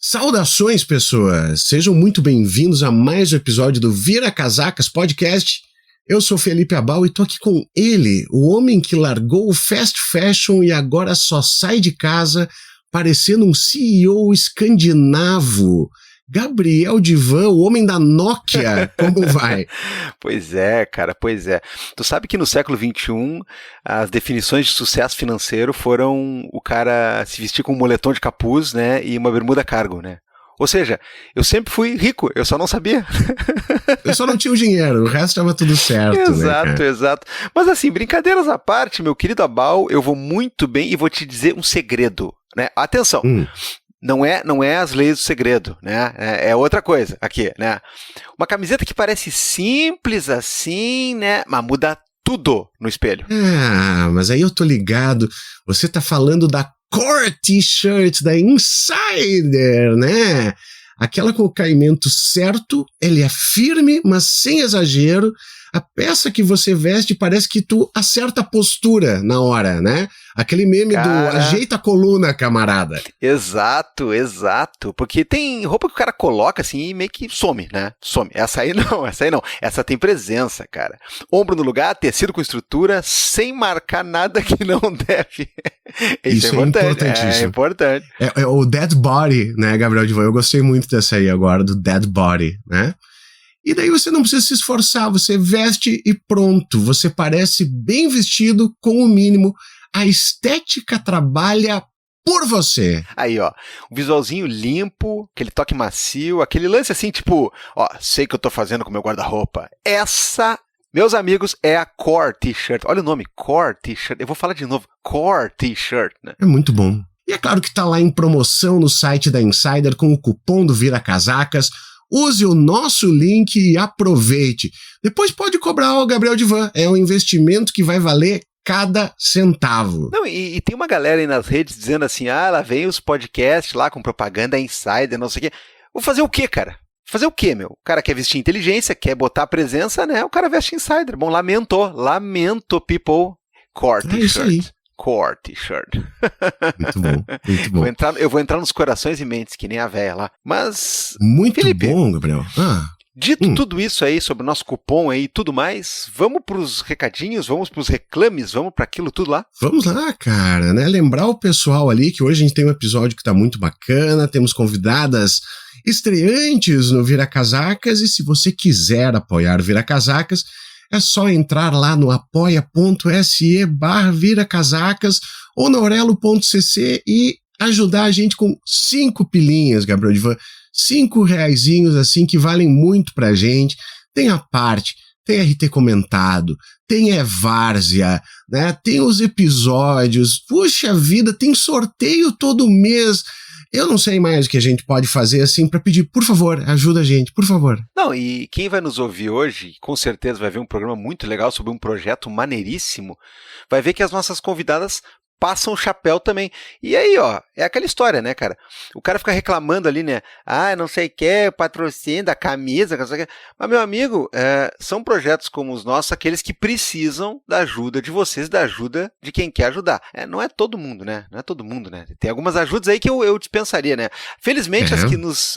Saudações, pessoas! Sejam muito bem-vindos a mais um episódio do Vira Casacas Podcast. Eu sou Felipe Abal e tô aqui com ele, o homem que largou o fast fashion e agora só sai de casa parecendo um CEO escandinavo. Gabriel Divan, o homem da Nokia, como vai? Pois é, cara, pois é. Tu sabe que no século XXI as definições de sucesso financeiro foram o cara se vestir com um moletom de capuz, né, e uma bermuda cargo, né? Ou seja, eu sempre fui rico, eu só não sabia. Eu só não tinha o dinheiro, o resto estava tudo certo, exato, né, cara? Exato. Mas assim, brincadeiras à parte, meu querido Abal, eu vou muito bem e vou te dizer um segredo, né? Atenção! Não é as leis do segredo, né? É outra coisa aqui, né? Uma camiseta que parece simples assim, né? Mas muda tudo no espelho. Ah, mas aí eu tô ligado. Você tá falando da Core T-shirt da Insider, né? Aquela com o caimento certo, ele é firme, mas sem exagero. A peça que você veste parece que tu acerta a postura na hora, né? Aquele meme do ajeita a coluna, camarada. Exato. Porque tem roupa que o cara coloca assim e meio que some, né? Some. Essa aí não. Essa tem presença, cara. Ombro no lugar, tecido com estrutura, sem marcar nada que não deve. Isso é importantíssimo. É importante. É o Dead Body, né, Gabriel Divan? Eu gostei muito dessa aí agora, do Dead Body, né? E daí você não precisa se esforçar, você veste e pronto. Você parece bem vestido com o mínimo. A estética trabalha por você. Aí, ó, um visualzinho limpo, aquele toque macio, aquele lance assim, tipo, ó, sei o que eu tô fazendo com meu guarda-roupa. Essa, meus amigos, é a Core T-shirt. Olha o nome, Core T-shirt. Eu vou falar de novo, Core T-shirt, né? É muito bom. E é claro que tá lá em promoção no site da Insider com o cupom do Vira Casacas. Use o nosso link e aproveite. Depois pode cobrar o Gabriel Divan. É um investimento que vai valer cada centavo. Não, e tem uma galera aí nas redes dizendo assim, lá vem os podcasts lá com propaganda Insider, não sei o quê. Vou fazer o quê, cara? Fazer o quê, meu? O cara quer vestir inteligência, quer botar a presença, né? O cara veste Insider. Bom, lamento, people. Core T-shirt. Isso aí. Core T-shirt. Muito bom, muito bom. Eu vou entrar nos corações e mentes, que nem a véia lá. Mas, muito Felipe, bom, Gabriel. Dito tudo isso aí sobre o nosso cupom aí e tudo mais, vamos pros recadinhos, vamos pros reclames, vamos para aquilo tudo lá? Vamos lá, cara, né? Lembrar o pessoal ali que hoje a gente tem um episódio que tá muito bacana, temos convidadas estreantes no Vira Casacas e se você quiser apoiar o Vira Casacas, é só entrar lá no apoia.se/viracasacas ou na aurelo.cc e ajudar a gente com 5 pilinhas, Gabriel Divan. 5 reaisinhos assim que valem muito pra gente. Tem a parte, tem RT comentado, tem Várzea, né? Tem os episódios. Puxa vida, tem sorteio todo mês. Eu não sei mais o que a gente pode fazer assim para pedir, por favor, ajuda a gente, por favor. Não, e quem vai nos ouvir hoje, com certeza vai ver um programa muito legal sobre um projeto maneiríssimo, vai ver que as nossas convidadas passam o chapéu também. E aí, ó, é aquela história, né, cara? O cara fica reclamando ali, né? Não sei o que, patrocínio da camisa, não sei o que. Mas, meu amigo, são projetos como os nossos, aqueles que precisam da ajuda de vocês, da ajuda de quem quer ajudar. Não é todo mundo, né? Não é todo mundo, né? Tem algumas ajudas aí que eu dispensaria, né? Felizmente,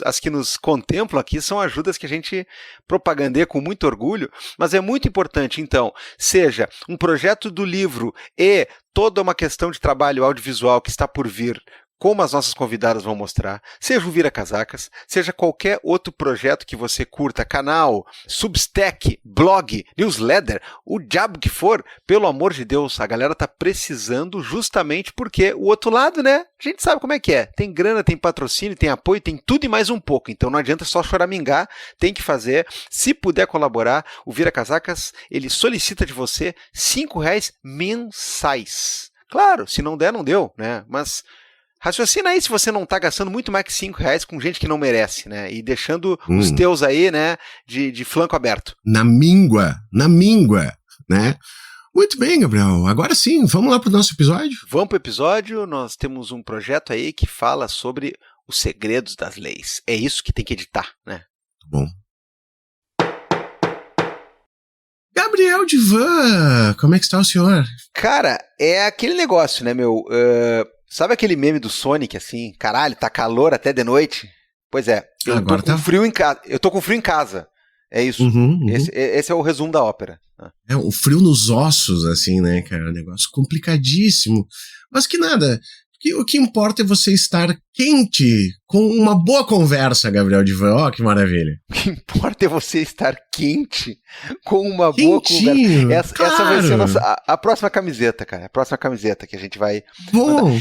as que nos contemplam aqui são ajudas que a gente propagandeia com muito orgulho, mas é muito importante, então, seja um projeto do livro e toda uma questão de trabalho audiovisual que está por vir, como as nossas convidadas vão mostrar, seja o Vira Casacas, seja qualquer outro projeto que você curta, canal, Substack, blog, newsletter, o diabo que for, pelo amor de Deus, a galera tá precisando justamente porque o outro lado, né, a gente sabe como é que é, tem grana, tem patrocínio, tem apoio, tem tudo e mais um pouco, então não adianta só choramingar, tem que fazer, se puder colaborar, o Vira Casacas, ele solicita de você R$5 mensais. Claro, se não der, não deu, né, mas raciocina aí se você não tá gastando muito mais que R$5 com gente que não merece, né? E deixando os teus aí, né, de flanco aberto. Na míngua, né? Muito bem, Gabriel. Agora sim, vamos lá pro nosso episódio? Vamos pro episódio. Nós temos um projeto aí que fala sobre os segredos das leis. É isso que tem que editar, né? Bom. Gabriel Divan, como é que está o senhor? Cara, é aquele negócio, né, meu? Sabe aquele meme do Sonic, assim? Caralho, tá calor até de noite? Pois é, eu tô com frio em casa. Eu tô com frio em casa. É isso. Esse é o resumo da ópera. É o frio nos ossos, assim, né, cara? Um negócio complicadíssimo. Mas que nada. O que importa é você estar quente com uma boa conversa, Gabriel Divan. Ó, que maravilha. O que importa é você estar quente com uma boa conversa. Essa vai ser a próxima camiseta, cara. A próxima camiseta que a gente vai Bom.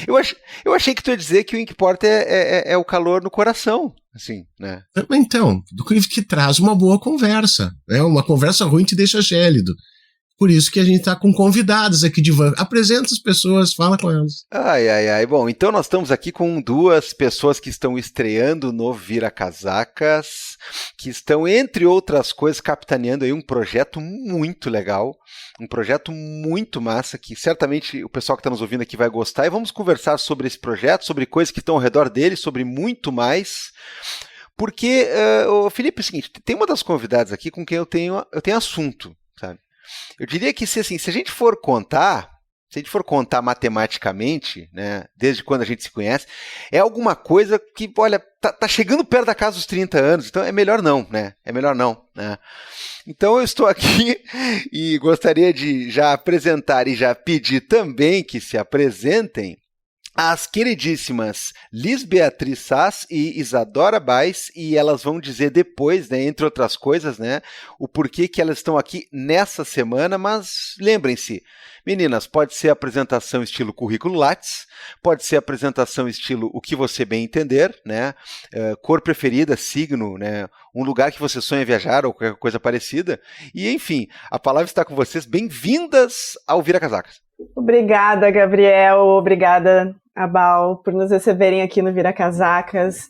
Eu achei que tu ia dizer que o que importa é o calor no coração, assim, né? Então, do que traz uma boa conversa. Né? Uma conversa ruim te deixa gélido. Por isso que a gente tá com convidados aqui de van. Apresenta as pessoas, fala com elas. Ai. Bom, então nós estamos aqui com duas pessoas que estão estreando no Vira Casacas, que estão, entre outras coisas, capitaneando aí um projeto muito legal, um projeto muito massa, que certamente o pessoal que está nos ouvindo aqui vai gostar, e vamos conversar sobre esse projeto, sobre coisas que estão ao redor dele, sobre muito mais. Porque, Felipe, é o seguinte, tem uma das convidadas aqui com quem eu tenho assunto, sabe? Eu diria que se a gente for contar matematicamente, né, desde quando a gente se conhece, é alguma coisa que, olha, tá chegando perto da casa dos 30 anos, então é melhor não, né? Então eu estou aqui e gostaria de já apresentar e já pedir também que se apresentem as queridíssimas Liz Beatriz Sass e Isadora Baes, e elas vão dizer depois, né, entre outras coisas, né, o porquê que elas estão aqui nessa semana, mas lembrem-se, meninas, pode ser apresentação estilo currículo Lattes, pode ser apresentação estilo o que você bem entender, né, cor preferida, signo, né, um lugar que você sonha viajar ou qualquer coisa parecida, e enfim, a palavra está com vocês, bem-vindas ao Vira Casacas. Obrigada, Gabriel, obrigada, Abal, por nos receberem aqui no Vira Casacas.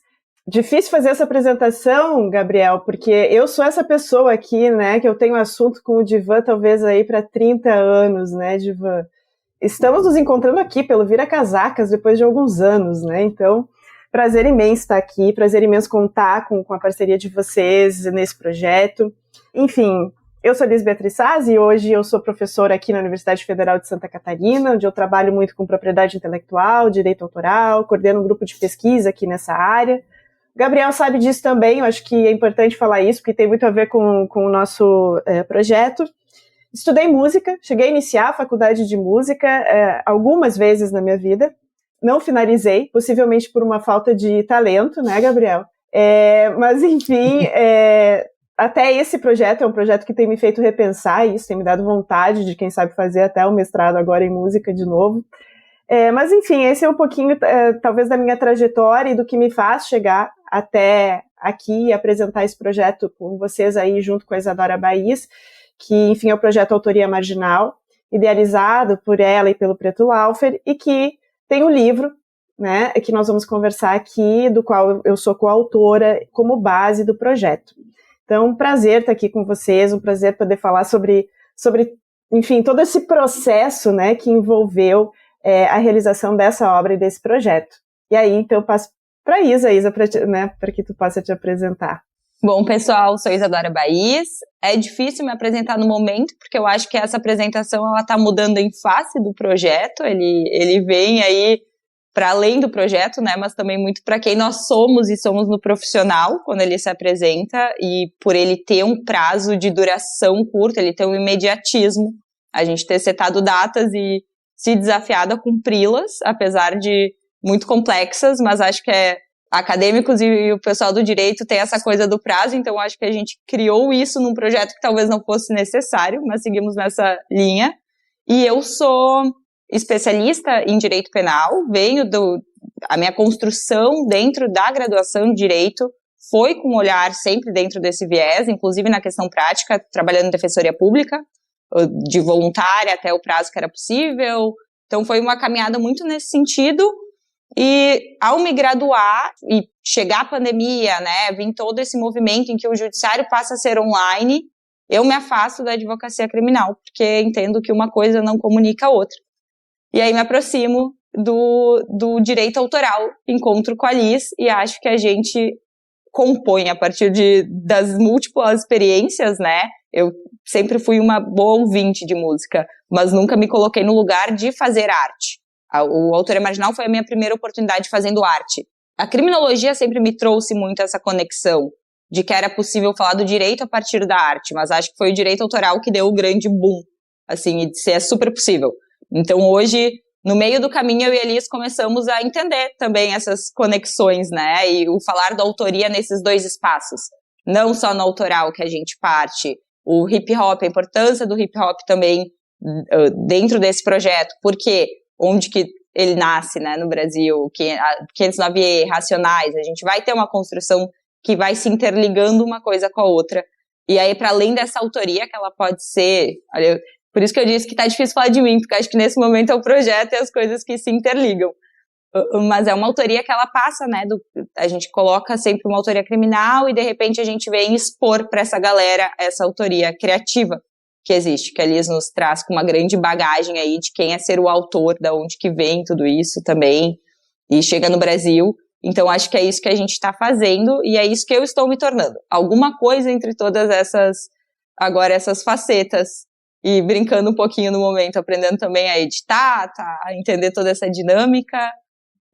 Difícil fazer essa apresentação, Gabriel, porque eu sou essa pessoa aqui, né, que eu tenho assunto com o Divan talvez aí para 30 anos, né, Divan? Estamos nos encontrando aqui pelo Vira Casacas depois de alguns anos, né, então prazer imenso estar aqui, prazer imenso contar com a parceria de vocês nesse projeto. Enfim, eu sou Liz Beatriz Sass e hoje eu sou professora aqui na Universidade Federal de Santa Catarina, onde eu trabalho muito com propriedade intelectual, direito autoral, coordeno um grupo de pesquisa aqui nessa área. O Gabriel sabe disso também, eu acho que é importante falar isso, porque tem muito a ver com o nosso projeto. Estudei música, cheguei a iniciar a faculdade de música algumas vezes na minha vida, não finalizei, possivelmente por uma falta de talento, né, Gabriel? Mas, enfim... Até esse projeto é um projeto que tem me feito repensar isso, tem me dado vontade de, quem sabe, fazer até o mestrado agora em música de novo. Mas, enfim, esse é um pouquinho, talvez, da minha trajetória e do que me faz chegar até aqui e apresentar esse projeto com vocês aí, junto com a Isadora Baes, que, enfim, é o projeto Autoria Marginal, idealizado por ela e pelo Preto Laufer, e que tem um livro, né, que nós vamos conversar aqui, do qual eu sou coautora, como base do projeto. Então, um prazer estar aqui com vocês, um prazer poder falar sobre enfim, todo esse processo, né, que envolveu a realização dessa obra e desse projeto. E aí, então, eu passo para a Isa, para que tu possa te apresentar. Bom, pessoal, sou Isadora Baes. É difícil me apresentar no momento, porque eu acho que essa apresentação ela está mudando em face do projeto. Ele vem aí para além do projeto, né, mas também muito para quem nós somos e somos no profissional, quando ele se apresenta, e por ele ter um prazo de duração curto, ele tem um imediatismo, a gente ter setado datas e se desafiado a cumpri-las, apesar de muito complexas, mas acho que acadêmicos e o pessoal do direito tem essa coisa do prazo, então acho que a gente criou isso num projeto que talvez não fosse necessário, mas seguimos nessa linha. E eu sou especialista em direito penal, a minha construção dentro da graduação de direito foi com um olhar sempre dentro desse viés, inclusive na questão prática, trabalhando em defensoria pública, de voluntária até o prazo que era possível. Então foi uma caminhada muito nesse sentido, e ao me graduar e chegar a pandemia, né, vir todo esse movimento em que o judiciário passa a ser online, eu me afasto da advocacia criminal, porque entendo que uma coisa não comunica a outra. E aí me aproximo do direito autoral, encontro com a Liz e acho que a gente compõe a partir das múltiplas experiências, né? Eu sempre fui uma boa ouvinte de música, mas nunca me coloquei no lugar de fazer arte. O Autoria Marginal foi a minha primeira oportunidade fazendo arte. A criminologia sempre me trouxe muito essa conexão de que era possível falar do direito a partir da arte, mas acho que foi o direito autoral que deu o grande boom, assim, e de ser super possível. Então hoje, no meio do caminho, eu e a Elis começamos a entender também essas conexões, né, e o falar da autoria nesses dois espaços, não só no autoral que a gente parte, o hip hop, a importância do hip hop também dentro desse projeto, porque onde que ele nasce, né, no Brasil, 509E, Racionais, a gente vai ter uma construção que vai se interligando uma coisa com a outra. E aí, para além dessa autoria, que ela pode ser... Olha, por isso que eu disse que tá difícil falar de mim, porque acho que nesse momento é o projeto e as coisas que se interligam. Mas é uma autoria que ela passa, né? A gente coloca sempre uma autoria criminal e, de repente, a gente vem expor para essa galera essa autoria criativa que existe, que a Elis nos traz com uma grande bagagem aí de quem é ser o autor, da onde que vem tudo isso também, e chega no Brasil. Então, acho que é isso que a gente está fazendo e é isso que eu estou me tornando. Alguma coisa entre todas essas facetas e brincando um pouquinho no momento, aprendendo também a editar, a entender toda essa dinâmica.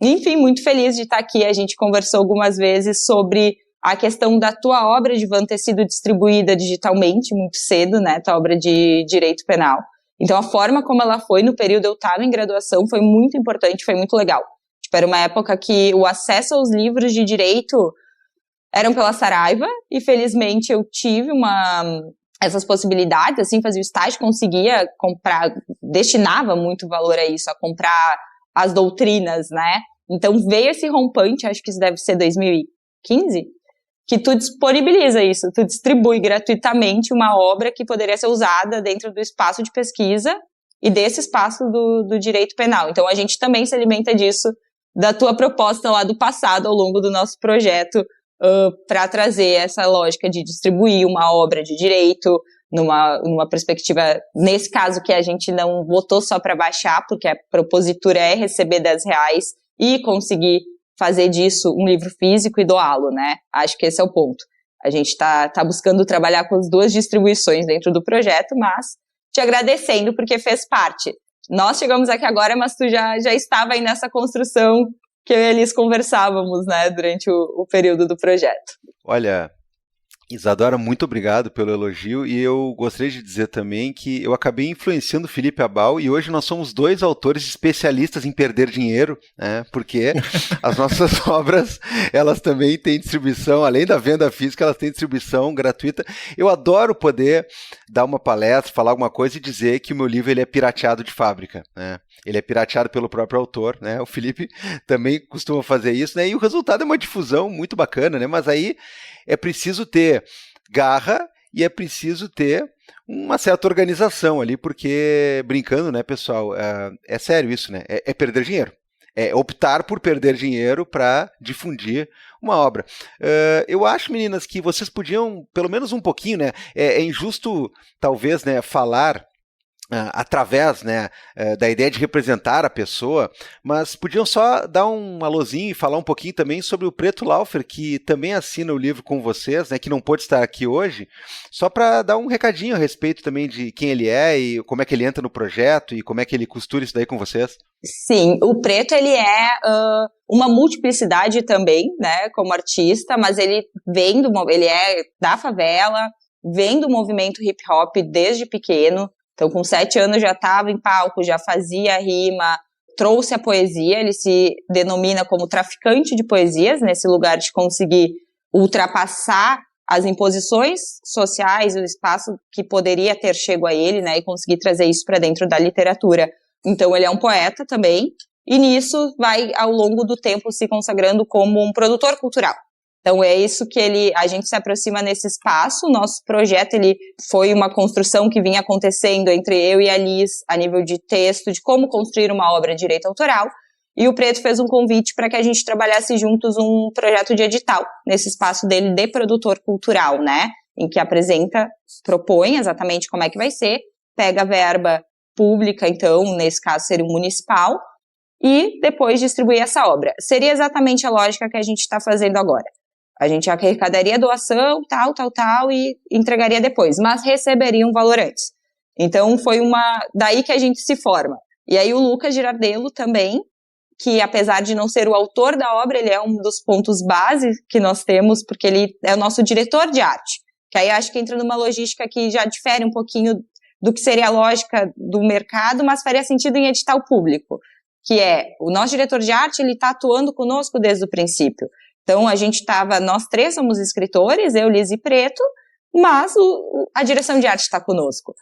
Enfim, muito feliz de estar aqui. A gente conversou algumas vezes sobre a questão da tua obra, de Van, ter sido distribuída digitalmente muito cedo, né, tua obra de direito penal. Então, a forma como ela foi no período eu estava em graduação foi muito importante, foi muito legal. Era uma época que o acesso aos livros de direito eram pela Saraiva, e felizmente eu tive essas possibilidades, assim, fazia o estágio, conseguia comprar, destinava muito valor a isso, a comprar as doutrinas, né? Então veio esse rompante, acho que isso deve ser 2015, que tu disponibiliza isso, tu distribui gratuitamente uma obra que poderia ser usada dentro do espaço de pesquisa e desse espaço do direito penal. Então a gente também se alimenta disso, da tua proposta lá do passado, ao longo do nosso projeto, para trazer essa lógica de distribuir uma obra de direito numa perspectiva, nesse caso que a gente não votou só para baixar, porque a propositura é receber R$10 e conseguir fazer disso um livro físico e doá-lo, né? Acho que esse é o ponto. A gente tá buscando trabalhar com as duas distribuições dentro do projeto, mas te agradecendo porque fez parte. Nós chegamos aqui agora, mas tu já estava aí nessa construção que eu e a Elis conversávamos, né, durante o período do projeto. Olha, Isadora, muito obrigado pelo elogio, e eu gostaria de dizer também que eu acabei influenciando o Felipe Abal, e hoje nós somos dois autores especialistas em perder dinheiro, né, porque as nossas obras, elas também têm distribuição, além da venda física, elas têm distribuição gratuita. Eu adoro poder dar uma palestra, falar alguma coisa e dizer que o meu livro ele é pirateado de fábrica, né? Ele é pirateado pelo próprio autor, né? O Felipe também costuma fazer isso, né? E o resultado é uma difusão muito bacana, né? Mas aí é preciso ter garra e é preciso ter uma certa organização ali, porque, brincando, né, pessoal, é sério isso, né? É perder dinheiro. É optar por perder dinheiro para difundir uma obra. Eu acho, meninas, que vocês podiam, pelo menos um pouquinho, né? É injusto, talvez, né, falar através, né, da ideia de representar a pessoa, mas podiam só dar um alôzinho e falar um pouquinho também sobre o Preto Laufer, que também assina o livro com vocês, né, que não pôde estar aqui hoje, só para dar um recadinho a respeito também de quem ele é e como é que ele entra no projeto e como é que ele costura isso daí com vocês. Sim, o Preto, ele é uma multiplicidade também, né, como artista, mas ele ele é da favela, vem do movimento hip hop desde pequeno. Então, com 7 anos já estava em palco, já fazia rima, trouxe a poesia, ele se denomina como traficante de poesias, nesse lugar de conseguir ultrapassar as imposições sociais, o espaço que poderia ter chego a ele, né, e conseguir trazer isso para dentro da literatura. Então, ele é um poeta também, e nisso vai, ao longo do tempo, se consagrando como um produtor cultural. Então é isso que a gente se aproxima nesse espaço. O nosso projeto ele foi uma construção que vinha acontecendo entre eu e a Liz a nível de texto, de como construir uma obra de direito autoral, e o Preto fez um convite para que a gente trabalhasse juntos um projeto de edital, nesse espaço dele de produtor cultural, né, em que propõe exatamente como é que vai ser, pega a verba pública, então, nesse caso seria um municipal, e depois distribuir essa obra. Seria exatamente a lógica que a gente está fazendo agora. A gente arrecadaria doação, tal, e entregaria depois, mas receberia um valor antes. Então, foi daí que a gente se forma. E aí o Lucas Girardello também que apesar de não ser o autor da obra, ele é um dos pontos base que nós temos, porque ele é o nosso diretor de arte, que aí acho que entra numa logística que já difere um pouquinho do que seria a lógica do mercado, mas faria sentido em edital público, que é, o nosso diretor de arte, ele está atuando conosco desde o princípio. Então, nós 3 somos escritores, eu, Liz e Preto, mas a direção de arte está conosco.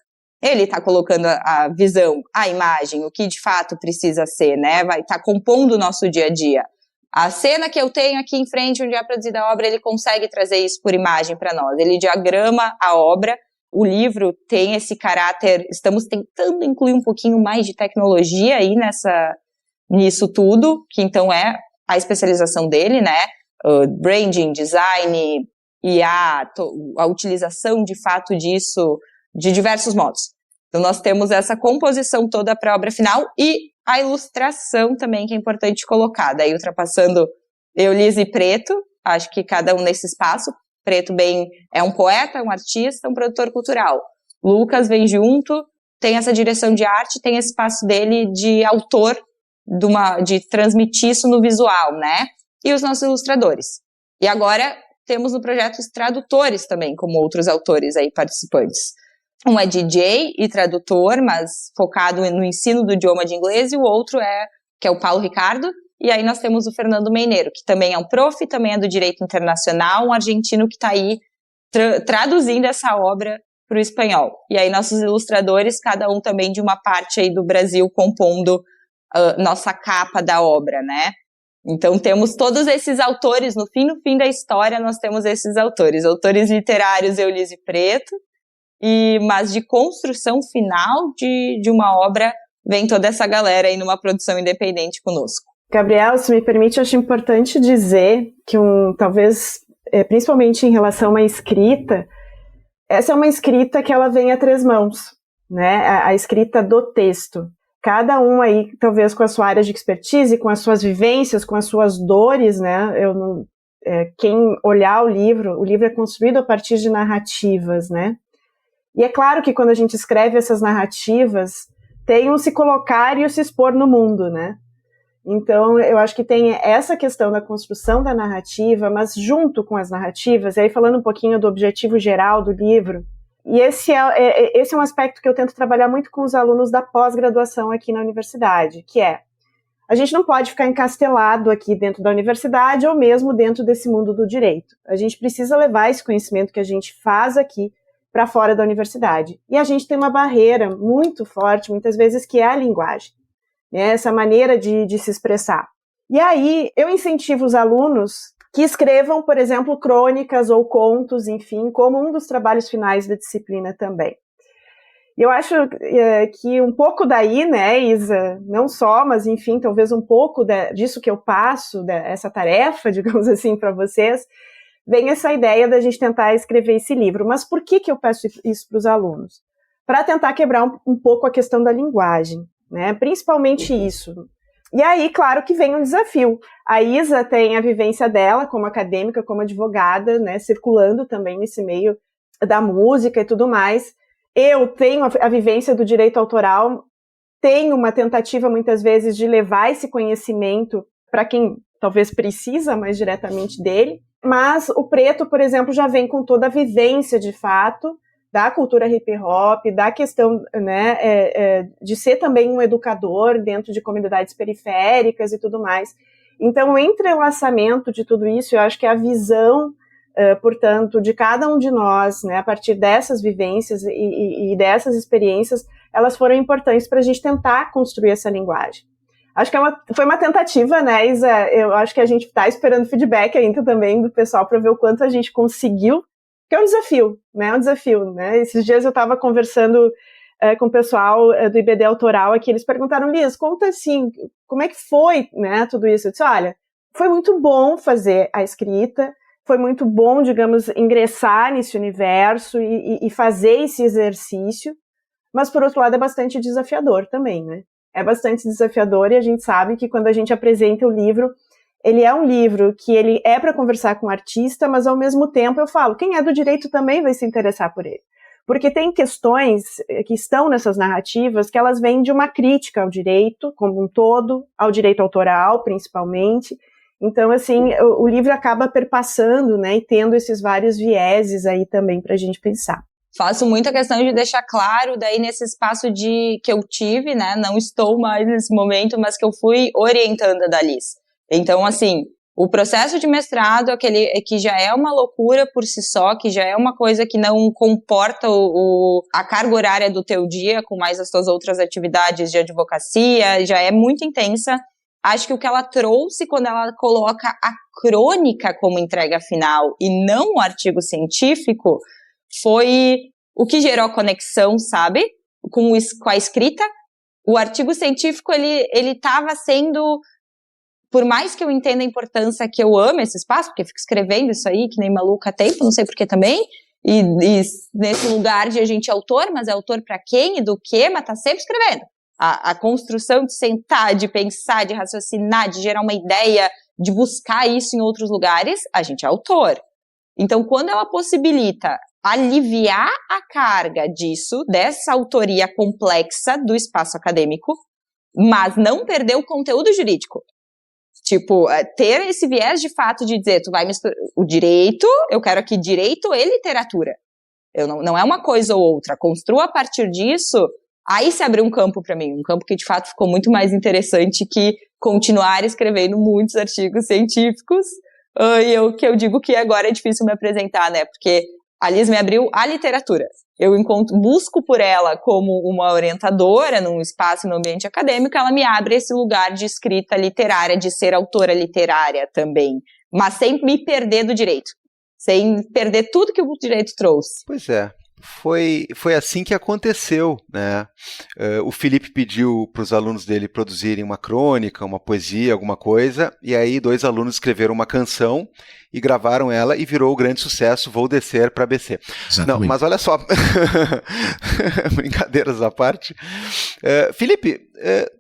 Ele está colocando a visão, a imagem, o que de fato precisa ser, né? Vai estar compondo o nosso dia a dia. A cena que eu tenho aqui em frente, onde é produzida a obra, ele consegue trazer isso por imagem para nós. Ele diagrama a obra. O livro tem esse caráter, estamos tentando incluir um pouquinho mais de tecnologia aí nisso tudo, que então é a especialização dele, né? Branding, design, IA, a utilização de fato disso de diversos modos. Então nós temos essa composição toda para a obra final e a ilustração também, que é importante colocar. Daí ultrapassando eu, Liz e Preto, acho que cada um nesse espaço. Preto bem é um poeta, um artista, um produtor cultural. Lucas vem junto, tem essa direção de arte, tem esse espaço dele de autor, de transmitir isso no visual, né? E os nossos ilustradores. E agora temos no projeto os tradutores também, como outros autores aí participantes. Um é DJ e tradutor, mas focado no ensino do idioma de inglês, e o outro que é o Paulo Ricardo, e aí nós temos o Fernando Meineiro, que também é um prof, também é do direito internacional, um argentino que está aí traduzindo essa obra para o espanhol. E aí nossos ilustradores, cada um também de uma parte aí do Brasil, compondo nossa capa da obra, né? Então temos todos esses autores, no fim da história nós temos esses autores literários, eu, Liz e Preto, mas de construção final de uma obra, vem toda essa galera aí numa produção independente conosco. Gabriel, se me permite, eu acho importante dizer que talvez, principalmente em relação à escrita, essa é uma escrita que ela vem a 3 mãos, né? A escrita do texto. Cada um aí, talvez com a sua área de expertise, com as suas vivências, com as suas dores, né? Quem olhar o livro é construído a partir de narrativas, né? E é claro que quando a gente escreve essas narrativas, tem o se colocar e o se expor no mundo, né? Então, eu acho que tem essa questão da construção da narrativa, mas junto com as narrativas, e aí falando um pouquinho do objetivo geral do livro, e esse é um aspecto que eu tento trabalhar muito com os alunos da pós-graduação aqui na universidade, que é, a gente não pode ficar encastelado aqui dentro da universidade ou mesmo dentro desse mundo do direito. A gente precisa levar esse conhecimento que a gente faz aqui para fora da universidade. E a gente tem uma barreira muito forte, muitas vezes, que é a linguagem, né? Essa maneira de se expressar. E aí, eu incentivo os alunos que escrevam, por exemplo, crônicas ou contos, enfim, como um dos trabalhos finais da disciplina também. E eu acho que um pouco daí, né, Isa, não só, mas enfim, talvez um pouco disso que eu passo, essa tarefa, digamos assim, para vocês, vem essa ideia da gente tentar escrever esse livro. Mas por que eu peço isso para os alunos? Para tentar quebrar um pouco a questão da linguagem, né? Principalmente isso. E aí, claro que vem um desafio. A Isa tem a vivência dela como acadêmica, como advogada, né, circulando também nesse meio da música e tudo mais. Eu tenho a vivência do direito autoral, tenho uma tentativa muitas vezes de levar esse conhecimento para quem talvez precisa mais diretamente dele, mas o Preto, por exemplo, já vem com toda a vivência de fato da cultura hip hop, da questão, né, de ser também um educador dentro de comunidades periféricas e tudo mais. Então, o entrelaçamento de tudo isso, eu acho que a visão, portanto, de cada um de nós, né, a partir dessas vivências e dessas experiências, elas foram importantes para a gente tentar construir essa linguagem. Acho que foi uma tentativa, né, Isa? Eu acho que a gente está esperando feedback ainda também do pessoal para ver o quanto a gente conseguiu. Que é um desafio, né? É um desafio, né? Esses dias eu estava conversando com o pessoal do IBD Autoral aqui, eles perguntaram, Liz, conta assim, como é que foi, né, tudo isso? Eu disse, olha, foi muito bom fazer a escrita, foi muito bom, digamos, ingressar nesse universo e fazer esse exercício, mas por outro lado é bastante desafiador também, né? É bastante desafiador e a gente sabe que quando a gente apresenta o livro, ele é um livro que ele é para conversar com o artista, mas ao mesmo tempo eu falo, quem é do direito também vai se interessar por ele. Porque tem questões que estão nessas narrativas que elas vêm de uma crítica ao direito como um todo, ao direito autoral, principalmente. Então, assim, o livro acaba perpassando, né, e tendo esses vários vieses aí também para a gente pensar. Faço muita questão de deixar claro, daí nesse espaço que eu tive, né, não estou mais nesse momento, mas que eu fui orientando a Dalis. Então, assim, o processo de mestrado, que já é uma loucura por si só, que já é uma coisa que não comporta a carga horária do teu dia, com mais as tuas outras atividades de advocacia, já é muito intensa. Acho que o que ela trouxe quando ela coloca a crônica como entrega final e não o artigo científico, foi o que gerou conexão, sabe? Com a escrita. O artigo científico, ele estava sendo... Por mais que eu entenda a importância, que eu amo esse espaço, porque eu fico escrevendo isso aí, que nem maluca há tempo, não sei por que também, e nesse lugar de a gente é autor, mas é autor pra quem e do quê, mas tá sempre escrevendo. A construção de sentar, de pensar, de raciocinar, de gerar uma ideia, de buscar isso em outros lugares, a gente é autor. Então, quando ela possibilita aliviar a carga disso, dessa autoria complexa do espaço acadêmico, mas não perder o conteúdo jurídico. Tipo, ter esse viés de fato de dizer, tu vai misturar o direito, eu quero aqui direito e literatura. Não é uma coisa ou outra. Construa a partir disso, aí se abriu um campo para mim, um campo que de fato ficou muito mais interessante que continuar escrevendo muitos artigos científicos, que eu digo que agora é difícil me apresentar, né, porque a Liz me abriu a literatura. Eu busco por ela como uma orientadora num espaço, no ambiente acadêmico, ela me abre esse lugar de escrita literária, de ser autora literária também, mas sem me perder do direito, sem perder tudo que o direito trouxe. Pois é. Foi assim que aconteceu, né? O Felipe pediu para os alunos dele produzirem uma crônica, uma poesia, alguma coisa, e aí 2 alunos escreveram uma canção e gravaram ela e virou o grande sucesso Vou Descer para ABC. Exatamente. Não, mas olha só, brincadeiras à parte. Felipe,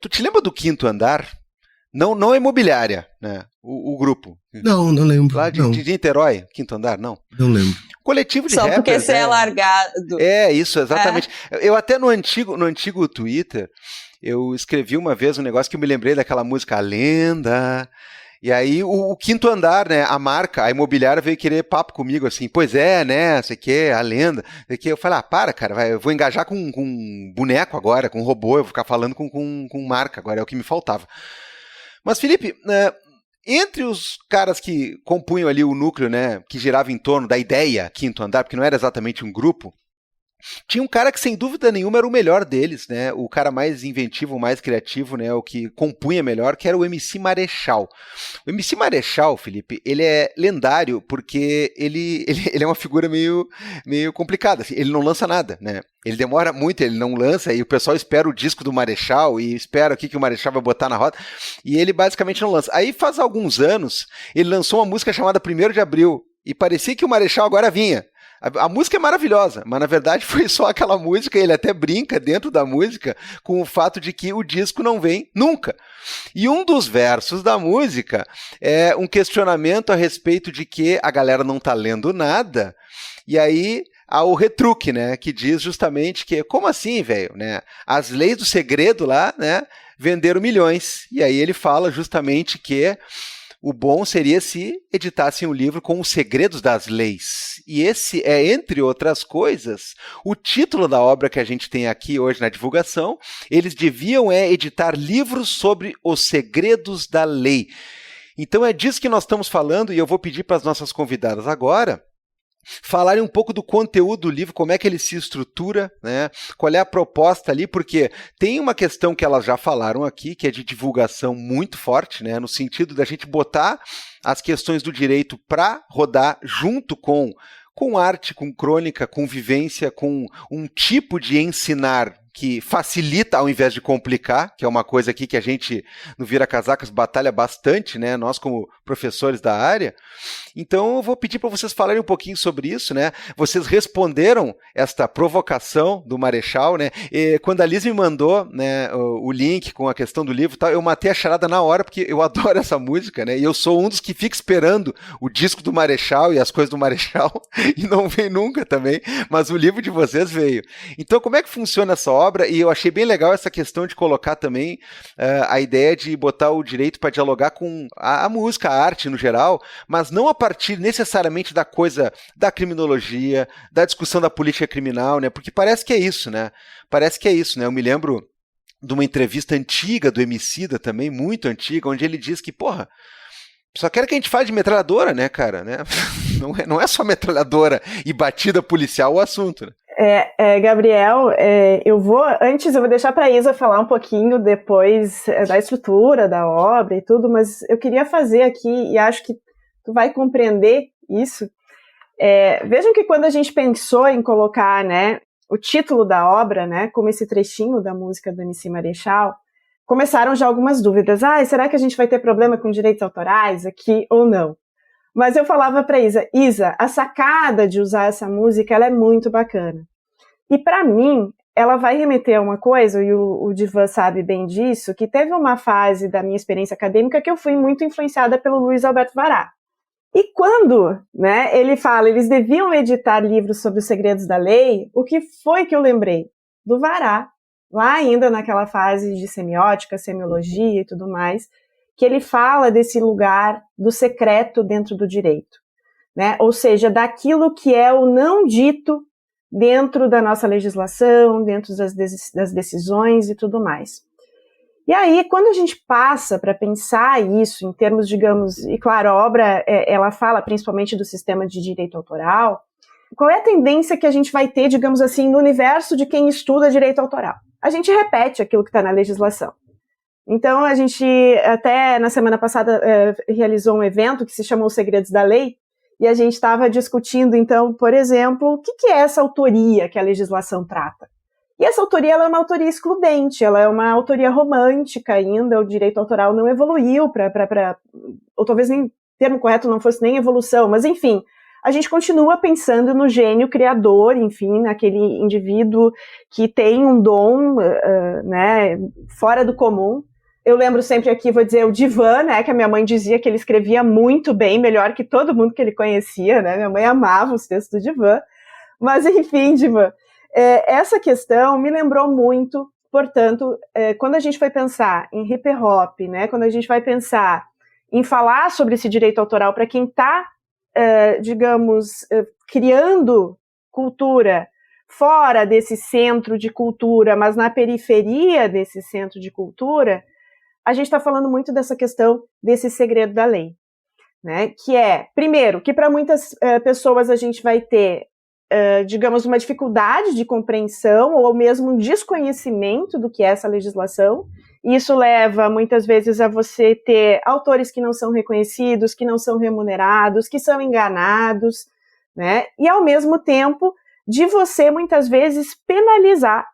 tu te lembra do Quinto Andar? Não a imobiliária, né? O grupo. Não lembro. Lá de Niterói, Quinto Andar, não? Não lembro. Coletivo de Só rappers, porque você é largado. Isso, exatamente. Eu até no antigo Twitter, eu escrevi uma vez um negócio que eu me lembrei daquela música A Lenda. E aí o Quinto Andar, né, a marca, a imobiliária veio querer papo comigo, assim, pois é, né, sei que, A Lenda. Eu falei, cara, eu vou engajar com boneco agora, com robô, eu vou ficar falando com marca agora, é o que me faltava. Mas, Felipe, entre os caras que compunham ali o núcleo, né, que girava em torno da ideia Quinto Andar, porque não era exatamente um grupo, tinha um cara que sem dúvida nenhuma era o melhor deles, né, o cara mais inventivo, mais criativo, né, o que compunha melhor, que era o MC Marechal. O MC Marechal, Felipe, ele é lendário porque ele é uma figura meio complicada, assim, ele não lança nada, né. Ele demora muito, ele não lança, e o pessoal espera o disco do Marechal, e espera o que o Marechal vai botar na roda, e ele basicamente não lança. Aí faz alguns anos, ele lançou uma música chamada 1º de Abril, e parecia que o Marechal agora vinha. A música é maravilhosa, mas na verdade foi só aquela música, ele até brinca dentro da música com o fato de que o disco não vem nunca. E um dos versos da música é um questionamento a respeito de que a galera não tá lendo nada, e aí há o retruque, né, que diz justamente que, como assim, velho, né, as leis do segredo lá, né, venderam milhões, e aí ele fala justamente que o bom seria se editassem um livro com os segredos das leis. E esse é, entre outras coisas, o título da obra que a gente tem aqui hoje na divulgação. Eles deviam editar livros sobre os segredos da lei. Então é disso que nós estamos falando, e eu vou pedir para as nossas convidadas agora falarem um pouco do conteúdo do livro, como é que ele se estrutura, né? Qual é a proposta ali, porque tem uma questão que elas já falaram aqui, que é de divulgação muito forte, né? No sentido da gente botar as questões do direito para rodar junto com arte, com crônica, com vivência, com um tipo de ensinar que facilita ao invés de complicar, que é uma coisa aqui que a gente no Vira Casacas batalha bastante, né? Nós como professores da área. Então eu vou pedir para vocês falarem um pouquinho sobre isso, né? Vocês responderam esta provocação do Marechal, né? E quando a Liz me mandou, né, o link com a questão do livro e tal, eu matei a charada na hora, porque eu adoro essa música, né? E eu sou um dos que fica esperando o disco do Marechal e as coisas do Marechal, e não vem nunca também, mas o livro de vocês veio. Então como é que funciona essa obra? E eu achei bem legal essa questão de colocar também a ideia de botar o direito para dialogar com a música, a arte no geral, mas não a partir necessariamente da coisa da criminologia, da discussão da política criminal, né? Porque parece que é isso, né? Parece que é isso, né? Eu me lembro de uma entrevista antiga do Emicida também, muito antiga, onde ele diz que, porra, só quero que a gente fale de metralhadora, né, cara? Né? Não é só metralhadora e batida policial o assunto, né? Gabriel, eu vou deixar para a Isa falar um pouquinho depois da estrutura da obra e tudo, mas eu queria fazer aqui, e acho que tu vai compreender isso. Vejam que quando a gente pensou em colocar, né, o título da obra, né, como esse trechinho da música do MC Marechal, começaram já algumas dúvidas. Será que a gente vai ter problema com direitos autorais aqui ou não? Mas eu falava para Isa, a sacada de usar essa música, ela é muito bacana. E para mim, ela vai remeter a uma coisa, e o Divan sabe bem disso, que teve uma fase da minha experiência acadêmica que eu fui muito influenciada pelo Luiz Alberto Vará. E quando, né, ele fala, eles deviam editar livros sobre os segredos da lei, o que foi que eu lembrei? Do Vará, lá ainda naquela fase de semiótica, semiologia e tudo mais, que ele fala desse lugar do secreto dentro do direito, né? Ou seja, daquilo que é o não dito dentro da nossa legislação, dentro das decisões e tudo mais. E aí, quando a gente passa para pensar isso em termos, digamos, e claro, a obra, ela fala principalmente do sistema de direito autoral, qual é a tendência que a gente vai ter, digamos assim, no universo de quem estuda direito autoral? A gente repete aquilo que está na legislação. Então, a gente, até na semana passada, realizou um evento que se chamou Os Segredos da Lei, e a gente estava discutindo, então, por exemplo, o que é essa autoria que a legislação trata? E essa autoria, ela é uma autoria excludente, ela é uma autoria romântica ainda, o direito autoral não evoluiu ou talvez nem o termo correto não fosse nem evolução, mas enfim, a gente continua pensando no gênio criador, enfim, naquele indivíduo que tem um dom, né, fora do comum. Eu lembro sempre aqui, vou dizer, o Divan, né, que a minha mãe dizia que ele escrevia muito bem, melhor que todo mundo que ele conhecia, né, minha mãe amava os textos do Divan, mas enfim, Divan, essa questão me lembrou muito, portanto, quando a gente foi pensar em hip hop, né, quando a gente vai pensar em falar sobre esse direito autoral para quem está, digamos, criando cultura fora desse centro de cultura, mas na periferia desse centro de cultura, a gente está falando muito dessa questão desse segredo da lei, né? Que é, primeiro, que para muitas pessoas a gente vai ter, digamos, uma dificuldade de compreensão ou mesmo um desconhecimento do que é essa legislação. Isso leva, muitas vezes, a você ter autores que não são reconhecidos, que não são remunerados, que são enganados, né? E, ao mesmo tempo, de você, muitas vezes, penalizar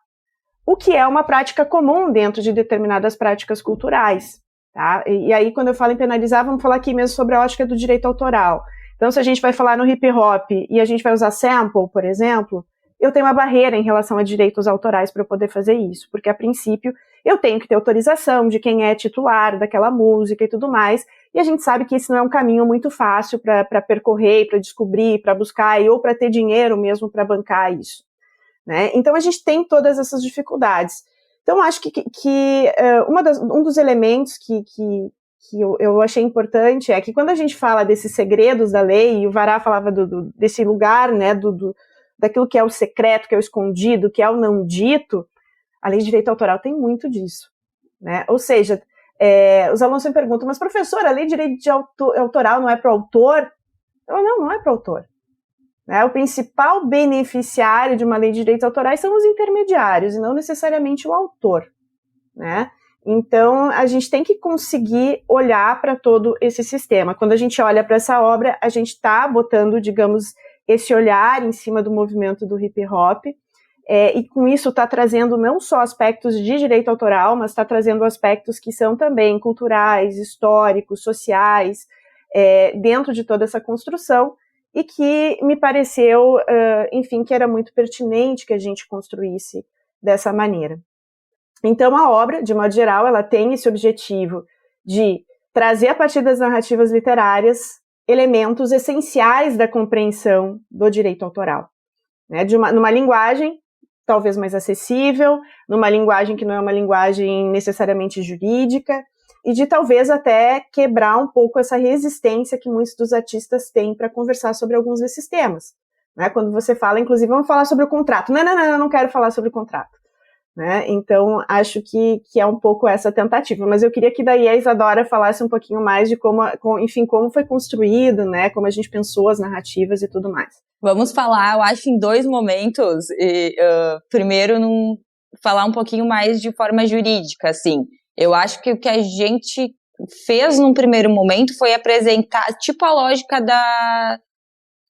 o que é uma prática comum dentro de determinadas práticas culturais, tá? E aí, quando eu falo em penalizar, vamos falar aqui mesmo sobre a ótica do direito autoral. Então, se a gente vai falar no hip hop e a gente vai usar sample, por exemplo, eu tenho uma barreira em relação a direitos autorais para eu poder fazer isso, porque, a princípio, eu tenho que ter autorização de quem é titular daquela música e tudo mais, e a gente sabe que esse não é um caminho muito fácil para percorrer, para descobrir, para buscar, ou para ter dinheiro mesmo para bancar isso, né? Então, a gente tem todas essas dificuldades. Então, acho que um dos elementos que eu achei importante é que quando a gente fala desses segredos da lei, e o Vará falava desse lugar, né, daquilo que é o secreto, que é o escondido, que é o não dito, a lei de direito autoral tem muito disso, né? Ou seja, os alunos sempre perguntam, mas professor, a lei de direito autoral não é para o autor? Não é para o autor. Né? O principal beneficiário de uma lei de direitos autorais são os intermediários, e não necessariamente o autor, né? Então, a gente tem que conseguir olhar para todo esse sistema. Quando a gente olha para essa obra, a gente está botando, digamos, esse olhar em cima do movimento do hip hop. e com isso está trazendo não só aspectos de direito autoral, mas está trazendo aspectos que são também culturais, históricos, sociais, dentro de toda essa construção, e que me pareceu, enfim, que era muito pertinente que a gente construísse dessa maneira. Então, a obra, de modo geral, ela tem esse objetivo de trazer, a partir das narrativas literárias, elementos essenciais da compreensão do direito autoral, né? Numa linguagem talvez mais acessível, numa linguagem que não é uma linguagem necessariamente jurídica, e de talvez até quebrar um pouco essa resistência que muitos dos artistas têm para conversar sobre alguns desses temas, né? Quando você fala, inclusive, vamos falar sobre o contrato. Não, eu não quero falar sobre o contrato, né? Então, acho que é um pouco essa tentativa. Mas eu queria que daí a Isadora falasse um pouquinho mais de como foi construído, né? Como a gente pensou as narrativas e tudo mais. Vamos falar, eu acho, em 2 momentos. Primeiro, falar um pouquinho mais de forma jurídica, assim. Eu acho que o que a gente fez num primeiro momento foi apresentar, tipo, a lógica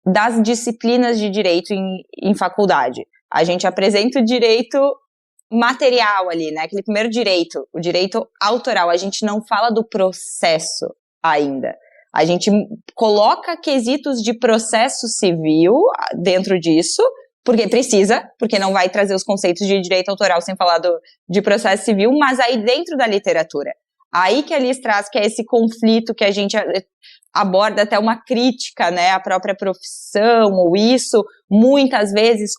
das disciplinas de direito em faculdade. A gente apresenta o direito material ali, né? Aquele primeiro direito, o direito autoral. A gente não fala do processo ainda. A gente coloca quesitos de processo civil dentro disso, porque não vai trazer os conceitos de direito autoral sem falar de processo civil, mas aí dentro da literatura. Aí que a Liz traz, que é esse conflito que a gente aborda até uma crítica, né, à própria profissão, ou isso, muitas vezes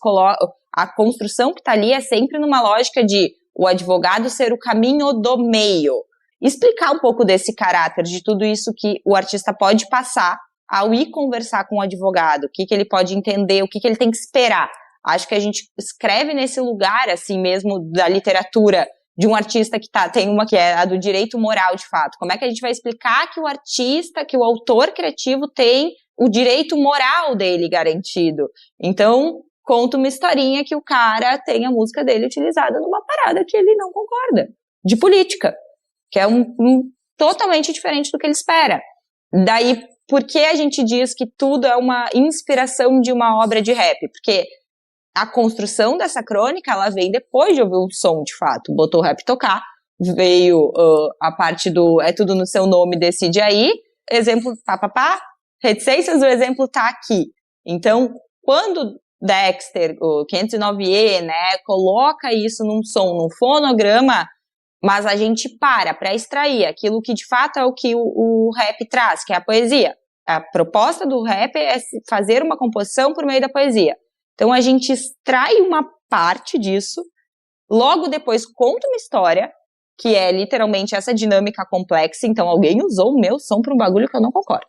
a construção que está ali é sempre numa lógica de o advogado ser o caminho do meio. Explicar um pouco desse caráter, de tudo isso que o artista pode passar ao ir conversar com o advogado, o que ele pode entender, o que ele tem que esperar. Acho que a gente escreve nesse lugar, assim mesmo, da literatura, de um artista tem uma que é a do direito moral, de fato. Como é que a gente vai explicar que o artista, que o autor criativo tem o direito moral dele garantido? Então, conta uma historinha que o cara tem a música dele utilizada numa parada que ele não concorda, de política, que é totalmente diferente do que ele espera. Daí, por que a gente diz que tudo é uma inspiração de uma obra de rap? Porque a construção dessa crônica, ela vem depois de ouvir um som, de fato. Botou o rap tocar, veio a parte do é tudo no seu nome, decide aí, exemplo, reticências, o exemplo tá aqui. Então, quando Dexter, o 509E, né, coloca isso num som, num fonograma, mas a gente para extrair aquilo que de fato é o que o rap traz, que é a poesia. A proposta do rap é fazer uma composição por meio da poesia. Então a gente extrai uma parte disso, logo depois conta uma história, que é literalmente essa dinâmica complexa. Então alguém usou o meu som para um bagulho que eu não concordo.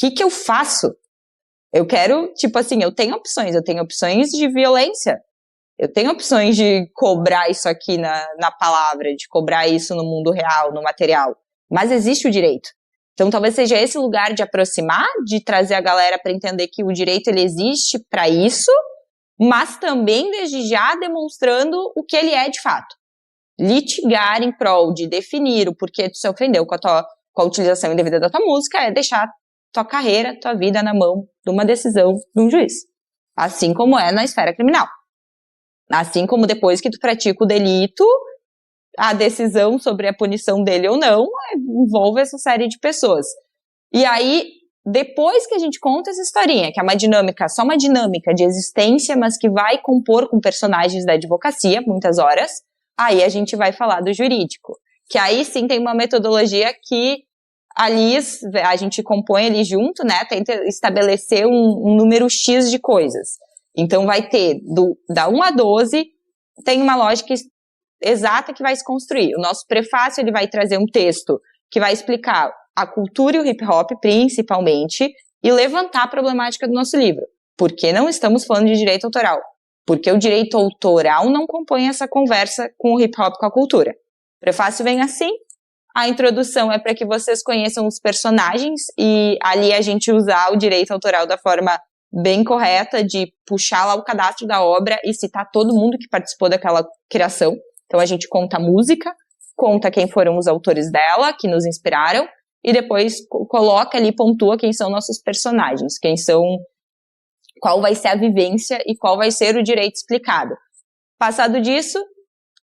O que eu faço? Eu quero, tipo assim, eu tenho opções de violência. Eu tenho opções de cobrar isso aqui na palavra, de cobrar isso no mundo real, no material. Mas existe o direito. Então talvez seja esse lugar de aproximar, de trazer a galera para entender que o direito ele existe para isso, mas também desde já demonstrando o que ele é de fato. Litigar em prol de definir o porquê tu se ofendeu com a utilização indevida da tua música é deixar tua carreira, tua vida na mão de uma decisão de um juiz. Assim como é na esfera criminal. Assim como depois que tu pratica o delito, a decisão sobre a punição dele ou não envolve essa série de pessoas. E aí, depois que a gente conta essa historinha, que é uma dinâmica, só uma dinâmica de existência, mas que vai compor com personagens da advocacia, muitas horas, aí a gente vai falar do jurídico. Que aí sim tem uma metodologia que a gente compõe ali junto, né, tenta estabelecer um número X de coisas. Então vai ter, da 1 a 12, tem uma lógica exata que vai se construir. O nosso prefácio, ele vai trazer um texto que vai explicar a cultura e o hip hop, principalmente, e levantar a problemática do nosso livro. Por que não estamos falando de direito autoral? Porque o direito autoral não compõe essa conversa com o hip hop, com a cultura. O prefácio vem assim, a introdução é para que vocês conheçam os personagens, e ali a gente usar o direito autoral da forma bem correta, de puxar lá o cadastro da obra e citar todo mundo que participou daquela criação. Então a gente conta a música, conta quem foram os autores dela, que nos inspiraram, e depois coloca ali, pontua quem são nossos personagens, quem são qual vai ser a vivência e qual vai ser o direito explicado. Passado disso,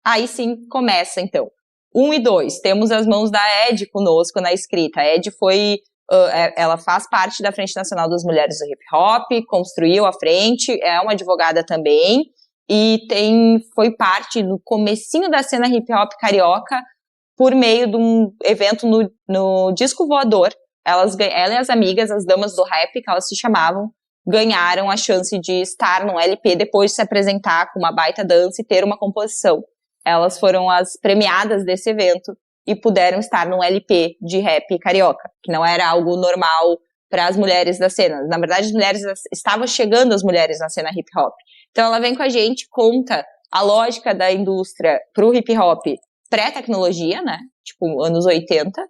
aí sim começa, então. 1 e 2, temos as mãos da Ed conosco na escrita. A Ed ela faz parte da Frente Nacional das Mulheres do Hip Hop, construiu a frente, é uma advogada também, e foi parte no comecinho da cena hip hop carioca por meio de um evento no Disco Voador. Ela e as amigas, as damas do rap, que elas se chamavam, ganharam a chance de estar no LP depois de se apresentar com uma baita dança e ter uma composição. Elas foram as premiadas desse evento e puderam estar num LP de rap carioca, que não era algo normal para as mulheres da cena. Na verdade, estavam chegando as mulheres na cena hip hop. Então ela vem com a gente, conta a lógica da indústria pro hip hop pré-tecnologia, né? Tipo, anos 80,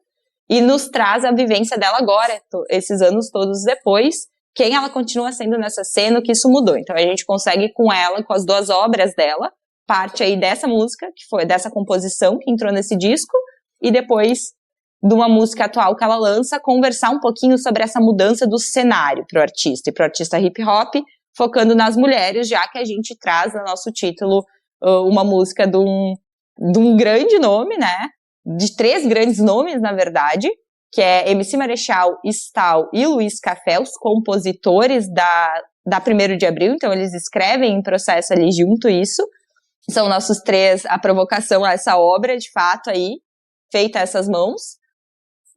e nos traz a vivência dela agora, esses anos todos depois, quem ela continua sendo nessa cena, que isso mudou. Então a gente consegue com ela, com as 2 obras dela, parte aí dessa música, que foi dessa composição que entrou nesse disco, e depois de uma música atual que ela lança, conversar um pouquinho sobre essa mudança do cenário pro artista, e pro artista hip hop, focando nas mulheres, já que a gente traz no nosso título uma música de um grande nome, né? De 3 grandes nomes, na verdade, que é MC Marechal, Stal e Luiz Café, os compositores da 1º de abril, então eles escrevem em processo ali junto isso. São nossos 3, a provocação a essa obra, de fato, aí, feita a essas mãos.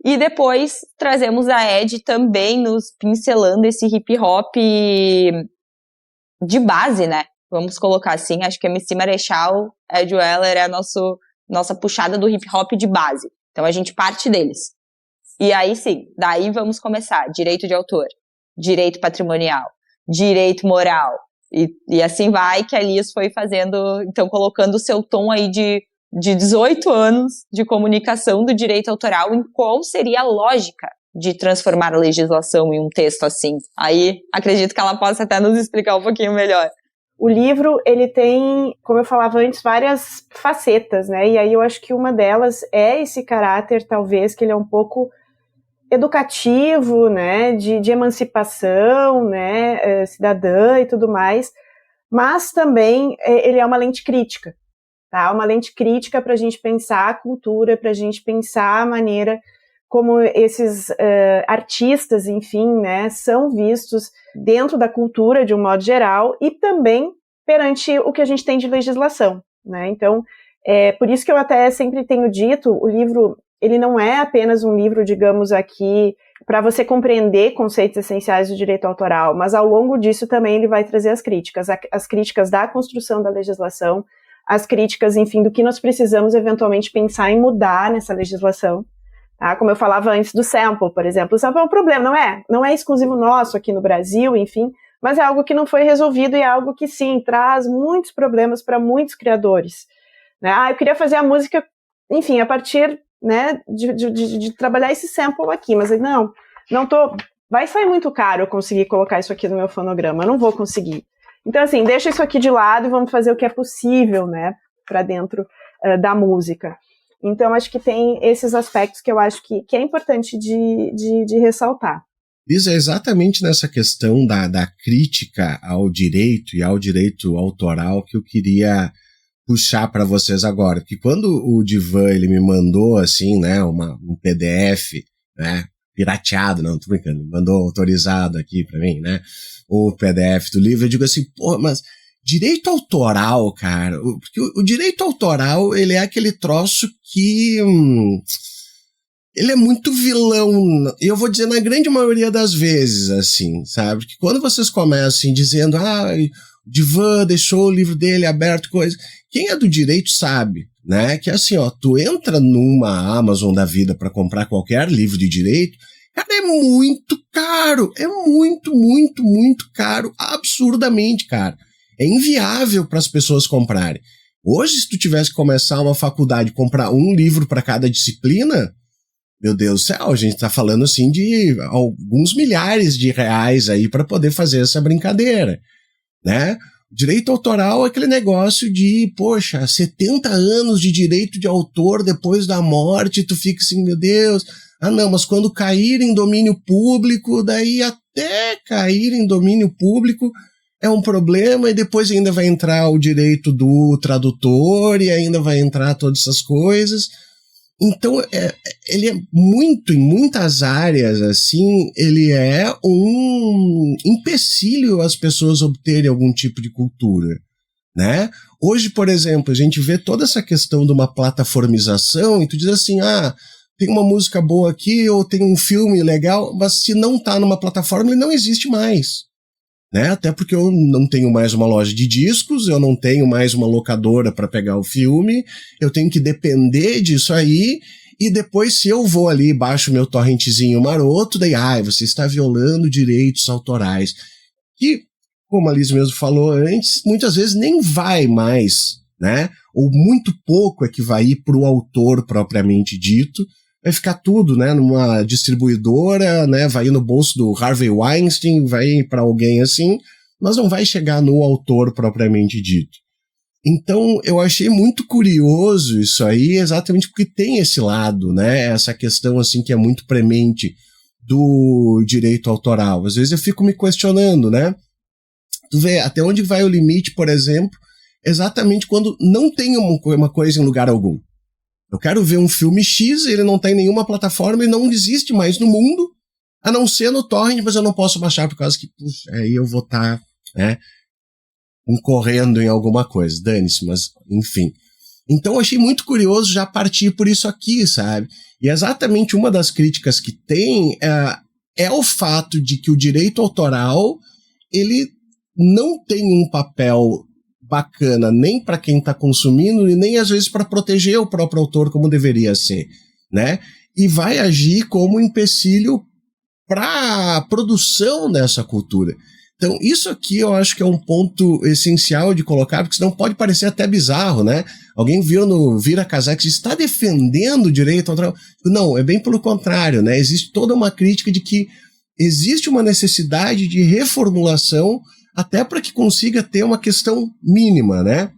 E depois trazemos a Ed também nos pincelando esse hip hop de base, né? Vamos colocar assim, acho que MC Marechal, Ed Weller é a nossa puxada do hip hop de base. Então a gente parte deles. E aí sim, daí vamos começar. Direito de autor, direito patrimonial, direito moral. E assim vai, que a Lias foi fazendo, então colocando o seu tom aí de 18 anos de comunicação do direito autoral, em qual seria a lógica de transformar a legislação em um texto assim. Aí acredito que ela possa até nos explicar um pouquinho melhor. O livro, ele tem, como eu falava antes, várias facetas, né? E aí eu acho que uma delas é esse caráter, talvez, que ele é um pouco educativo, né? De emancipação, né? Cidadã e tudo mais. Mas também ele é uma lente crítica, tá? Uma lente crítica para a gente pensar a cultura, para a gente pensar a maneira como esses artistas, enfim, né, são vistos dentro da cultura de um modo geral e também perante o que a gente tem de legislação, né? Então, por isso que eu até sempre tenho dito, o livro, ele não é apenas um livro, digamos aqui, para você compreender conceitos essenciais do direito autoral, mas ao longo disso também ele vai trazer as críticas da construção da legislação, as críticas, enfim, do que nós precisamos eventualmente pensar em mudar nessa legislação. Tá? Como eu falava antes do sample, por exemplo. O sample é um problema, não é exclusivo nosso aqui no Brasil, enfim, mas é algo que não foi resolvido e é algo que, sim, traz muitos problemas para muitos criadores. Né? Eu queria fazer a música, enfim, a partir, né, de trabalhar esse sample aqui, mas não tô... Vai sair muito caro eu conseguir colocar isso aqui no meu fonograma, eu não vou conseguir. Então, assim, deixa isso aqui de lado e vamos fazer o que é possível, né, para dentro da música. Então, acho que tem esses aspectos que eu acho que é importante de ressaltar. Liz, é exatamente nessa questão da crítica ao direito e ao direito autoral que eu queria puxar para vocês agora. Porque quando o Divan ele me mandou, assim, né, um PDF, né, pirateado, não, tô brincando, ele mandou autorizado aqui para mim, né, o PDF do livro, eu digo assim, pô, mas... direito autoral, cara, porque o direito autoral, ele é aquele troço que ele é muito vilão, e eu vou dizer na grande maioria das vezes, assim, sabe, que quando vocês começam assim, dizendo, o Divan deixou o livro dele aberto, coisa, quem é do direito sabe, né, que assim, ó, tu entra numa Amazon da vida para comprar qualquer livro de direito, cara, é muito caro, é muito, muito, muito caro, absurdamente caro. É inviável para as pessoas comprarem. Hoje, se tu tivesse que começar uma faculdade e comprar um livro para cada disciplina, meu Deus do céu, a gente tá falando assim de alguns milhares de reais aí para poder fazer essa brincadeira, né? Direito autoral é aquele negócio de, poxa, 70 anos de direito de autor depois da morte, tu fica assim, meu Deus, não, mas quando cair em domínio público, daí até cair em domínio público é um problema, e depois ainda vai entrar o direito do tradutor, e ainda vai entrar todas essas coisas. Então, ele é muito, em muitas áreas, assim, ele é um empecilho às pessoas obterem algum tipo de cultura, né? Hoje, por exemplo, a gente vê toda essa questão de uma plataformização, e tu diz assim, tem uma música boa aqui, ou tem um filme legal, mas se não tá numa plataforma, ele não existe mais. Né? Até porque eu não tenho mais uma loja de discos, eu não tenho mais uma locadora para pegar o filme, eu tenho que depender disso aí, e depois se eu vou ali, baixo meu torrentezinho maroto, daí, você está violando direitos autorais. Que, como a Liz mesmo falou antes, muitas vezes nem vai mais, né? Ou muito pouco é que vai ir para o autor propriamente dito, vai ficar tudo, né, numa distribuidora, né, vai ir no bolso do Harvey Weinstein, vai ir para alguém assim, mas não vai chegar no autor propriamente dito. Então, eu achei muito curioso isso aí, exatamente porque tem esse lado, né, essa questão assim que é muito premente do direito autoral. Às vezes eu fico me questionando, né, tu vê até onde vai o limite, por exemplo, exatamente quando não tem uma coisa em lugar algum. Eu quero ver um filme X, ele não tem nenhuma plataforma e não existe mais no mundo, a não ser no torrent, mas eu não posso baixar por causa que, puxa, aí eu vou estar, né, incorrendo em alguma coisa, dane-se, mas enfim. Então eu achei muito curioso já partir por isso aqui, sabe? E exatamente uma das críticas que tem é o fato de que o direito autoral, ele não tem um papel bacana nem para quem está consumindo e nem às vezes para proteger o próprio autor como deveria ser, né? E vai agir como empecilho para a produção dessa cultura. Então isso aqui eu acho que é um ponto essencial de colocar, porque senão pode parecer até bizarro, né? Alguém viu no Vira Casacas e está defendendo o direito autoral. Não, é bem pelo contrário, né? Existe toda uma crítica de que existe uma necessidade de reformulação até para que consiga ter uma questão mínima, né?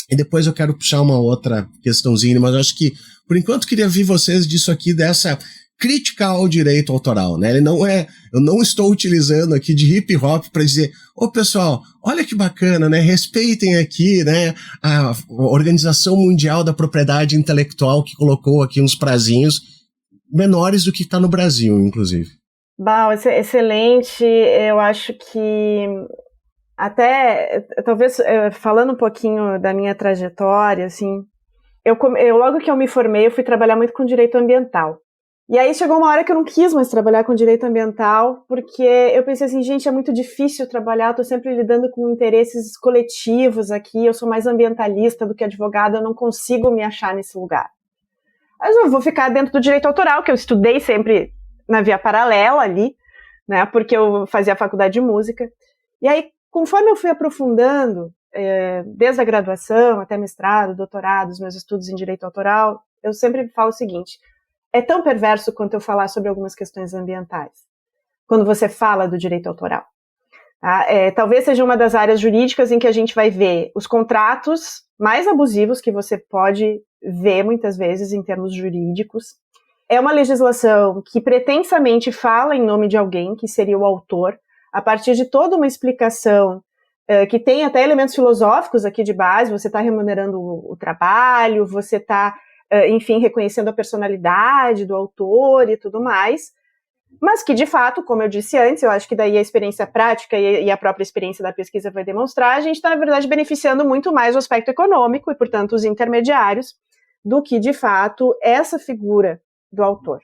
E depois eu quero puxar uma outra questãozinha, mas eu acho que, por enquanto, queria ouvir vocês disso aqui, dessa crítica ao direito autoral, né? Eu não estou utilizando aqui de hip hop para dizer, pessoal, olha que bacana, né? Respeitem aqui, né, a Organização Mundial da Propriedade Intelectual que colocou aqui uns prazinhos menores do que está no Brasil, inclusive. Bom, excelente. Eu acho que até, talvez, falando um pouquinho da minha trajetória, assim, eu logo que eu me formei, eu fui trabalhar muito com direito ambiental. E aí chegou uma hora que eu não quis mais trabalhar com direito ambiental, porque eu pensei assim, gente, é muito difícil trabalhar, eu tô sempre lidando com interesses coletivos aqui, eu sou mais ambientalista do que advogada, eu não consigo me achar nesse lugar. Mas eu vou ficar dentro do direito autoral, que eu estudei sempre na via paralela ali, né, porque eu fazia faculdade de música. E aí, conforme eu fui aprofundando, desde a graduação até mestrado, doutorado, os meus estudos em direito autoral, eu sempre falo o seguinte, é tão perverso quanto eu falar sobre algumas questões ambientais, quando você fala do direito autoral. Tá? Talvez seja uma das áreas jurídicas em que a gente vai ver os contratos mais abusivos que você pode ver muitas vezes em termos jurídicos. É uma legislação que pretensamente fala em nome de alguém, que seria o autor, a partir de toda uma explicação que tem até elementos filosóficos aqui de base, você está remunerando o trabalho, você está, enfim, reconhecendo a personalidade do autor e tudo mais, mas que, de fato, como eu disse antes, eu acho que daí a experiência prática e a própria experiência da pesquisa vai demonstrar, a gente está, na verdade, beneficiando muito mais o aspecto econômico e, portanto, os intermediários, do que, de fato, essa figura do autor.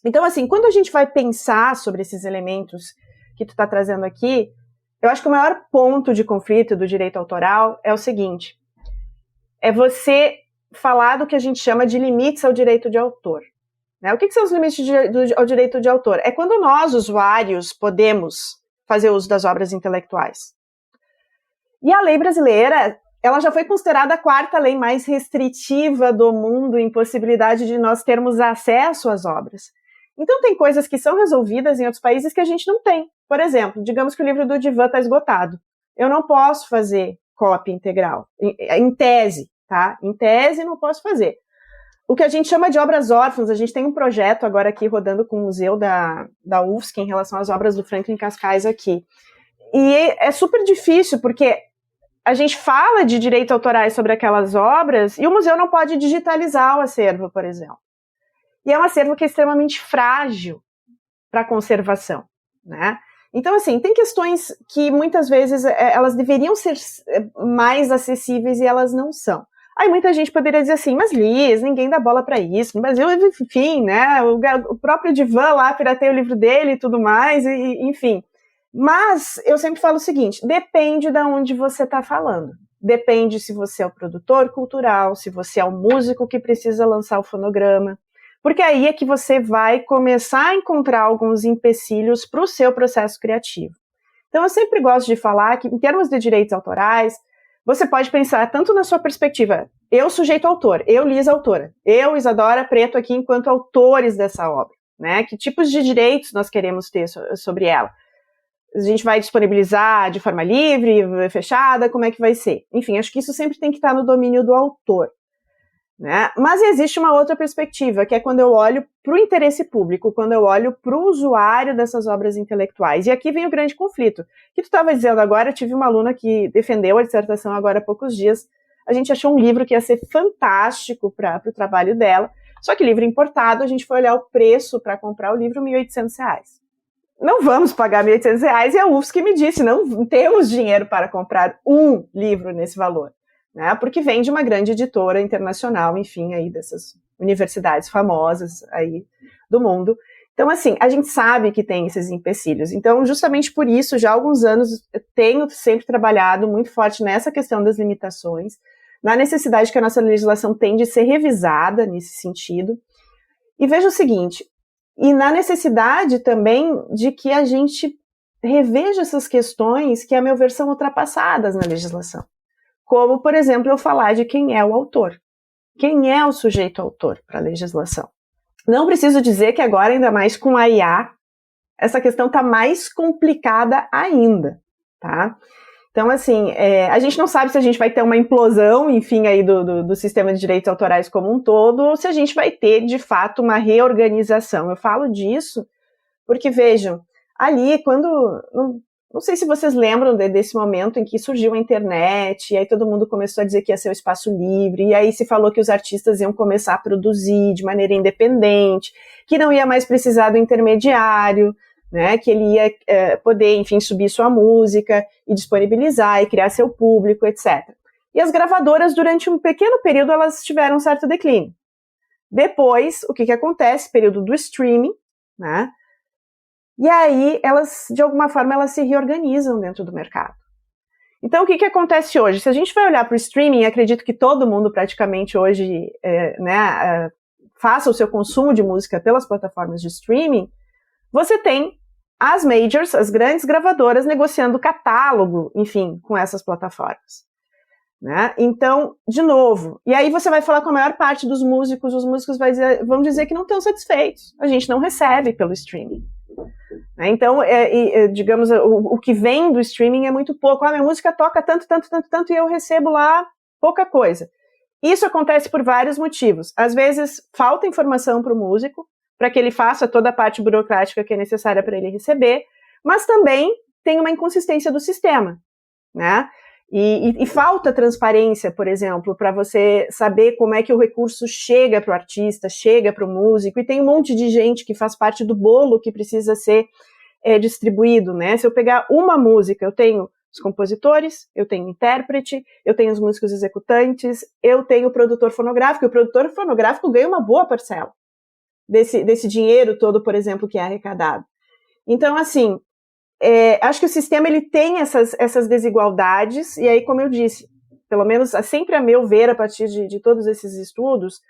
Então, assim, quando a gente vai pensar sobre esses elementos que tu está trazendo aqui, eu acho que o maior ponto de conflito do direito autoral é o seguinte, é você falar do que a gente chama de limites ao direito de autor. Né? O que são os limites ao direito de autor? É quando nós, usuários, podemos fazer uso das obras intelectuais. E a lei brasileira, ela já foi considerada a quarta lei mais restritiva do mundo em possibilidade de nós termos acesso às obras. Então tem coisas que são resolvidas em outros países que a gente não tem. Por exemplo, digamos que o livro do Divan está esgotado. Eu não posso fazer cópia integral, em tese, tá? Em tese não posso fazer. o que a gente chama de obras órfãs. A gente tem um projeto agora aqui rodando com o museu da UFSC em relação às obras do Franklin Cascais aqui. E é super difícil, porque a gente fala de direitos autorais sobre aquelas obras e o museu não pode digitalizar o acervo, por exemplo. E é um acervo que é extremamente frágil para conservação, né? Então, assim, tem questões que muitas vezes elas deveriam ser mais acessíveis e elas não são. Aí muita gente poderia dizer assim, mas Liz, ninguém dá bola para isso, no Brasil, enfim, né? O próprio Divan lá pirateia o livro dele e tudo mais, enfim. Mas eu sempre falo o seguinte, depende de onde você está falando. Depende se você é o produtor cultural, se você é o músico que precisa lançar o fonograma, porque aí é que você vai começar a encontrar alguns empecilhos para o seu processo criativo. Então eu sempre gosto de falar que, em termos de direitos autorais, você pode pensar tanto na sua perspectiva, eu sujeito autor, eu Liz autora, eu Isadora Preto aqui enquanto autores dessa obra, né? Que tipos de direitos nós queremos ter sobre ela? A gente vai disponibilizar de forma livre, fechada, como é que vai ser? Enfim, acho que isso sempre tem que estar no domínio do autor, né? Mas existe uma outra perspectiva, que é quando eu olho para o interesse público, quando eu olho para o usuário dessas obras intelectuais. E aqui vem o grande conflito. O que tu estava dizendo agora, eu tive uma aluna que defendeu a dissertação agora há poucos dias. A gente achou um livro que ia ser fantástico para o trabalho dela, só que livro importado, a gente foi olhar o preço para comprar o livro, R$ 1.800. Não vamos pagar R$ 1.800, e a UFSC me disse, não temos dinheiro para comprar um livro nesse valor, né? Porque vem de uma grande editora internacional, enfim, aí dessas universidades famosas aí do mundo. Então, assim, a gente sabe que tem esses empecilhos. Então, justamente por isso, já há alguns anos, eu tenho sempre trabalhado muito forte nessa questão das limitações, na necessidade que a nossa legislação tem de ser revisada nesse sentido. E veja o seguinte, e na necessidade também de que a gente reveja essas questões que, a meu ver, são ultrapassadas na legislação. Como, por exemplo, eu falar de quem é o autor. Quem é o sujeito autor para a legislação? Não preciso dizer que agora, ainda mais com a IA, essa questão está mais complicada ainda, tá? Então, assim, a gente não sabe se a gente vai ter uma implosão, enfim, aí do sistema de direitos autorais como um todo, ou se a gente vai ter, de fato, uma reorganização. Eu falo disso porque, vejam, ali, quando... Não sei se vocês lembram desse momento em que surgiu a internet, e aí todo mundo começou a dizer que ia ser o espaço livre, e aí se falou que os artistas iam começar a produzir de maneira independente, que não ia mais precisar do intermediário, né, que ele ia poder, enfim, subir sua música e disponibilizar e criar seu público, etc. E as gravadoras, durante um pequeno período, elas tiveram um certo declínio. Depois, o que acontece? Período do streaming, né? E aí, elas, de alguma forma, elas se reorganizam dentro do mercado. Então, o que acontece hoje? Se a gente vai olhar para o streaming, acredito que todo mundo praticamente hoje faça o seu consumo de música pelas plataformas de streaming, você tem as majors, as grandes gravadoras, negociando catálogo, enfim, com essas plataformas, né? Então, de novo, e aí você vai falar com a maior parte dos músicos, os músicos vão dizer que não estão satisfeitos, a gente não recebe pelo streaming. Então, digamos, o que vem do streaming é muito pouco. Minha música toca tanto, e eu recebo lá pouca coisa. Isso acontece por vários motivos. Às vezes, falta informação para o músico, para que ele faça toda a parte burocrática que é necessária para ele receber, mas também tem uma inconsistência do sistema, né? E falta transparência, por exemplo, para você saber como é que o recurso chega para o artista, chega para o músico, e tem um monte de gente que faz parte do bolo que precisa ser distribuído, né? Se eu pegar uma música, eu tenho os compositores, eu tenho o intérprete, eu tenho os músicos executantes, eu tenho o produtor fonográfico, e o produtor fonográfico ganha uma boa parcela desse dinheiro todo, por exemplo, que é arrecadado. Então, assim, acho que o sistema ele tem essas desigualdades, e aí, como eu disse, pelo menos sempre a meu ver, a partir de todos esses estudos,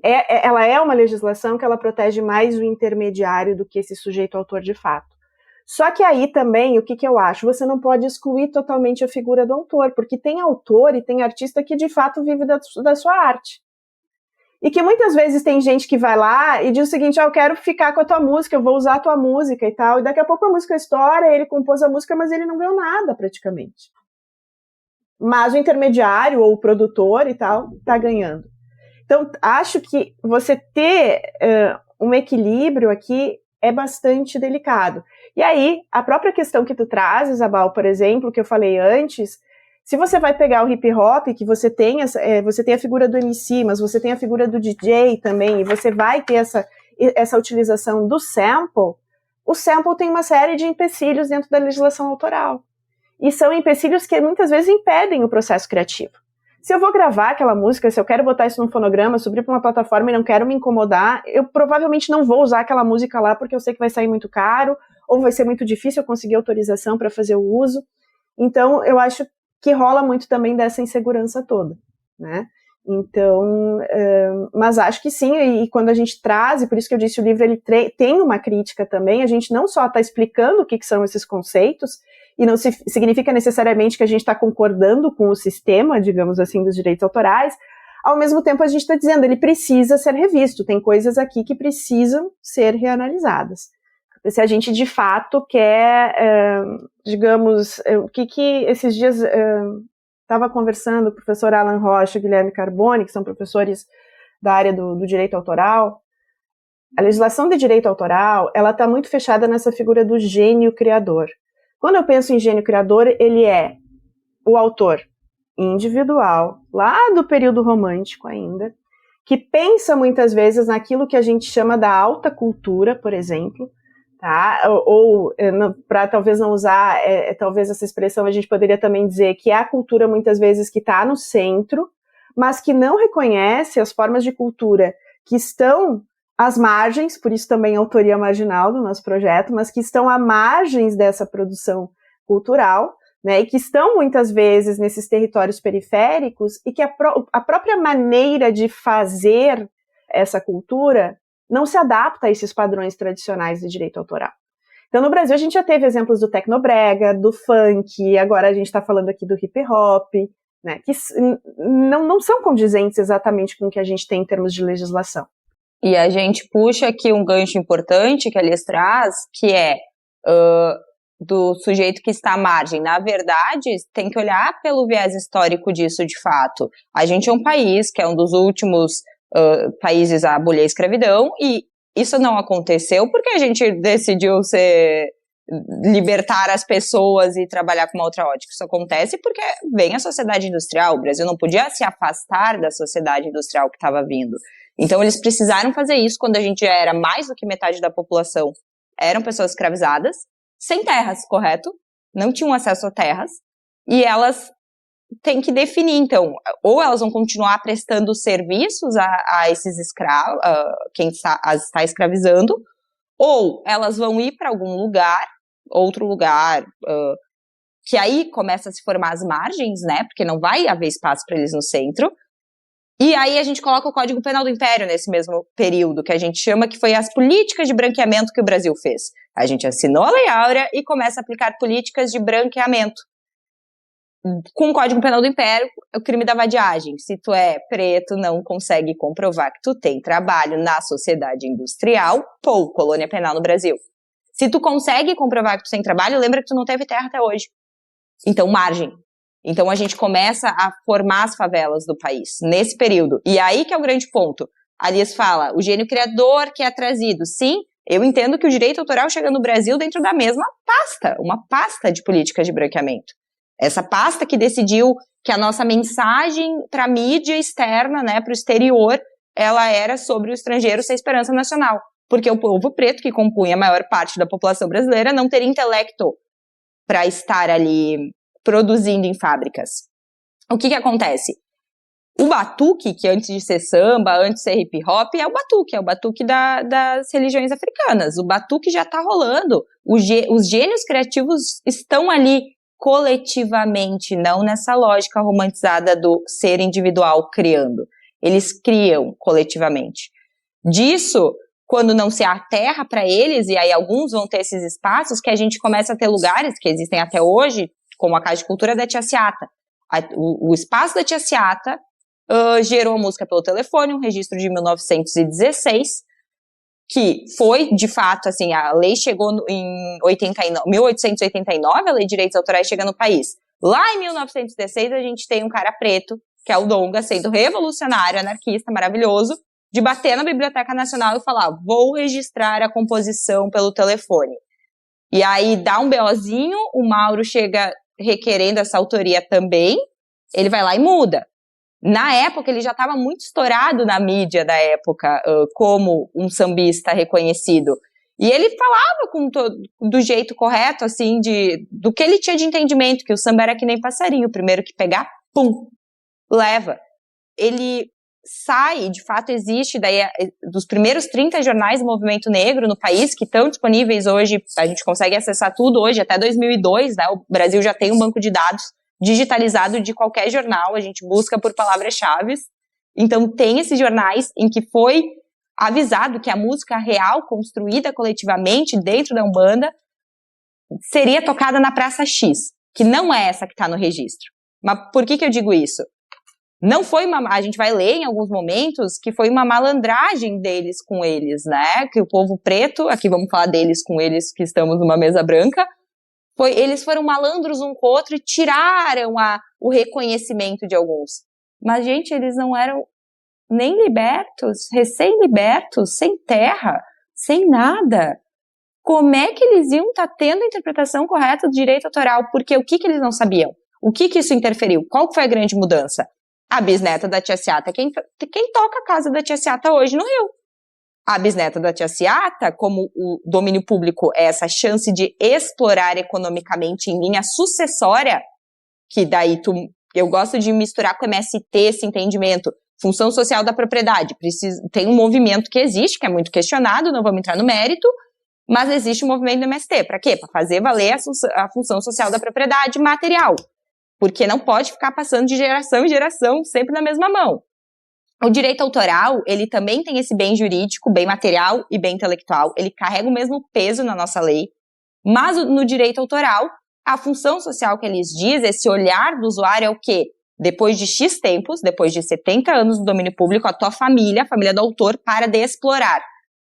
ela é uma legislação que ela protege mais o intermediário do que esse sujeito autor de fato. Só que aí também, o que eu acho? Você não pode excluir totalmente a figura do autor, porque tem autor e tem artista que de fato vive da sua arte. E que muitas vezes tem gente que vai lá e diz o seguinte, eu quero ficar com a tua música, eu vou usar a tua música e tal, e daqui a pouco a música estoura, ele compôs a música, mas ele não ganhou nada praticamente. Mas o intermediário ou o produtor e tal tá ganhando. Então, acho que você ter um equilíbrio aqui é bastante delicado. E aí, a própria questão que tu trazes, Abal, por exemplo, que eu falei antes, se você vai pegar o hip hop, que você tem a figura do MC, mas você tem a figura do DJ também, e você vai ter essa utilização do sample, o sample tem uma série de empecilhos dentro da legislação autoral. E são empecilhos que muitas vezes impedem o processo criativo. Se eu vou gravar aquela música, se eu quero botar isso num fonograma, subir para uma plataforma e não quero me incomodar, eu provavelmente não vou usar aquela música lá porque eu sei que vai sair muito caro, ou vai ser muito difícil eu conseguir autorização para fazer o uso. Então, eu acho que rola muito também dessa insegurança toda, né? Então, mas acho que sim, e quando a gente traz, e por isso que eu disse, o livro ele tem uma crítica também, a gente não só está explicando o que são esses conceitos, e não significa necessariamente que a gente está concordando com o sistema, digamos assim, dos direitos autorais, ao mesmo tempo a gente está dizendo, ele precisa ser revisto, tem coisas aqui que precisam ser reanalisadas. Se a gente de fato quer, digamos, o que esses dias estava conversando com o professor Alan Rocha e Guilherme Carboni, que são professores da área do direito autoral. A legislação de direito autoral, ela está muito fechada nessa figura do gênio criador. Quando eu penso em gênio criador, ele é o autor individual, lá do período romântico ainda, que pensa muitas vezes naquilo que a gente chama da alta cultura, por exemplo, tá? Ou para talvez não usar, talvez essa expressão a gente poderia também dizer que é a cultura muitas vezes que está no centro, mas que não reconhece as formas de cultura que estão às margens, por isso também a autoria marginal do nosso projeto, mas que estão à margens dessa produção cultural, né, e que estão muitas vezes nesses territórios periféricos e que a própria maneira de fazer essa cultura não se adapta a esses padrões tradicionais de direito autoral. Então, no Brasil, a gente já teve exemplos do tecnobrega, do funk, agora a gente está falando aqui do hip hop, né, que não são condizentes exatamente com o que a gente tem em termos de legislação. E a gente puxa aqui um gancho importante que a Liz traz, que é do sujeito que está à margem. Na verdade, tem que olhar pelo viés histórico disso de fato. A gente é um país que é um dos últimos países a abolir a escravidão, e isso não aconteceu porque a gente decidiu libertar as pessoas e trabalhar com uma outra ótica. Isso acontece porque vem a sociedade industrial. O Brasil não podia se afastar da sociedade industrial que estava vindo. Então eles precisaram fazer isso quando a gente já era mais do que metade da população. Eram pessoas escravizadas, sem terras, correto? Não tinham acesso a terras, e elas têm que definir, então, ou elas vão continuar prestando serviços a esses escravos, quem as está escravizando, ou elas vão ir para algum lugar, outro lugar, que aí começa a se formar as margens, né, porque não vai haver espaço para eles no centro, e aí a gente coloca o Código Penal do Império nesse mesmo período, que a gente chama que foi as políticas de branqueamento que o Brasil fez. A gente assinou a Lei Áurea e começa a aplicar políticas de branqueamento. Com o Código Penal do Império, o crime da vadiagem. Se tu é preto, não consegue comprovar que tu tem trabalho na sociedade industrial, colônia penal no Brasil. Se tu consegue comprovar que tu tem trabalho, lembra que tu não teve terra até hoje. Então, margem. Então a gente começa a formar as favelas do país, nesse período. E aí que é o grande ponto. A Liz fala, o gênio criador que é trazido. Sim, eu entendo que o direito autoral chega no Brasil dentro da mesma pasta, uma pasta de política de branqueamento. Essa pasta que decidiu que a nossa mensagem para a mídia externa, né, para o exterior, ela era sobre o estrangeiro ser esperança nacional. Porque o povo preto, que compunha a maior parte da população brasileira, não teria intelecto para estar ali produzindo em fábricas. O que acontece? O batuque, que antes de ser samba, antes de ser hip hop, é o batuque das religiões africanas. O batuque já está rolando. Os gênios criativos estão ali coletivamente, não nessa lógica romantizada do ser individual criando. Eles criam coletivamente. Disso, quando não se há terra para eles, e aí alguns vão ter esses espaços, que a gente começa a ter lugares que existem até hoje, como a Casa de Cultura da Tia Seata. O espaço da Tia Seata gerou a música pelo telefone, um registro de 1916, que foi, de fato, assim, a lei chegou em 1889, a Lei de Direitos Autorais chega no país. Lá em 1916, a gente tem um cara preto, que é o Donga sendo revolucionário, anarquista, maravilhoso, de bater na Biblioteca Nacional e falar, vou registrar a composição pelo telefone. E aí dá um BOzinho, o Mauro chega requerendo essa autoria também, ele vai lá e muda. Na época, ele já estava muito estourado na mídia da época, como um sambista reconhecido. E ele falava do jeito correto, assim, do que ele tinha de entendimento, que o samba era que nem passarinho, o primeiro que pegar, pum, leva. Ele sai, de fato existe, daí dos primeiros 30 jornais do movimento negro no país, que estão disponíveis hoje, a gente consegue acessar tudo hoje, até 2002, né, o Brasil já tem um banco de dados digitalizado de qualquer jornal, a gente busca por palavras-chave, então tem esses jornais em que foi avisado que a música real, construída coletivamente dentro da Umbanda, seria tocada na Praça X, que não é essa que está no registro. Mas por que eu digo isso? Não foi a gente vai ler em alguns momentos que foi uma malandragem deles com eles, né? Que o povo preto, aqui vamos falar deles com eles que estamos numa mesa branca, eles foram malandros um com o outro e tiraram o reconhecimento de alguns. Mas, gente, eles não eram nem libertos, recém-libertos, sem terra, sem nada. Como é que eles iam estar tendo a interpretação correta do direito autoral? Porque o que eles não sabiam? O que isso interferiu? Qual foi a grande mudança? A bisneta da tia Seata, quem toca a casa da tia Seata hoje no Rio? A bisneta da tia Seata, como o domínio público é essa chance de explorar economicamente em linha sucessória, que daí eu gosto de misturar com o MST esse entendimento, função social da propriedade, tem um movimento que existe, que é muito questionado, não vamos entrar no mérito, mas existe um movimento do MST, para quê? Para fazer valer a função social da propriedade material, porque não pode ficar passando de geração em geração, sempre na mesma mão. O direito autoral, ele também tem esse bem jurídico, bem material e bem intelectual, ele carrega o mesmo peso na nossa lei, mas no direito autoral, a função social que eles dizem, esse olhar do usuário é o quê? Depois de X tempos, depois de 70 anos no domínio público, a tua família, a família do autor, para de explorar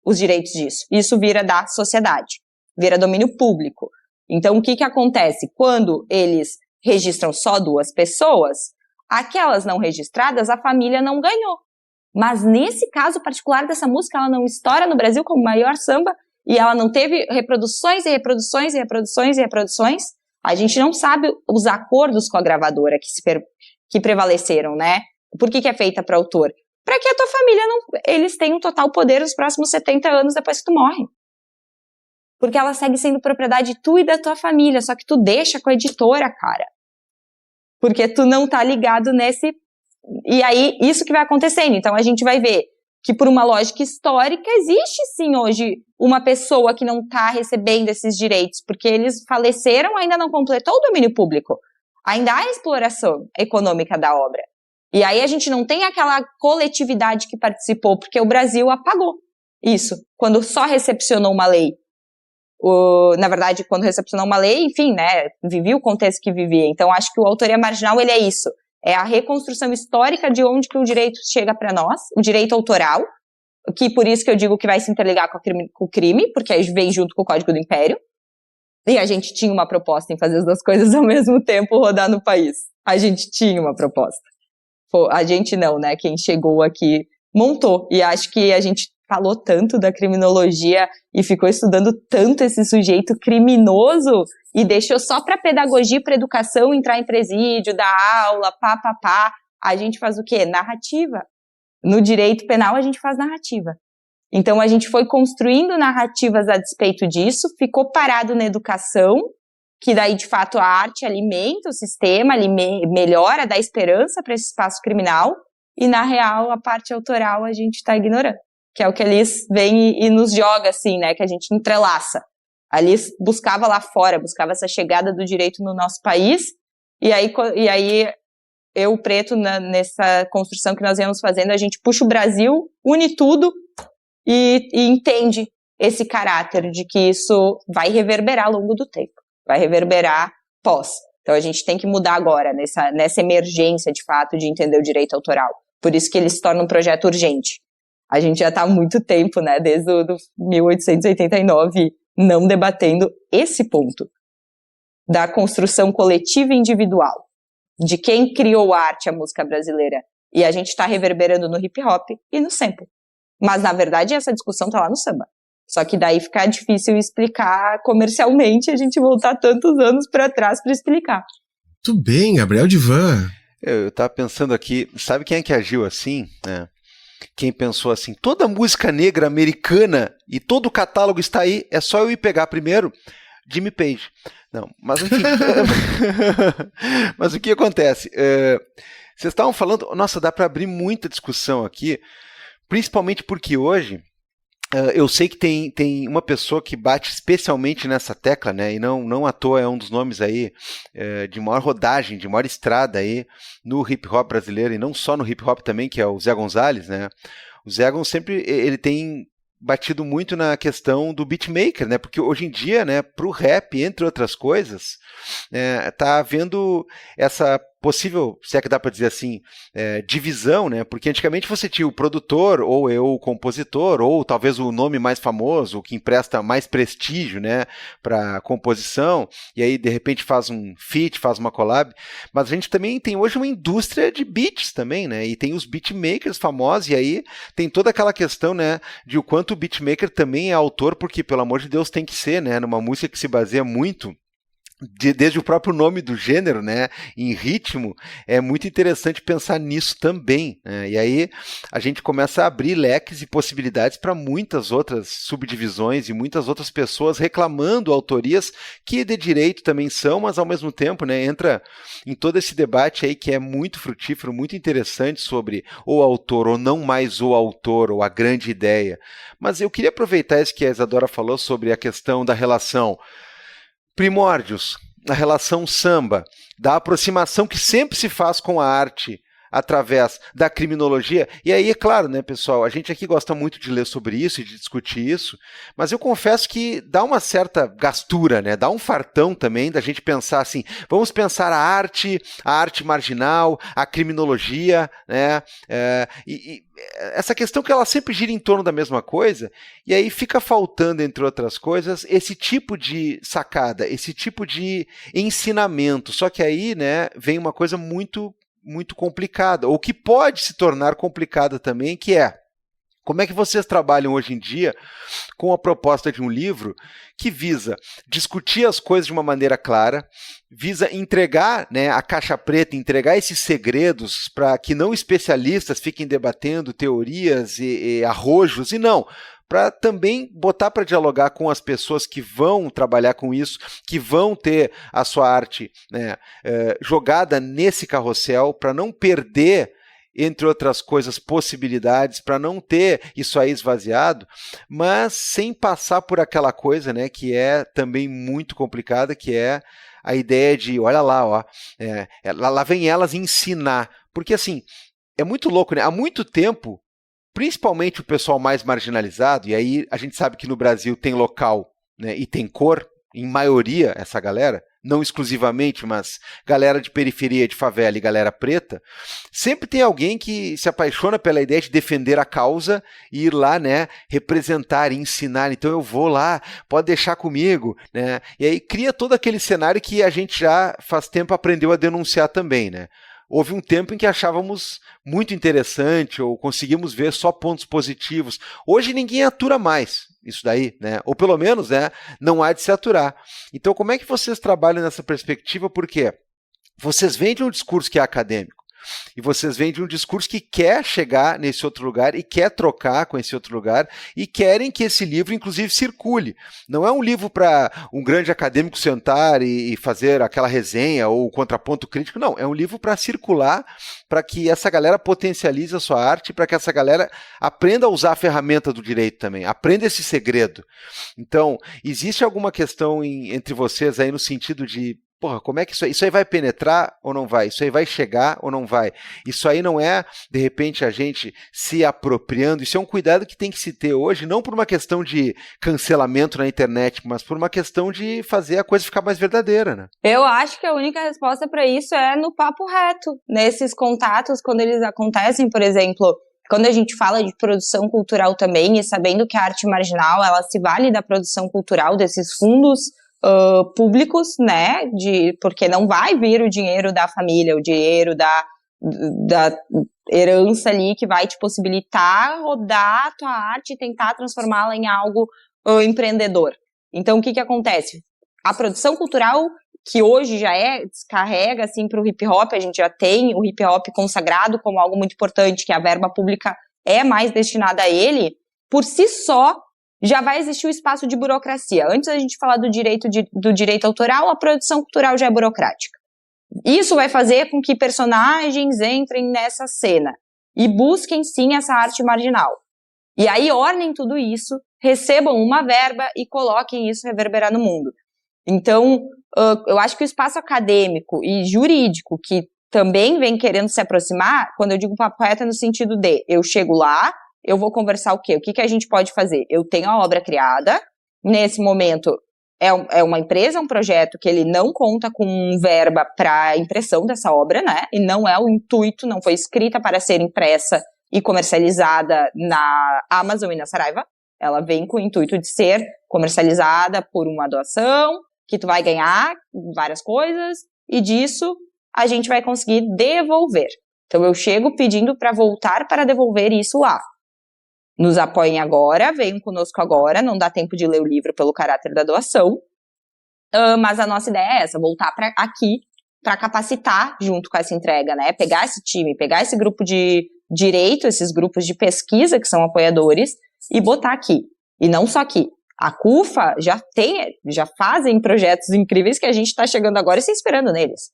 os direitos disso. Isso vira da sociedade, vira domínio público. Então, o que acontece? Quando eles registram só 2 pessoas, aquelas não registradas, a família não ganhou. Mas nesse caso particular dessa música, ela não estoura no Brasil como maior samba, e ela não teve reproduções e reproduções e reproduções e reproduções. A gente não sabe os acordos com a gravadora que prevaleceram, né? Por que é feita para autor? Para que a tua família eles tenham total poder nos próximos 70 anos depois que tu morre. Porque ela segue sendo propriedade tu e da tua família, só que tu deixa com a editora, cara. Porque tu não tá ligado nesse... E aí, isso que vai acontecendo. Então, a gente vai ver que, por uma lógica histórica, existe sim hoje uma pessoa que não tá recebendo esses direitos, porque eles faleceram, ainda não completou o domínio público. Ainda há exploração econômica da obra. E aí, a gente não tem aquela coletividade que participou, porque o Brasil apagou isso, quando só recepcionou uma lei. Na verdade, quando recepcionou uma lei, enfim, né, vivia o contexto que vivia. Então, acho que o autoria marginal, ele é isso. É a reconstrução histórica de onde que o direito chega para nós, o direito autoral, que por isso que eu digo que vai se interligar com o crime, porque aí vem junto com o Código do Império. E a gente tinha uma proposta em fazer as 2 coisas ao mesmo tempo, rodar no país. A gente tinha uma proposta. A gente não, né, quem chegou aqui montou. E acho que a gente falou tanto da criminologia e ficou estudando tanto esse sujeito criminoso e deixou só para pedagogia e para educação entrar em presídio, dar aula, pá. A gente faz o quê? Narrativa. No direito penal a gente faz narrativa. Então a gente foi construindo narrativas a despeito disso, ficou parado na educação, que daí de fato a arte alimenta o sistema, melhora, dá esperança para esse espaço criminal, e na real a parte autoral a gente está ignorando. Que é o que eles vêm e nos joga, assim, né, que a gente entrelaça. Ali buscava lá fora, buscava essa chegada do direito no nosso país, e aí eu, preto, nessa construção que nós íamos fazendo, a gente puxa o Brasil, une tudo e entende esse caráter de que isso vai reverberar ao longo do tempo, vai reverberar pós. Então a gente tem que mudar agora, nessa emergência, de fato, de entender o direito autoral. Por isso que ele se torna um projeto urgente. A gente já está há muito tempo, né, desde o 1889, não debatendo esse ponto da construção coletiva e individual. de quem criou a arte, a música brasileira. E a gente tá reverberando no hip hop e no sample. Mas, na verdade, essa discussão tá lá no samba. Só que daí fica difícil explicar comercialmente, a gente voltar tantos anos para trás para explicar. Muito bem, Gabriel Divan. Eu tava pensando aqui, sabe quem é que agiu assim? Quem pensou assim, toda música negra americana e todo o catálogo está aí, é só eu ir pegar primeiro? Jimmy Page. Não, mas enfim. Mas o que acontece? Vocês estavam falando, nossa, dá para abrir muita discussão aqui, principalmente porque hoje eu sei que tem uma pessoa que bate especialmente nessa tecla, né? E não à toa é um dos nomes aí de maior rodagem, de maior estrada aí no hip hop brasileiro, e não só no hip hop também, que é o Zé Gonzalez, né? O Zé Gonzalez sempre ele tem batido muito na questão do beatmaker, né? Porque hoje em dia, né, pro rap, entre outras coisas, tá havendo essa possível, se é que dá para dizer assim, divisão, né? Porque antigamente você tinha o produtor, ou o compositor, ou talvez o nome mais famoso, o que empresta mais prestígio, né, para composição, e aí de repente faz um feat, faz uma collab, mas a gente também tem hoje uma indústria de beats também, né? E tem os beatmakers famosos, e aí tem toda aquela questão, né, de o quanto o beatmaker também é autor, porque pelo amor de Deus tem que ser, né, numa música que se baseia muito desde o próprio nome do gênero, né, em ritmo, é muito interessante pensar nisso também, né? E aí a gente começa a abrir leques e possibilidades para muitas outras subdivisões e muitas outras pessoas reclamando autorias que de direito também são, mas ao mesmo tempo, né, entra em todo esse debate aí que é muito frutífero, muito interessante sobre o autor ou não mais o autor ou a grande ideia. Mas eu queria aproveitar isso que a Isadora falou sobre a questão da relação primórdios, a relação samba, da aproximação que sempre se faz com a arte através da criminologia. E aí, é claro, né, pessoal, a gente aqui gosta muito de ler sobre isso e de discutir isso, mas eu confesso que dá uma certa gastura, né, dá um fartão também da gente pensar assim, vamos pensar a arte marginal, a criminologia, né, e essa questão que ela sempre gira em torno da mesma coisa, e aí fica faltando, entre outras coisas, esse tipo de sacada, esse tipo de ensinamento, só que aí, né, vem uma coisa muito complicada, ou que pode se tornar complicada também, que é como é que vocês trabalham hoje em dia com a proposta de um livro que visa discutir as coisas de uma maneira clara, visa entregar, né, a caixa preta, entregar esses segredos para que não especialistas fiquem debatendo teorias e arrojos, e não, para também botar para dialogar com as pessoas que vão trabalhar com isso, que vão ter a sua arte, né, jogada nesse carrossel, para não perder, entre outras coisas, possibilidades, para não ter isso aí esvaziado, mas sem passar por aquela coisa, né, que é também muito complicada, que é a ideia de, olha lá, ó, lá vem elas ensinar, porque assim, é muito louco, né? Há muito tempo, principalmente o pessoal mais marginalizado, e aí a gente sabe que no Brasil tem local, né, e tem cor, em maioria essa galera, não exclusivamente, mas galera de periferia, de favela e galera preta, sempre tem alguém que se apaixona pela ideia de defender a causa e ir lá, né, representar, ensinar, então eu vou lá, pode deixar comigo, né, e aí cria todo aquele cenário que a gente já faz tempo aprendeu a denunciar também, né. Houve um tempo em que achávamos muito interessante ou conseguimos ver só pontos positivos. Hoje ninguém atura mais isso daí, né? Ou pelo menos, né, não há de se aturar. Então, como é que vocês trabalham nessa perspectiva? Porque vocês vêm de um discurso que é acadêmico e vocês vêm de um discurso que quer chegar nesse outro lugar e quer trocar com esse outro lugar e querem que esse livro, inclusive, circule. Não é um livro para um grande acadêmico sentar e fazer aquela resenha ou contraponto crítico, não. É um livro para circular, para que essa galera potencialize a sua arte, para que essa galera aprenda a usar a ferramenta do direito também, aprenda esse segredo. Então, existe alguma questão entre vocês aí no sentido de porra, como é que isso aí vai penetrar ou não vai? Isso aí vai chegar ou não vai? Isso aí não é, de repente, a gente se apropriando, isso é um cuidado que tem que se ter hoje, não por uma questão de cancelamento na internet, mas por uma questão de fazer a coisa ficar mais verdadeira, né? Eu acho que a única resposta para isso é no papo reto, nesses contatos, quando eles acontecem, por exemplo, quando a gente fala de produção cultural também, e sabendo que a arte marginal, ela se vale da produção cultural, desses fundos públicos, né, porque não vai vir o dinheiro da família, o dinheiro da herança ali que vai te possibilitar rodar a tua arte e tentar transformá-la em algo empreendedor. Então, o que acontece? A produção cultural, que hoje já descarrega, assim, para o hip-hop, a gente já tem o hip-hop consagrado como algo muito importante, que a verba pública é mais destinada a ele, por si só, já vai existir o espaço de burocracia. Antes da gente falar do direito autoral, a produção cultural já é burocrática. Isso vai fazer com que personagens entrem nessa cena e busquem, sim, essa arte marginal. E aí ornem tudo isso, recebam uma verba e coloquem isso reverberar no mundo. Então, eu acho que o espaço acadêmico e jurídico, que também vem querendo se aproximar, quando eu digo papo reto é no sentido de, eu chego lá, eu vou conversar o quê? O que a gente pode fazer? Eu tenho a obra criada, nesse momento é uma empresa, um projeto que ele não conta com verba para impressão dessa obra, né? E não é o intuito, não foi escrita para ser impressa e comercializada na Amazon e na Saraiva. Ela vem com o intuito de ser comercializada por uma doação, que tu vai ganhar várias coisas, e disso a gente vai conseguir devolver. Então eu chego pedindo para voltar para devolver isso lá. Nos apoiem agora, venham conosco agora, não dá tempo de ler o livro pelo caráter da doação, mas a nossa ideia é essa, voltar aqui para capacitar junto com essa entrega, né? Pegar esse time, pegar esse grupo de direito, esses grupos de pesquisa que são apoiadores e botar aqui. E não só aqui. A CUFA já fazem projetos incríveis que a gente está chegando agora e se inspirando neles.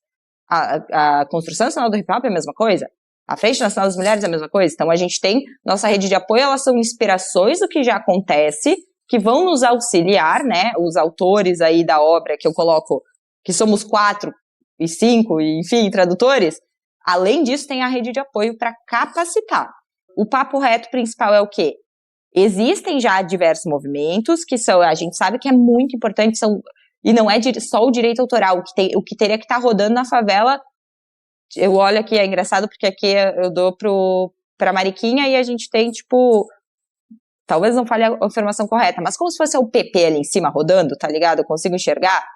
A Construção Nacional do Hip Hop é a mesma coisa. A Frente Nacional das Mulheres é a mesma coisa. Então, a gente tem nossa rede de apoio, elas são inspirações do que já acontece, que vão nos auxiliar, né? Os autores aí da obra, que eu coloco, que somos 4 e 5, e, enfim, tradutores. Além disso, tem a rede de apoio para capacitar. O papo reto principal é o quê? Existem já diversos movimentos, que a gente sabe que é muito importante, e não é só o direito autoral, o que teria que estar rodando na favela. Eu olho aqui, é engraçado, porque aqui eu dou pra Mariquinha e a gente tem, tipo, talvez não fale a informação correta, mas como se fosse o PP ali em cima rodando, tá ligado? Eu consigo enxergar.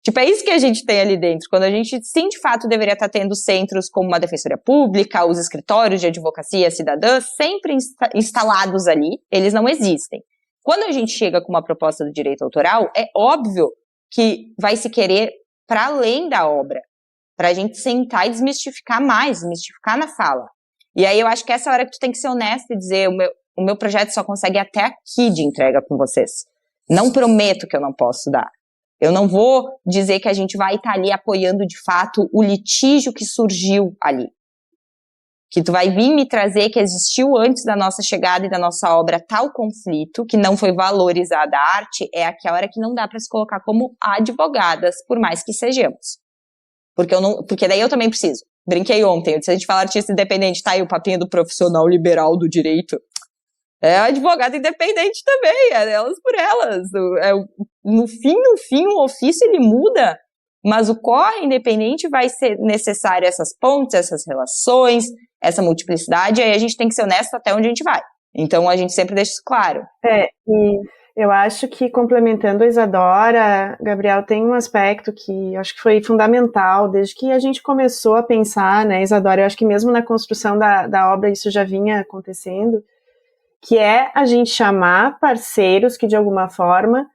Tipo, é isso que a gente tem ali dentro. Quando a gente, sim, de fato, deveria estar tendo centros como uma defensoria pública, os escritórios de advocacia cidadã, sempre instalados ali, eles não existem. Quando a gente chega com uma proposta do direito autoral, é óbvio que vai se querer para além da obra, para a gente sentar e desmistificar na fala. E aí eu acho que essa hora que tu tem que ser honesto e dizer, o meu projeto só consegue até aqui de entrega com vocês. Não prometo que eu não posso dar. Eu não vou dizer que a gente vai estar ali apoiando de fato o litígio que surgiu ali. Que tu vai vir me trazer que existiu antes da nossa chegada e da nossa obra tal conflito, que não foi valorizada a arte, é aqui a hora que não dá para se colocar como advogadas, por mais que sejamos. Porque daí eu também preciso. Brinquei ontem, se a gente fala artista independente, tá aí o papinho do profissional liberal do direito. É advogada independente também, é elas por elas. No fim, o ofício ele muda, mas o corre independente vai ser necessário essas pontes, essas relações, essa multiplicidade, e aí a gente tem que ser honesto até onde a gente vai. Então a gente sempre deixa isso claro. E eu acho que, complementando a Isadora, Gabriel, tem um aspecto que eu acho que foi fundamental desde que a gente começou a pensar, né, Isadora, eu acho que mesmo na construção da obra isso já vinha acontecendo, que é a gente chamar parceiros que, de alguma forma,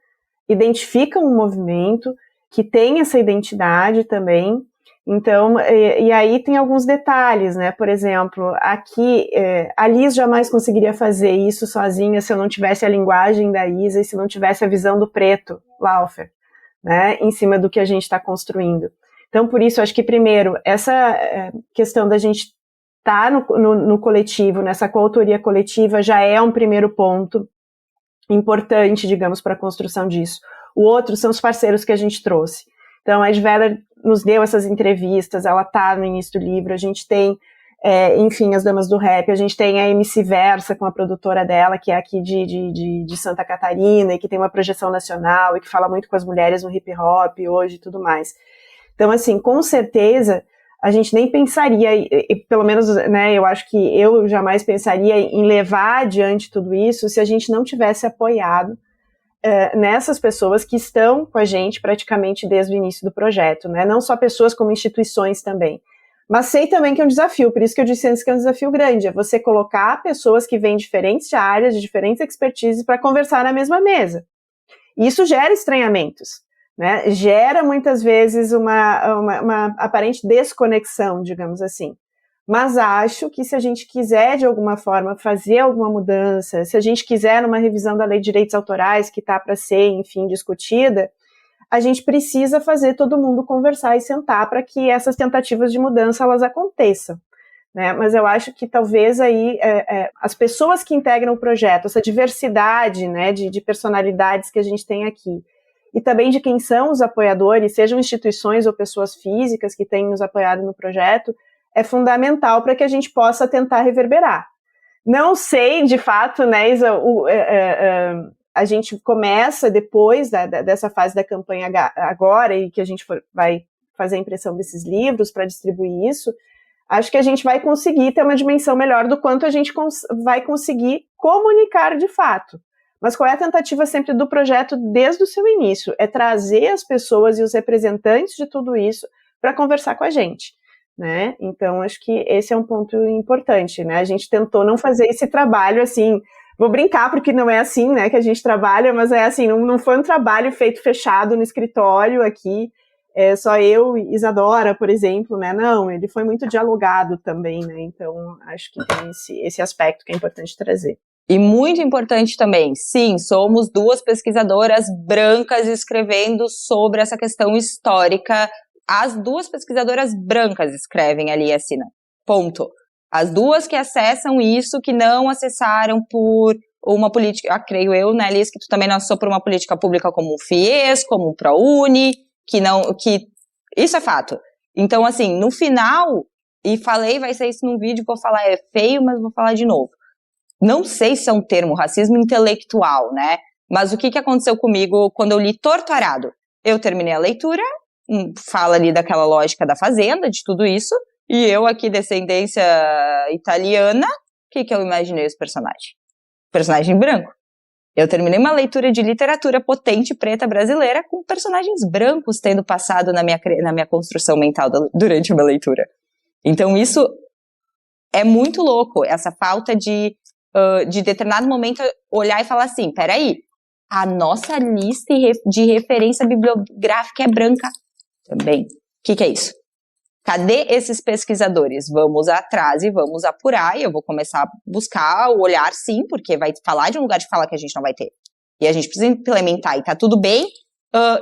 identificam um movimento, que tem essa identidade também. Então, e aí tem alguns detalhes, né? Por exemplo, aqui, a Liz jamais conseguiria fazer isso sozinha se eu não tivesse a linguagem da Isa e se não tivesse a visão do Preto Laufer, né? Em cima do que a gente está construindo. Então, por isso, acho que, primeiro, essa questão da gente estar no coletivo, nessa coautoria coletiva, já é um primeiro ponto importante, digamos, para a construção disso. O outro são os parceiros que a gente trouxe. Então, a Edveller nos deu essas entrevistas, ela está no início do livro, a gente tem, enfim, as Damas do Rap, a gente tem a MC Versa com a produtora dela, que é aqui de Santa Catarina, e que tem uma projeção nacional, e que fala muito com as mulheres no hip hop hoje e tudo mais. Então, assim, com certeza, a gente nem pensaria, e pelo menos, né, eu acho que eu jamais pensaria em levar adiante tudo isso se a gente não tivesse apoiado nessas pessoas que estão com a gente praticamente desde o início do projeto, né? Não só pessoas como instituições também. Mas sei também que é um desafio, por isso que eu disse antes que é um desafio grande, é você colocar pessoas que vêm de diferentes áreas, de diferentes expertises para conversar na mesma mesa. E isso gera estranhamentos, né? Gera muitas vezes uma aparente desconexão, digamos assim. Mas acho que se a gente quiser, de alguma forma, fazer alguma mudança, se a gente quiser uma revisão da Lei de Direitos Autorais, que está para ser, enfim, discutida, a gente precisa fazer todo mundo conversar e sentar para que essas tentativas de mudança elas aconteçam, né? Mas eu acho que talvez aí as pessoas que integram o projeto, essa diversidade, né, de personalidades que a gente tem aqui, e também de quem são os apoiadores, sejam instituições ou pessoas físicas que têm nos apoiado no projeto, é fundamental para que a gente possa tentar reverberar. Não sei, de fato, né, Isa, a gente começa depois dessa fase da campanha agora e que a gente vai fazer a impressão desses livros para distribuir isso, acho que a gente vai conseguir ter uma dimensão melhor do quanto a gente vai conseguir comunicar de fato. Mas qual é a tentativa sempre do projeto desde o seu início? É trazer as pessoas e os representantes de tudo isso para conversar com a gente, né? Então, acho que esse é um ponto importante, né? A gente tentou não fazer esse trabalho assim, vou brincar porque não é assim, né, que a gente trabalha, mas é assim, não foi um trabalho feito fechado no escritório aqui, só eu e Isadora, por exemplo, né? Não, ele foi muito dialogado também, né? Então, acho que tem esse aspecto que é importante trazer. E muito importante também, sim, somos duas pesquisadoras brancas escrevendo sobre essa questão histórica. As duas pesquisadoras brancas escrevem ali, assinam. Ponto. As duas que acessam isso, que não acessaram por uma política, creio eu, né, Liz, que tu também não acessou por uma política pública como o FIES, como o ProUni, que isso é fato. Então, assim, no final, e falei, vai ser isso num vídeo, vou falar, é feio, mas vou falar de novo. Não sei se é um termo, racismo intelectual, né, mas o que aconteceu comigo quando eu li Torto Arado? Eu terminei a leitura, fala ali daquela lógica da fazenda, de tudo isso, e eu aqui, descendência italiana, o que eu imaginei os personagens? Personagem branco. Eu terminei uma leitura de literatura potente preta brasileira com personagens brancos tendo passado na minha construção mental durante a minha leitura. Então isso é muito louco, essa falta de determinado momento olhar e falar assim, peraí, a nossa lista de referência bibliográfica é branca também. O que é isso? Cadê esses pesquisadores? Vamos atrás e vamos apurar, e eu vou começar a buscar, olhar sim, porque vai falar de um lugar de fala que a gente não vai ter. E a gente precisa implementar, e tá tudo bem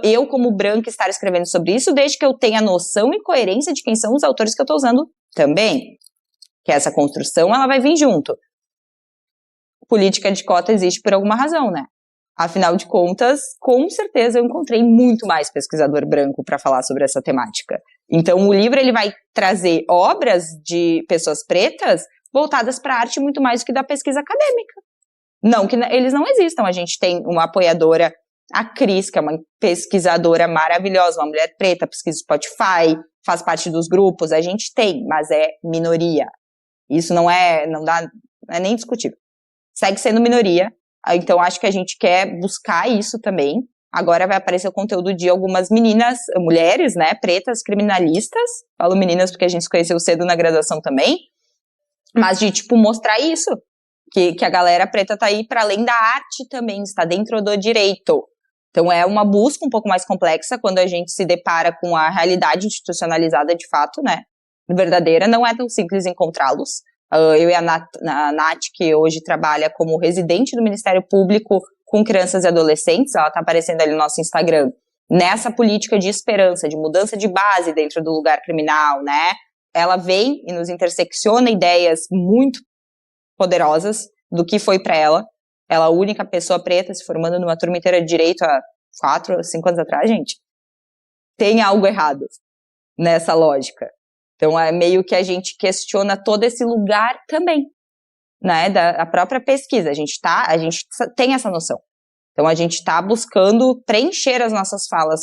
eu, como branca, estar escrevendo sobre isso, desde que eu tenha noção e coerência de quem são os autores que eu tô usando também. Que essa construção, ela vai vir junto. Política de cota existe por alguma razão, né? Afinal de contas, com certeza eu encontrei muito mais pesquisador branco para falar sobre essa temática. Então o livro ele vai trazer obras de pessoas pretas voltadas para a arte muito mais do que da pesquisa acadêmica. Não que eles não existam, a gente tem uma apoiadora, a Cris, que é uma pesquisadora maravilhosa, uma mulher preta, pesquisa Spotify, faz parte dos grupos, a gente tem, mas é minoria. Isso não é nem discutível. Segue sendo minoria, então acho que a gente quer buscar isso também. Agora vai aparecer o conteúdo de algumas meninas, mulheres, né, pretas, criminalistas, falo meninas porque a gente se conheceu cedo na graduação também, mas de, tipo, mostrar isso, que a galera preta tá aí para além da arte também, está dentro do direito. Então é uma busca um pouco mais complexa quando a gente se depara com a realidade institucionalizada de fato, né, verdadeira, não é tão simples encontrá-los. Eu e a Nath, que hoje trabalha como residente do Ministério Público com crianças e adolescentes, ela está aparecendo ali no nosso Instagram, nessa política de esperança, de mudança de base dentro do lugar criminal, né? Ela vem e nos intersecciona ideias muito poderosas do que foi para ela. Ela é a única pessoa preta se formando numa turma inteira de direito há 4, 5 anos atrás, gente. Tem algo errado nessa lógica. Então é meio que a gente questiona todo esse lugar também, né, da própria pesquisa. A gente tem essa noção. Então a gente está buscando preencher as nossas falas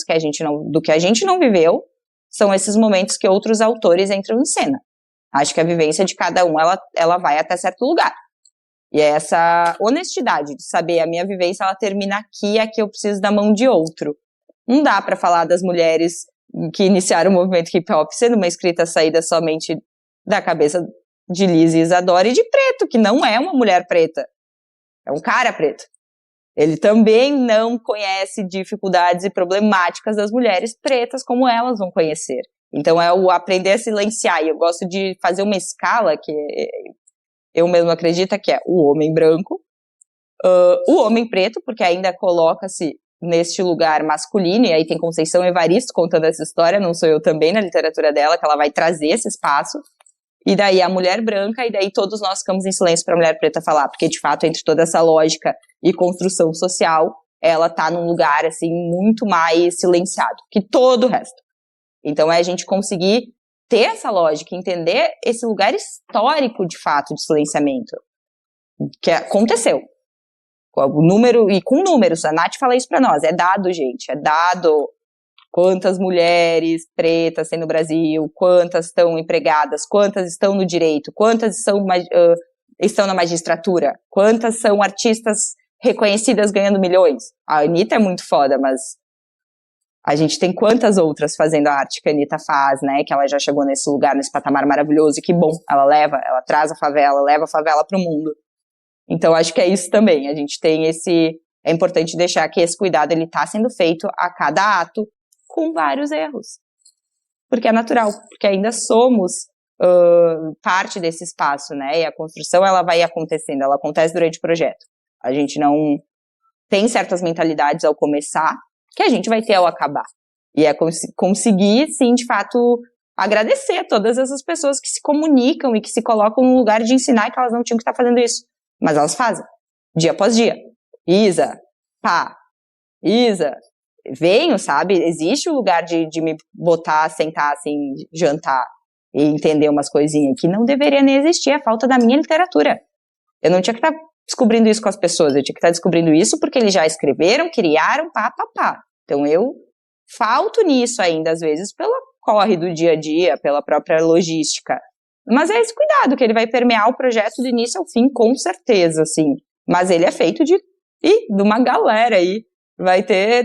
do que a gente não viveu, são esses momentos que outros autores entram em cena. Acho que a vivência de cada um, ela vai até certo lugar. E é essa honestidade de saber a minha vivência, ela termina aqui, aqui eu preciso da mão de outro. Não dá para falar das mulheres que iniciaram o movimento hip-hop sendo uma escrita saída somente da cabeça de Liz e Isadora e de Preto, que não é uma mulher preta, é um cara preto. Ele também não conhece dificuldades e problemáticas das mulheres pretas como elas vão conhecer. Então é o aprender a silenciar, e eu gosto de fazer uma escala que eu mesmo acredito que é o homem branco, o homem preto, porque ainda coloca-se neste lugar masculino, e aí tem Conceição Evaristo contando essa história, não sou eu também na literatura dela, que ela vai trazer esse espaço, e daí a mulher branca, e daí todos nós ficamos em silêncio para a mulher preta falar, porque de fato entre toda essa lógica e construção social, ela tá num lugar assim muito mais silenciado que todo o resto. Então é a gente conseguir ter essa lógica, entender esse lugar histórico de fato de silenciamento que aconteceu. O número, e com números, a Nath fala isso pra nós, é dado, gente, é dado quantas mulheres pretas tem no Brasil, quantas estão empregadas, quantas estão no direito, quantas estão na magistratura, quantas são artistas reconhecidas ganhando milhões. A Anitta é muito foda, mas a gente tem quantas outras fazendo a arte que a Anitta faz, né, que ela já chegou nesse lugar, nesse patamar maravilhoso, e que bom, ela traz a favela, leva a favela pro mundo. Então, acho que é isso também, a gente tem é importante deixar que esse cuidado, ele tá sendo feito a cada ato, com vários erros. Porque é natural, porque ainda somos parte desse espaço, né, e a construção, ela vai acontecendo, ela acontece durante o projeto. A gente não tem certas mentalidades ao começar, que a gente vai ter ao acabar. E é conseguir, sim, de fato, agradecer a todas essas pessoas que se comunicam e que se colocam no lugar de ensinar, que elas não tinham que estar fazendo isso. Mas elas fazem, dia após dia. Isa, pá, Isa, venho, sabe? Existe o lugar de me botar, sentar, assim, jantar e entender umas coisinhas que não deveria nem existir, é a falta da minha literatura. Eu não tinha que estar descobrindo isso com as pessoas, eu tinha que estar descobrindo isso porque eles já escreveram, criaram, pá. Então eu falto nisso ainda, às vezes, pelo corre do dia a dia, pela própria logística. Mas é esse cuidado, que ele vai permear o projeto do início ao fim, com certeza, assim. Mas ele é feito de uma galera aí.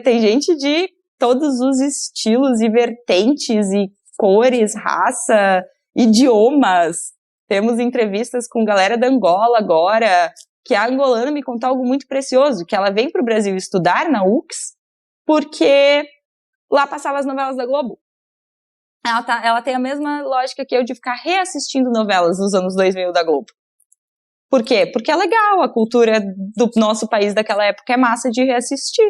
Tem gente de todos os estilos e vertentes e cores, raça, idiomas. Temos entrevistas com galera da Angola agora, que a angolana me contou algo muito precioso, que ela vem para o Brasil estudar na UX, porque lá passava as novelas da Globo. Ela tem a mesma lógica que eu de ficar reassistindo novelas dos anos 2000 da Globo. Por quê? Porque é legal, a cultura do nosso país daquela época é massa de reassistir.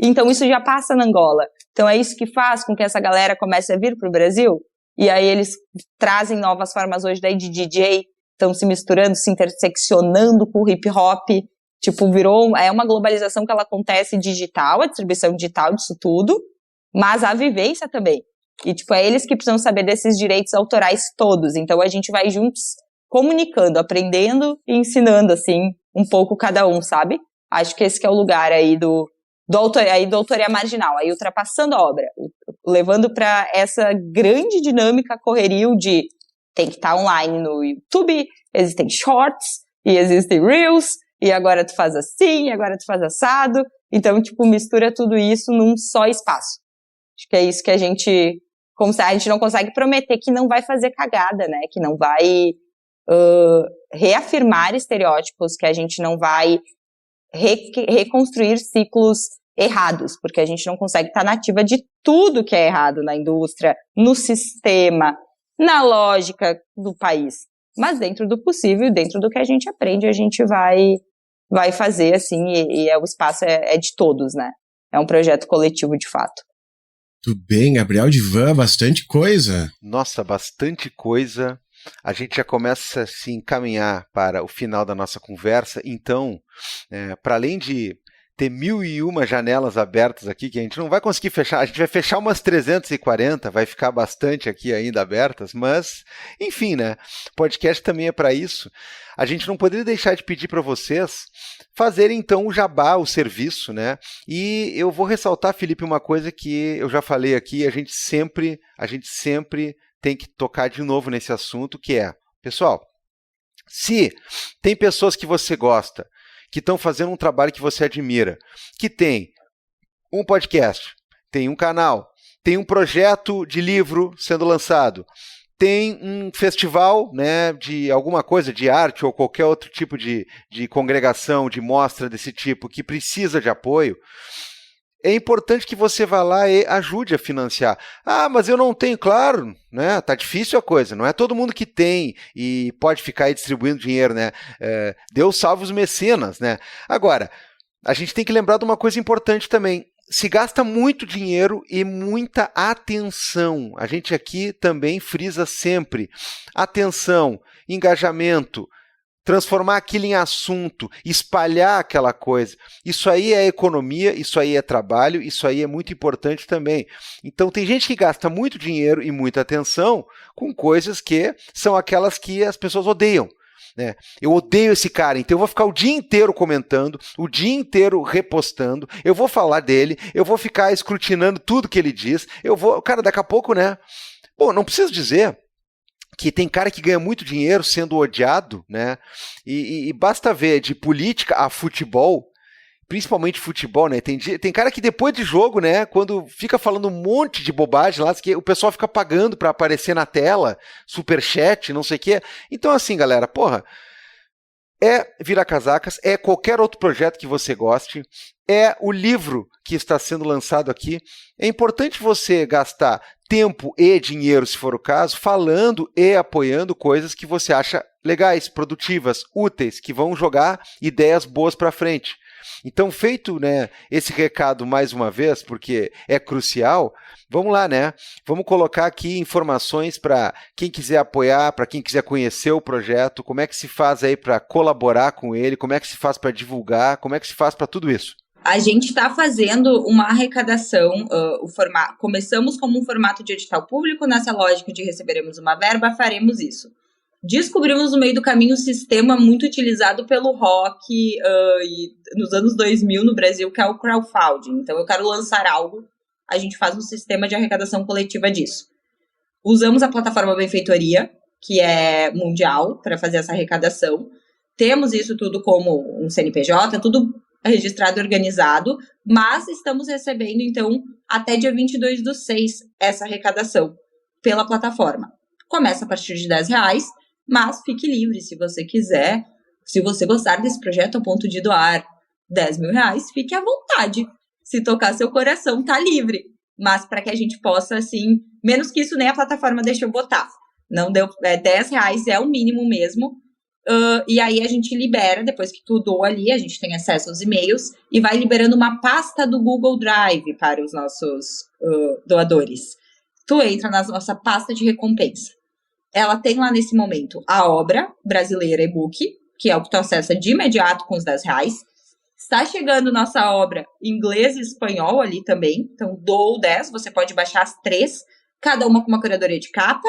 Então isso já passa na Angola. Então é isso que faz com que essa galera comece a vir para o Brasil. E aí eles trazem novas formas hoje daí de DJ, estão se misturando, se interseccionando com o hip hop. Tipo, é uma globalização que ela acontece digital, a distribuição digital disso tudo, mas a vivência também. E, tipo, é eles que precisam saber desses direitos autorais todos. Então, a gente vai juntos comunicando, aprendendo e ensinando, assim, um pouco cada um, sabe? Acho que esse que é o lugar aí do autoria marginal, aí ultrapassando a obra, levando para essa grande dinâmica correrio de tem que estar online no YouTube, existem shorts, e existem reels, e agora tu faz assim, e agora tu faz assado. Então, tipo, mistura tudo isso num só espaço. Acho que é isso que a gente não consegue prometer que não vai fazer cagada, né? Que não vai reafirmar estereótipos, que a gente não vai reconstruir ciclos errados, porque a gente não consegue estar nativa de tudo que é errado na indústria, no sistema, na lógica do país. Mas dentro do possível, dentro do que a gente aprende, a gente vai fazer, assim, e o espaço é de todos, né? É um projeto coletivo, de fato. Tudo bem, Gabriel Divan, bastante coisa. Nossa, bastante coisa. A gente já começa a se encaminhar para o final da nossa conversa. Então, para além de ter 1001 janelas abertas aqui, que a gente não vai conseguir fechar, a gente vai fechar umas 340, vai ficar bastante aqui ainda abertas, mas, enfim, né? Podcast também é para isso. A gente não poderia deixar de pedir para vocês fazerem, então, o jabá, o serviço, né? E eu vou ressaltar, Felipe, uma coisa que eu já falei aqui, a gente sempre tem que tocar de novo nesse assunto, que é, pessoal, Se tem pessoas que você gosta, que estão fazendo um trabalho que você admira, que tem um podcast, tem um canal, tem um projeto de livro sendo lançado, tem um festival, né, de alguma coisa, de arte ou qualquer outro tipo de congregação, de mostra desse tipo, que precisa de apoio, é importante que você vá lá e ajude a financiar. Ah, mas eu não tenho, claro, né? Tá difícil a coisa, não é todo mundo que tem e pode ficar aí distribuindo dinheiro, né? Deus salve os mecenas, né? Agora, a gente tem que lembrar de uma coisa importante também. Se gasta muito dinheiro e muita atenção. A gente aqui também frisa sempre. Atenção, engajamento, transformar aquilo em assunto, espalhar aquela coisa. Isso aí é economia, isso aí é trabalho, isso aí é muito importante também. Então tem gente que gasta muito dinheiro e muita atenção com coisas que são aquelas que as pessoas odeiam. Né? Eu odeio esse cara, então eu vou ficar o dia inteiro comentando, o dia inteiro repostando, eu vou falar dele, eu vou ficar escrutinando tudo que ele diz, cara, daqui a pouco, né? Bom, não preciso dizer que tem cara que ganha muito dinheiro sendo odiado, né? E basta ver de política a futebol, principalmente futebol, né? Tem cara que depois de jogo, né? Quando fica falando um monte de bobagem lá, que o pessoal fica pagando pra aparecer na tela, superchat, não sei o quê. Então, assim, galera, porra, Vira Casacas, é qualquer outro projeto que você goste, é o livro que está sendo lançado aqui. É importante você gastar tempo e dinheiro, se for o caso, falando e apoiando coisas que você acha legais, produtivas, úteis, que vão jogar ideias boas para frente. Então, feito, né, esse recado mais uma vez, porque é crucial, vamos lá, né? Vamos colocar aqui informações para quem quiser apoiar, para quem quiser conhecer o projeto, como é que se faz aí para colaborar com ele, como é que se faz para divulgar, como é que se faz para tudo isso. A gente está fazendo uma arrecadação, começamos como um formato de edital público, nessa lógica de receberemos uma verba, faremos isso. Descobrimos no meio do caminho um sistema muito utilizado pelo rock e nos anos 2000 no Brasil, que é o crowdfunding. Então, eu quero lançar algo, a gente faz um sistema de arrecadação coletiva disso. Usamos a plataforma Benfeitoria, que é mundial, para fazer essa arrecadação. Temos isso tudo como um CNPJ, tudo registrado e organizado, mas estamos recebendo, então, até dia 22/6, essa arrecadação pela plataforma. Começa a partir de R$10, mas fique livre, se você quiser, se você gostar desse projeto ao ponto de doar R$10.000, fique à vontade. Se tocar seu coração, tá livre. Mas para que a gente possa, assim, menos que isso nem a plataforma deixa eu botar. Não deu, R$10 é o mínimo mesmo. E aí a gente libera, depois que tu doa ali, a gente tem acesso aos e-mails e vai liberando uma pasta do Google Drive para os nossos doadores. Tu entra na nossa pasta de recompensa. Ela tem lá nesse momento a obra brasileira e-book, que é o que tu acessa de imediato com os R$10. Está chegando nossa obra em inglês e espanhol ali também. Então, doou 10, você pode baixar as 3, cada uma com uma curadoria de capa.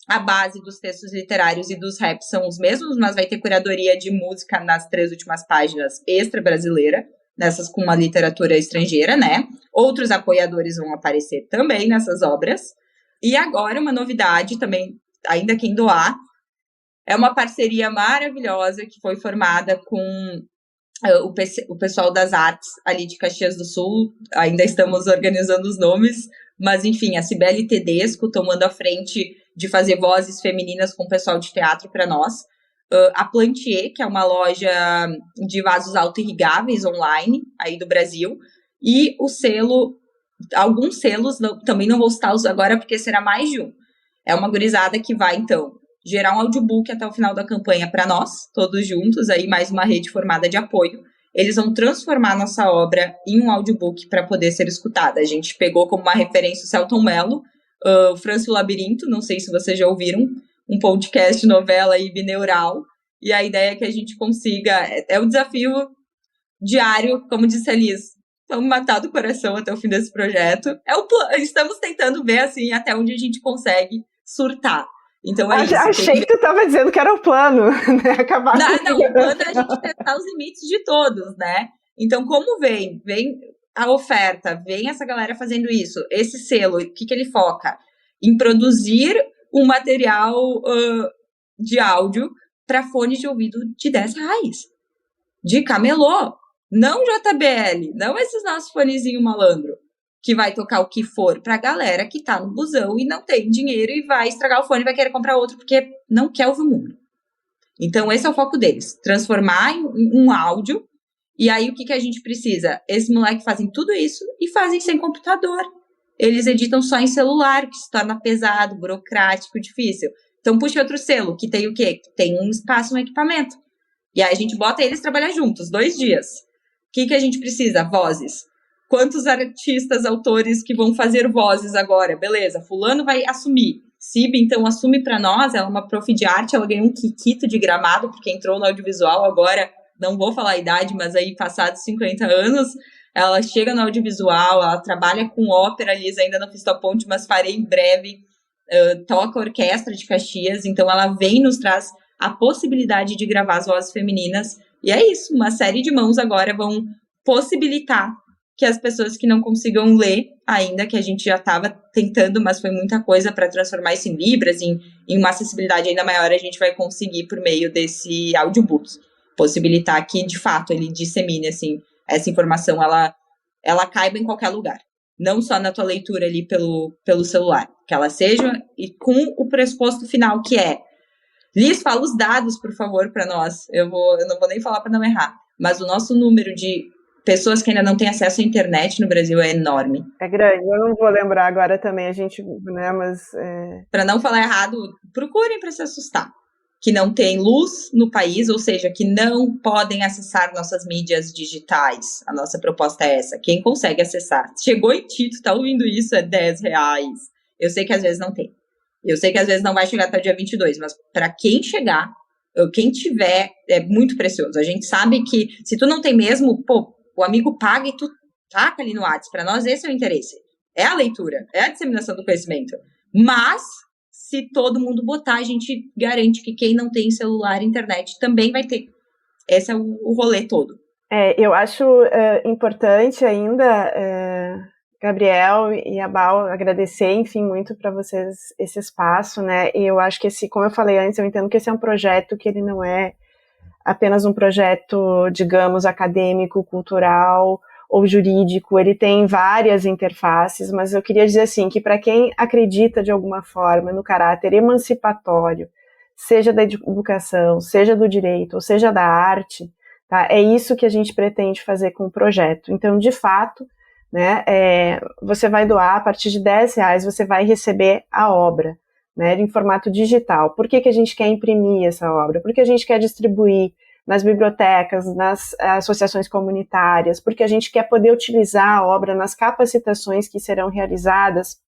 A base dos textos literários e dos raps são os mesmos, mas vai ter curadoria de música nas 3 últimas páginas extra brasileira, nessas com uma literatura estrangeira, né? Outros apoiadores vão aparecer também nessas obras. E agora uma novidade também, ainda quem doar, é uma parceria maravilhosa que foi formada com o pessoal das artes ali de Caxias do Sul. Ainda estamos organizando os nomes, mas enfim, a Cibele Tedesco tomando a frente de fazer vozes femininas com o pessoal de teatro para nós. A Plantier, que é uma loja de vasos auto-irrigáveis online aí do Brasil, e o selo, alguns selos, também não vou citar agora porque será mais de um. É uma gurizada que vai, então, gerar um audiobook até o final da campanha para nós, todos juntos, aí mais uma rede formada de apoio. Eles vão transformar nossa obra em um audiobook para poder ser escutada. A gente pegou como uma referência o Selton Mello, o França e o Labirinto, não sei se vocês já ouviram, um podcast, novela aí bineural, e a ideia é que a gente consiga, é um desafio diário, como disse a Liz, vamos matar do coração até o fim desse projeto. Estamos tentando ver, assim, até onde a gente consegue surtar. Então Achei que tu estava dizendo que era o plano, né? Acabar não, o plano é a gente testar os limites de todos, né? Então, como vem a oferta, vem essa galera fazendo isso, esse selo, o que ele foca? Em produzir um material de áudio para fones de ouvido de R$10. De camelô. Não JBL. Não esses nossos fonezinhos malandro. Que vai tocar o que for pra galera que tá no busão e não tem dinheiro e vai estragar o fone e vai querer comprar outro porque não quer ouvir o mundo. Então, esse é o foco deles. Transformar em um áudio. E aí, o que a gente precisa? Esses moleques fazem tudo isso e fazem sem computador. Eles editam só em celular, que se torna pesado, burocrático, difícil. Então, puxa outro selo, que tem o quê? Que tem um espaço, um equipamento. E aí, a gente bota eles trabalhar juntos, 2 dias. O que a gente precisa? Vozes. Quantos artistas, autores que vão fazer vozes agora? Beleza, fulano vai assumir. Cib, então, assume para nós, ela é uma prof de arte, ela ganhou um Kikito de Gramado, porque entrou no audiovisual agora, não vou falar a idade, mas aí passados 50 anos, ela chega no audiovisual, ela trabalha com ópera, Liz, ainda não fiz tua ponte, mas farei em breve, toca orquestra de Caxias, então ela vem e nos traz a possibilidade de gravar as vozes femininas, e é isso, uma série de mãos agora vão possibilitar que as pessoas que não consigam ler ainda, que a gente já estava tentando, mas foi muita coisa para transformar isso em libras, em uma acessibilidade ainda maior, a gente vai conseguir por meio desse audiobook, possibilitar que, de fato, ele dissemine, assim, essa informação, ela caiba em qualquer lugar, não só na tua leitura ali pelo celular, que ela seja, e com o pressuposto final, que é, Liz, fala os dados, por favor, para nós, eu não vou nem falar para não errar, mas o nosso número de pessoas que ainda não têm acesso à internet no Brasil é enorme. É grande, eu não vou lembrar agora também, a gente, né, mas... Para não falar errado, procurem para se assustar. Que não tem luz no país, ou seja, que não podem acessar nossas mídias digitais. A nossa proposta é essa, quem consegue acessar. Chegou em Tito, tá ouvindo isso, é R$10. Eu sei que às vezes não tem. Eu sei que às vezes não vai chegar até o dia 22, mas para quem chegar, quem tiver, é muito precioso. A gente sabe que se tu não tem mesmo, pô, o amigo paga e tu taca ali no WhatsApp. Para nós, esse é o interesse. É a leitura, é a disseminação do conhecimento. Mas, se todo mundo botar, a gente garante que quem não tem celular e internet também vai ter. Esse é o rolê todo. Eu acho importante ainda, Gabriel e Abal, agradecer, enfim, muito para vocês esse espaço, né? E eu acho que como eu falei antes, eu entendo que esse é um projeto que ele não é apenas um projeto, digamos, acadêmico, cultural ou jurídico, ele tem várias interfaces, mas eu queria dizer assim, que para quem acredita de alguma forma no caráter emancipatório, seja da educação, seja do direito, ou seja da arte, tá? É isso que a gente pretende fazer com o projeto. Então, de fato, né, você vai doar, a partir de R$10, você vai receber a obra, né, em formato digital. Por que a gente quer imprimir essa obra? Porque a gente quer distribuir nas bibliotecas, nas associações comunitárias, porque a gente quer poder utilizar a obra nas capacitações que serão realizadas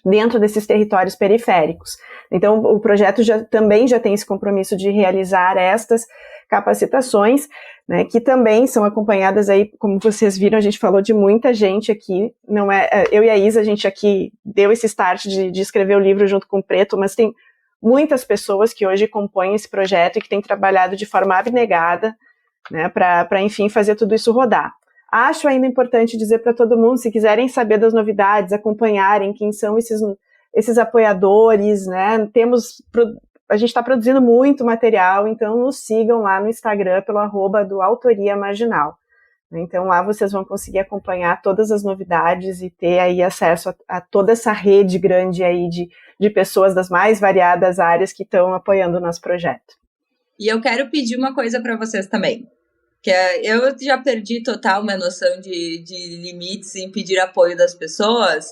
dentro desses territórios periféricos. Então, o projeto também já tem esse compromisso de realizar estas capacitações, né, que também são acompanhadas aí, como vocês viram, a gente falou de muita gente aqui, não é, eu e a Isa, a gente aqui deu esse start de escrever o livro junto com o Preto, mas tem muitas pessoas que hoje compõem esse projeto e que têm trabalhado de forma abnegada, né, para, enfim, fazer tudo isso rodar. Acho ainda importante dizer para todo mundo, se quiserem saber das novidades, acompanharem quem são esses apoiadores, né, a gente está produzindo muito material, então nos sigam lá no Instagram pelo @ do Autoria Marginal. Então lá vocês vão conseguir acompanhar todas as novidades e ter aí acesso a toda essa rede grande aí de pessoas das mais variadas áreas que estão apoiando o nosso projeto. E eu quero pedir uma coisa para vocês também, que eu já perdi total minha noção de limites em pedir apoio das pessoas.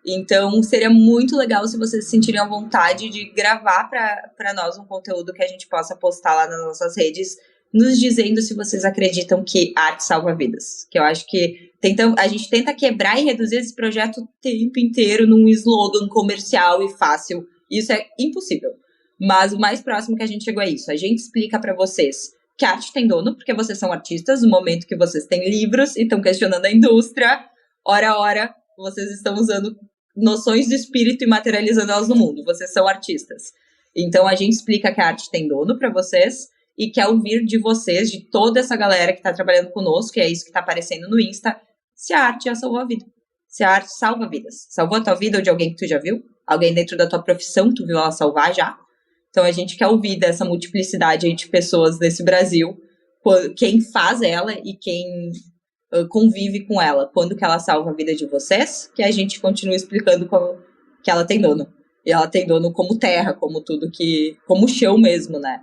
Então, seria muito legal se vocês se sentirem à vontade de gravar para nós um conteúdo que a gente possa postar lá nas nossas redes, nos dizendo se vocês acreditam que arte salva vidas. Que eu acho que a gente tenta quebrar e reduzir esse projeto o tempo inteiro num slogan comercial e fácil. Isso é impossível. Mas o mais próximo que a gente chegou é isso. A gente explica para vocês que a arte tem dono, porque vocês são artistas, no momento que vocês têm livros e estão questionando a indústria, ora a hora, vocês estão usando noções de espírito e materializando elas no mundo. Vocês são artistas. Então, a gente explica que a arte tem dono para vocês e quer ouvir de vocês, de toda essa galera que está trabalhando conosco, que é isso que está aparecendo no Insta, se a arte já salvou a vida. Se a arte salva vidas. Salvou a tua vida ou de alguém que tu já viu? Alguém dentro da tua profissão tu viu ela salvar já? Então a gente quer ouvir dessa multiplicidade aí de pessoas desse Brasil, quem faz ela e quem convive com ela. Quando que ela salva a vida de vocês, que a gente continua explicando que ela tem dono. E ela tem dono como terra, como tudo como chão mesmo, né?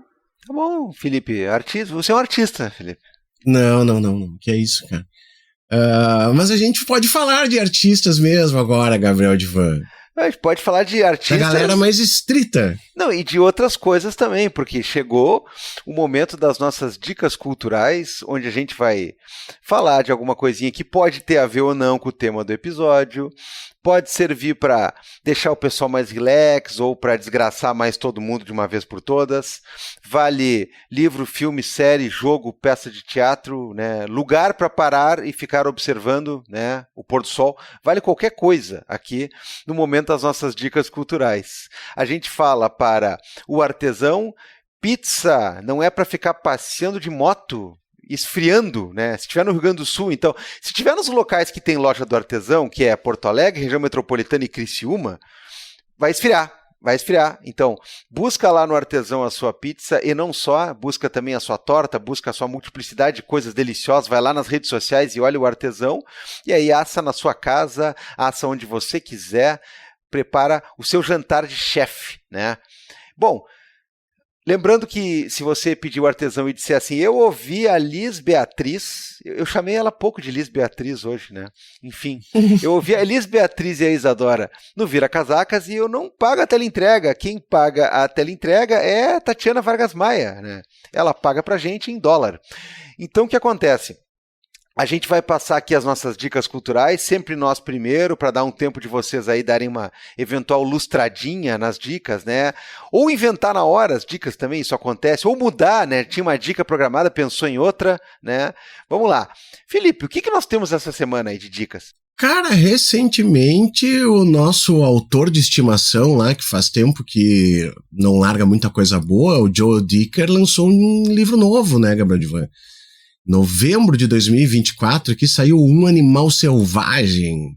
Tá bom, Felipe. Você é um artista, Felipe. Não. Que é isso, cara. Mas a gente pode falar de artistas mesmo agora, Gabriel Divan. A gente pode falar de artistas... Da galera mais estrita. Não, e de outras coisas também, porque chegou o momento das nossas dicas culturais, onde a gente vai falar de alguma coisinha que pode ter a ver ou não com o tema do episódio, pode servir para deixar o pessoal mais relax ou para desgraçar mais todo mundo de uma vez por todas. Vale livro, filme, série, jogo, peça de teatro, né? Lugar para parar e ficar observando, né, o pôr do sol. Vale qualquer coisa aqui no momento das nossas dicas culturais. A gente fala para o artesão, pizza não é para ficar passeando de moto, esfriando, né? Se estiver no Rio Grande do Sul, então, se estiver nos locais que tem loja do artesão, que é Porto Alegre, região metropolitana e Criciúma, vai esfriar. Então, busca lá no artesão a sua pizza e não só, busca também a sua torta, busca a sua multiplicidade de coisas deliciosas, vai lá nas redes sociais e olha o artesão, e aí assa na sua casa, assa onde você quiser, prepara o seu jantar de chefe, né? Bom, lembrando que se você pedir o artesão e disser assim, eu ouvi a Liz Beatriz, eu chamei ela pouco de Liz Beatriz hoje, né? Enfim, eu ouvi a Liz Beatriz e a Isadora no Vira Casacas e eu não pago a teleentrega. Quem paga a teleentrega é Tatiana Vargas Maia, né? Ela paga pra gente em dólar. Então, o que acontece? A gente vai passar aqui as nossas dicas culturais, sempre nós primeiro, para dar um tempo de vocês aí darem uma eventual lustradinha nas dicas, né? Ou inventar na hora as dicas também, isso acontece. Ou mudar, né? Tinha uma dica programada, pensou em outra, né? Vamos lá. Felipe, o que nós temos essa semana aí de dicas? Cara, recentemente o nosso autor de estimação lá, que faz tempo que não larga muita coisa boa, o Joe Dicker, lançou um livro novo, né, Gabriel Divan? Novembro de 2024, que saiu Um Animal Selvagem.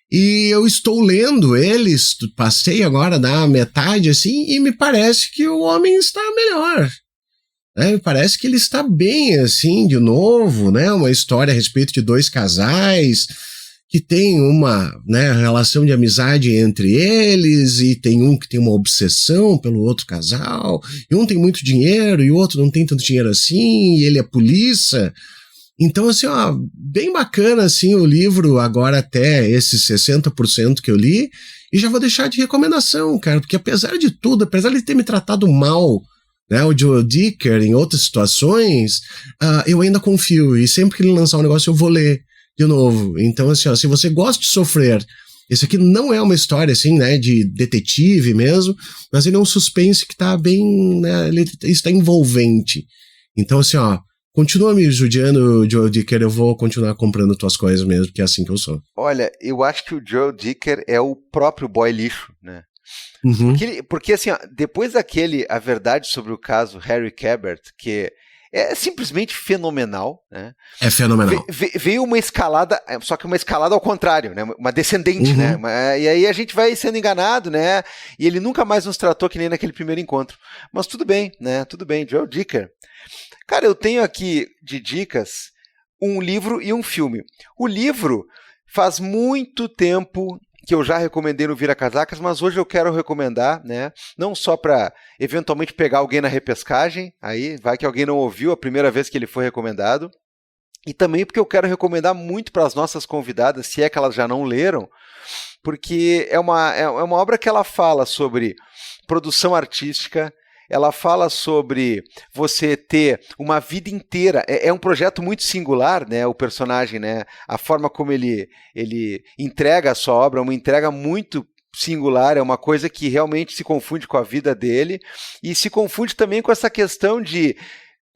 E eu estou lendo eles, passei agora da metade, assim, e me parece que o homem está melhor. Me parece que ele está bem, assim, de novo, né? Uma história a respeito de dois casais que tem uma, né, relação de amizade entre eles, e tem um que tem uma obsessão pelo outro casal, e um tem muito dinheiro e o outro não tem tanto dinheiro assim, e ele é polícia. Então, assim, ó, bem bacana, assim, o livro, agora até esses 60% que eu li, e já vou deixar de recomendação, cara, porque apesar de tudo, apesar de ele ter me tratado mal, né, o Joe Dicker, em outras situações, eu ainda confio, e sempre que ele lançar um negócio eu vou ler de novo. Então, assim, ó, se você gosta de sofrer, esse aqui não é uma história, assim, né, de detetive mesmo, mas ele é um suspense que tá bem, né, ele está envolvente. Então, assim, ó, continua me judiando, Joe Dicker, eu vou continuar comprando tuas coisas mesmo, porque é assim que eu sou. Olha, eu acho que o Joe Dicker é o próprio boy lixo, né? Uhum. Porque assim, ó, depois daquele A Verdade sobre o Caso Harry Cabert, que é simplesmente fenomenal, né? É fenomenal. Veio uma escalada, só que uma escalada ao contrário, né? Uma descendente, né? E aí a gente vai sendo enganado, né? E ele nunca mais nos tratou que nem naquele primeiro encontro. Mas tudo bem, né? Tudo bem, Joe Dicker. Cara, eu tenho aqui de dicas um livro e um filme. O livro faz muito tempo que eu já recomendei no Vira Casacas, mas hoje eu quero recomendar, né? Não só para eventualmente pegar alguém na repescagem, aí vai que alguém não ouviu a primeira vez que ele foi recomendado, e também porque eu quero recomendar muito para as nossas convidadas, se é que elas já não leram, porque é uma obra que ela fala sobre produção artística, ela fala sobre você ter uma vida inteira. É um projeto muito singular, né? O personagem, né? A forma como ele entrega a sua obra é uma entrega muito singular, é uma coisa que realmente se confunde com a vida dele e se confunde também com essa questão de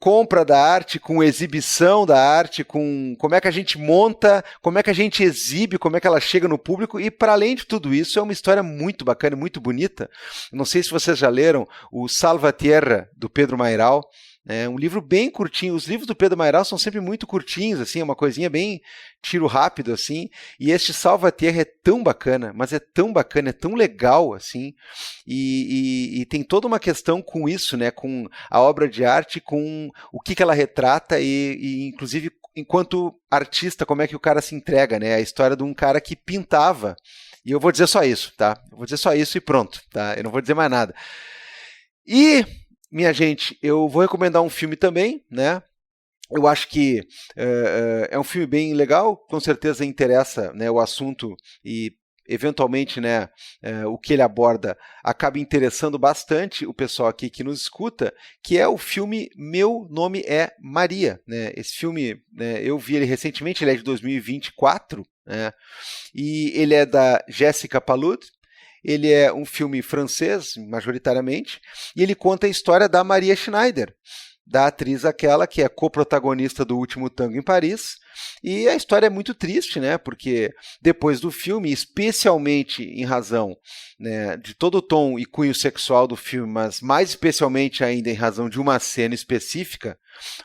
compra da arte, com exibição da arte, com como é que a gente monta, como é que a gente exibe, como é que ela chega no público, e para além de tudo isso, é uma história muito bacana, muito bonita. Não sei se vocês já leram o Salvatierra, do Pedro Mairal, Um livro bem curtinho. Os livros do Pedro Mairal são sempre muito curtinhos, assim, é uma coisinha bem tiro rápido, assim. E este Salvatierra é tão bacana, mas é tão bacana, é tão legal, assim. E tem toda uma questão com isso, né? Com a obra de arte, com o que ela retrata e inclusive, enquanto artista, como é que o cara se entrega, né? A história de um cara que pintava. E eu vou dizer só isso, tá? Eu vou dizer só isso e pronto, tá? Eu não vou dizer mais nada. E, minha gente, eu vou recomendar um filme também, né? Eu acho que é um filme bem legal, com certeza interessa, né, o assunto e eventualmente, né, o que ele aborda acaba interessando bastante o pessoal aqui que nos escuta, que é o filme Meu Nome é Maria. Né? Esse filme, né, eu vi ele recentemente, ele é de 2024, né, e ele é da Jessica Palud. Ele é um filme francês, majoritariamente, e ele conta a história da Maria Schneider, da atriz aquela que é coprotagonista do Último Tango em Paris. E a história é muito triste, né? Porque depois do filme, especialmente em razão, né, de todo o tom e cunho sexual do filme, mas mais especialmente ainda em razão de uma cena específica,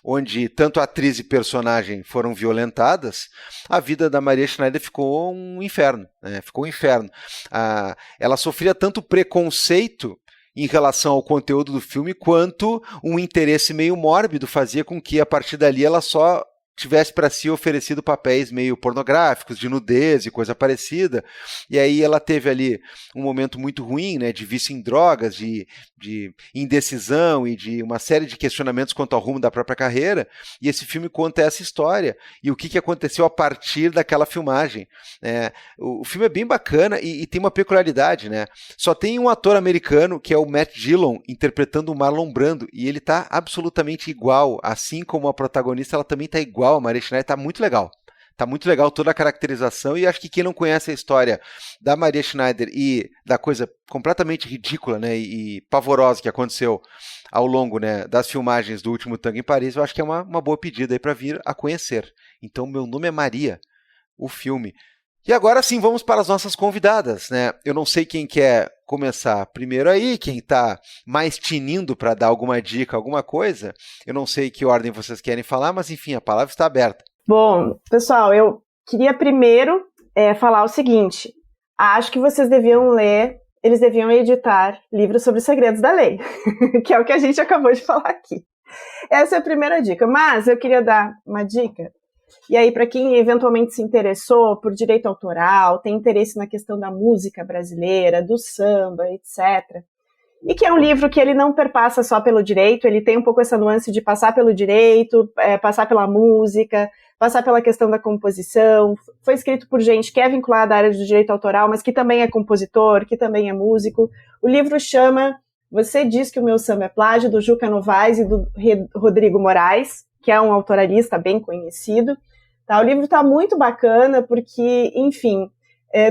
onde tanto a atriz e personagem foram violentadas, a vida da Maria Schneider ficou um inferno. Né? Ficou um inferno. Ela sofria tanto preconceito em relação ao conteúdo do filme, quanto um interesse meio mórbido fazia com que, a partir dali, ela só tivesse para si oferecido papéis meio pornográficos, de nudez e coisa parecida, e aí ela teve ali um momento muito ruim, né, de vício em drogas, de indecisão e de uma série de questionamentos quanto ao rumo da própria carreira, e esse filme conta essa história, e o que aconteceu a partir daquela filmagem. O filme é bem bacana e tem uma peculiaridade, né? Só tem um ator americano, que é o Matt Dillon, interpretando o Marlon Brando, e ele está absolutamente igual, assim como a protagonista, ela também está igual. A Maria Schneider, tá muito legal. Tá muito legal toda a caracterização, e acho que quem não conhece a história da Maria Schneider e da coisa completamente ridícula, né, e pavorosa que aconteceu ao longo, né, das filmagens do Último Tango em Paris, eu acho que é uma boa pedida aí para vir a conhecer. Então, Meu Nome é Maria, o filme. E agora sim, vamos para as nossas convidadas, né? Eu não sei quem quer começar primeiro aí, quem está mais tinindo para dar alguma dica, alguma coisa. Eu não sei que ordem vocês querem falar, mas enfim, a palavra está aberta. Bom, pessoal, eu queria primeiro falar o seguinte. Acho que vocês deviam ler, eles deviam editar livros sobre os segredos da lei, que é o que a gente acabou de falar aqui. Essa é a primeira dica, mas eu queria dar uma dica. E aí, para quem eventualmente se interessou por direito autoral, tem interesse na questão da música brasileira, do samba, etc., e que é um livro que ele não perpassa só pelo direito, ele tem um pouco essa nuance de passar pelo direito, passar pela música, passar pela questão da composição. Foi escrito por gente que é vinculada à área do direito autoral, mas que também é compositor, que também é músico. O livro chama Você Diz que o Meu Samba é Plágio, do Juca Novaes e do Rodrigo Moraes, que é um autoralista bem conhecido. Tá? O livro está muito bacana porque, enfim,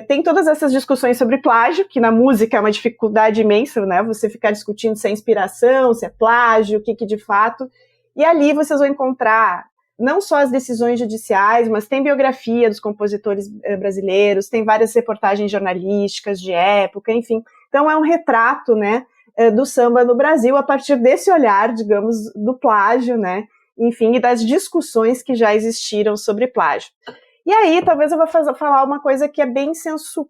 tem todas essas discussões sobre plágio, que na música é uma dificuldade imensa, né? Você ficar discutindo se é inspiração, se é plágio, o que de fato. E ali vocês vão encontrar não só as decisões judiciais, mas tem biografia dos compositores brasileiros, tem várias reportagens jornalísticas de época, enfim. Então é um retrato, né, do samba no Brasil a partir desse olhar, digamos, do plágio, né? Enfim, e das discussões que já existiram sobre plágio. E aí, talvez eu vou falar uma coisa que é bem senso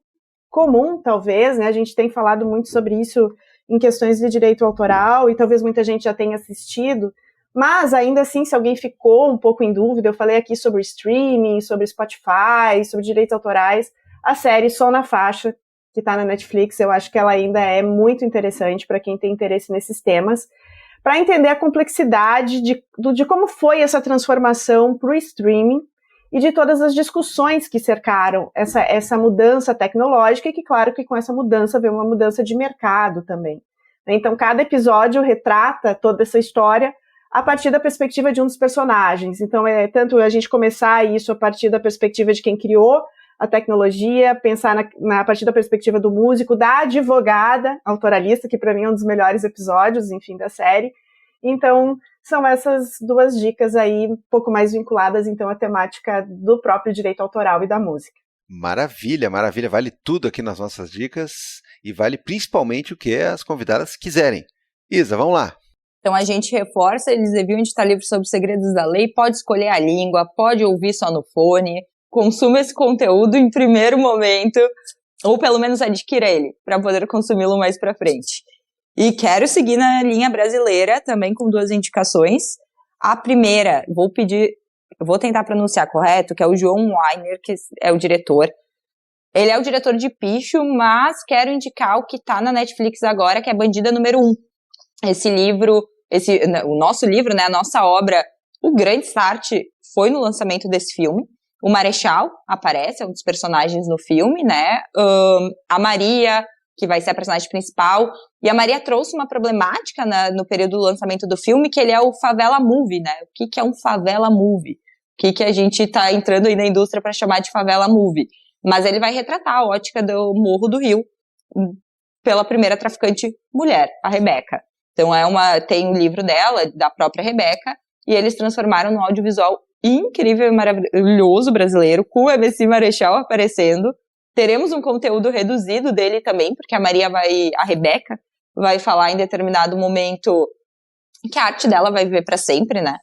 comum, talvez, né? A gente tem falado muito sobre isso em questões de direito autoral, e talvez muita gente já tenha assistido, mas ainda assim, se alguém ficou um pouco em dúvida, eu falei aqui sobre streaming, sobre Spotify, sobre direitos autorais, a série Som na Faixa, que está na Netflix, eu acho que ela ainda é muito interessante para quem tem interesse nesses temas, para entender a complexidade de como foi essa transformação para o streaming e de todas as discussões que cercaram essa mudança tecnológica, e que, claro, que com essa mudança veio uma mudança de mercado também. Então, cada episódio retrata toda essa história a partir da perspectiva de um dos personagens. Então, tanto a gente começar isso a partir da perspectiva de quem criou a tecnologia, pensar a partir da perspectiva do músico, da advogada autoralista, que para mim é um dos melhores episódios, enfim, da série. Então, são essas duas dicas aí, um pouco mais vinculadas, então, à temática do próprio direito autoral e da música. Maravilha, maravilha. Vale tudo aqui nas nossas dicas e vale principalmente o que as convidadas quiserem. Isa, vamos lá. Então a gente reforça, eles deviam estar livres sobre os segredos da lei, pode escolher a língua, pode ouvir só no fone, consuma esse conteúdo em primeiro momento, ou pelo menos adquira ele, para poder consumi-lo mais para frente. E quero seguir na linha brasileira, também com 2 indicações. A primeira, vou tentar pronunciar correto, que é o João Weiner, que é o diretor. Ele é o diretor de Picho, mas quero indicar o que está na Netflix agora, que é Bandida Número 1. Esse livro, o nosso livro, né, a nossa obra, o grande start foi no lançamento desse filme. O Marechal aparece, é um dos personagens no filme, né? A Maria, que vai ser a personagem principal. E a Maria trouxe uma problemática no período do lançamento do filme, que ele é o favela movie, né? O que é um favela movie? O que a gente tá entrando aí na indústria para chamar de favela movie? Mas ele vai retratar a ótica do Morro do Rio pela primeira traficante mulher, a Rebeca. Então tem o livro dela, da própria Rebeca, e eles transformaram num audiovisual incrível e maravilhoso brasileiro, com o MC Marechal aparecendo. Teremos um conteúdo reduzido dele também, porque a Rebeca vai falar em determinado momento que a arte dela vai viver para sempre, né?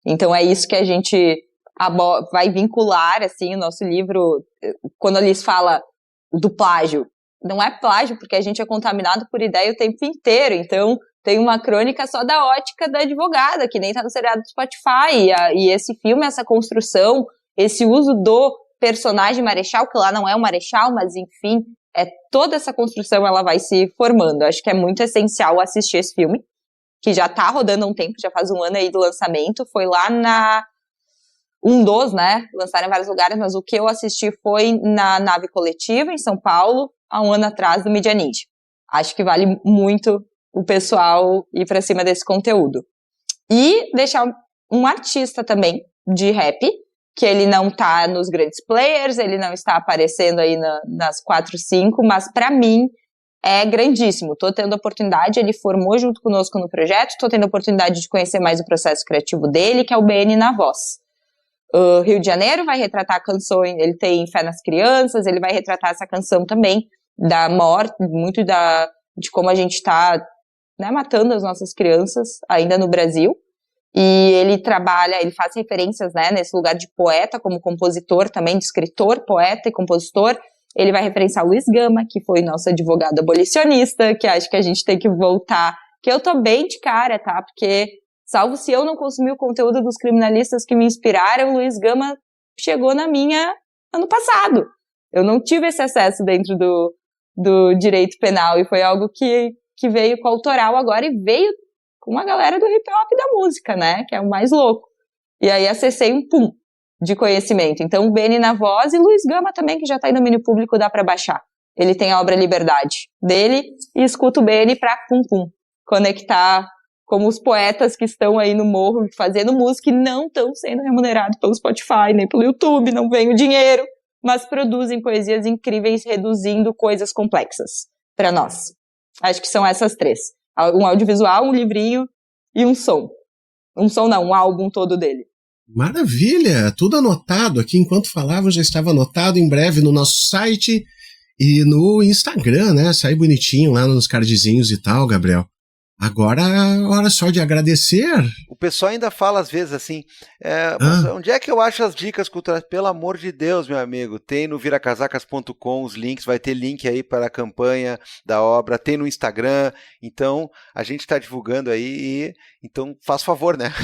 Então é isso que a gente vai vincular, assim, o nosso livro, quando eles falam do plágio. Não é plágio, porque a gente é contaminado por ideia o tempo inteiro, então tem uma crônica só da ótica da advogada, que nem tá no seriado do Spotify, e esse filme, essa construção, esse uso do personagem Marechal, que lá não é um Marechal, mas enfim, toda essa construção ela vai se formando. Acho que é muito essencial assistir esse filme, que já tá rodando há um tempo, já faz 1 ano aí do lançamento, foi lá né, lançaram em vários lugares, mas o que eu assisti foi na Nave Coletiva, em São Paulo, há 1 ano atrás, do Mídia Ninja. Acho que vale muito o pessoal ir pra cima desse conteúdo. E deixar um artista também, de rap, que ele não tá nos grandes players, ele não está aparecendo aí nas 4, 5, mas pra mim é grandíssimo. Tô tendo a oportunidade, ele formou junto conosco no projeto, tô tendo a oportunidade de conhecer mais o processo criativo dele, que é o BN na voz. Rio de Janeiro vai retratar canções, ele tem Fé nas Crianças, ele vai retratar essa canção também, da morte, muito de como a gente tá, né, matando as nossas crianças ainda no Brasil. E ele faz referências, né, nesse lugar de poeta, como compositor também, de escritor, poeta e compositor. Ele vai referenciar o Luiz Gama, que foi nosso advogado abolicionista, que acho que a gente tem que voltar, que eu tô bem de cara, tá, porque salvo se eu não consumir o conteúdo dos criminalistas que me inspiraram, o Luiz Gama chegou na minha ano passado. Eu não tive esse acesso dentro do direito penal, e foi algo que veio com o autoral agora, e veio com uma galera do hip hop da música, né, que é o mais louco. E aí acessei um pum de conhecimento. Então o Beni na voz e Luiz Gama também, que já tá em domínio público, dá pra baixar. Ele tem a obra Liberdade dele, e escuta o Beni pra conectar como os poetas que estão aí no morro fazendo música e não estão sendo remunerados pelo Spotify, nem pelo YouTube, não vem o dinheiro, mas produzem poesias incríveis, reduzindo coisas complexas para nós. Acho que são essas 3. Um audiovisual, um livrinho e um som. Um som não, um álbum todo dele. Maravilha! Tudo anotado aqui. Enquanto falava, já estava anotado. Em breve no nosso site e no Instagram, né? Sai bonitinho lá nos cardzinhos e tal, Gabriel. Agora é hora só de agradecer. O pessoal ainda fala às vezes assim, onde é que eu acho as dicas culturais? Pelo amor de Deus, meu amigo, tem no viracasacas.com os links, vai ter link aí para a campanha da obra, tem no Instagram, então a gente está divulgando aí, então faz favor, né?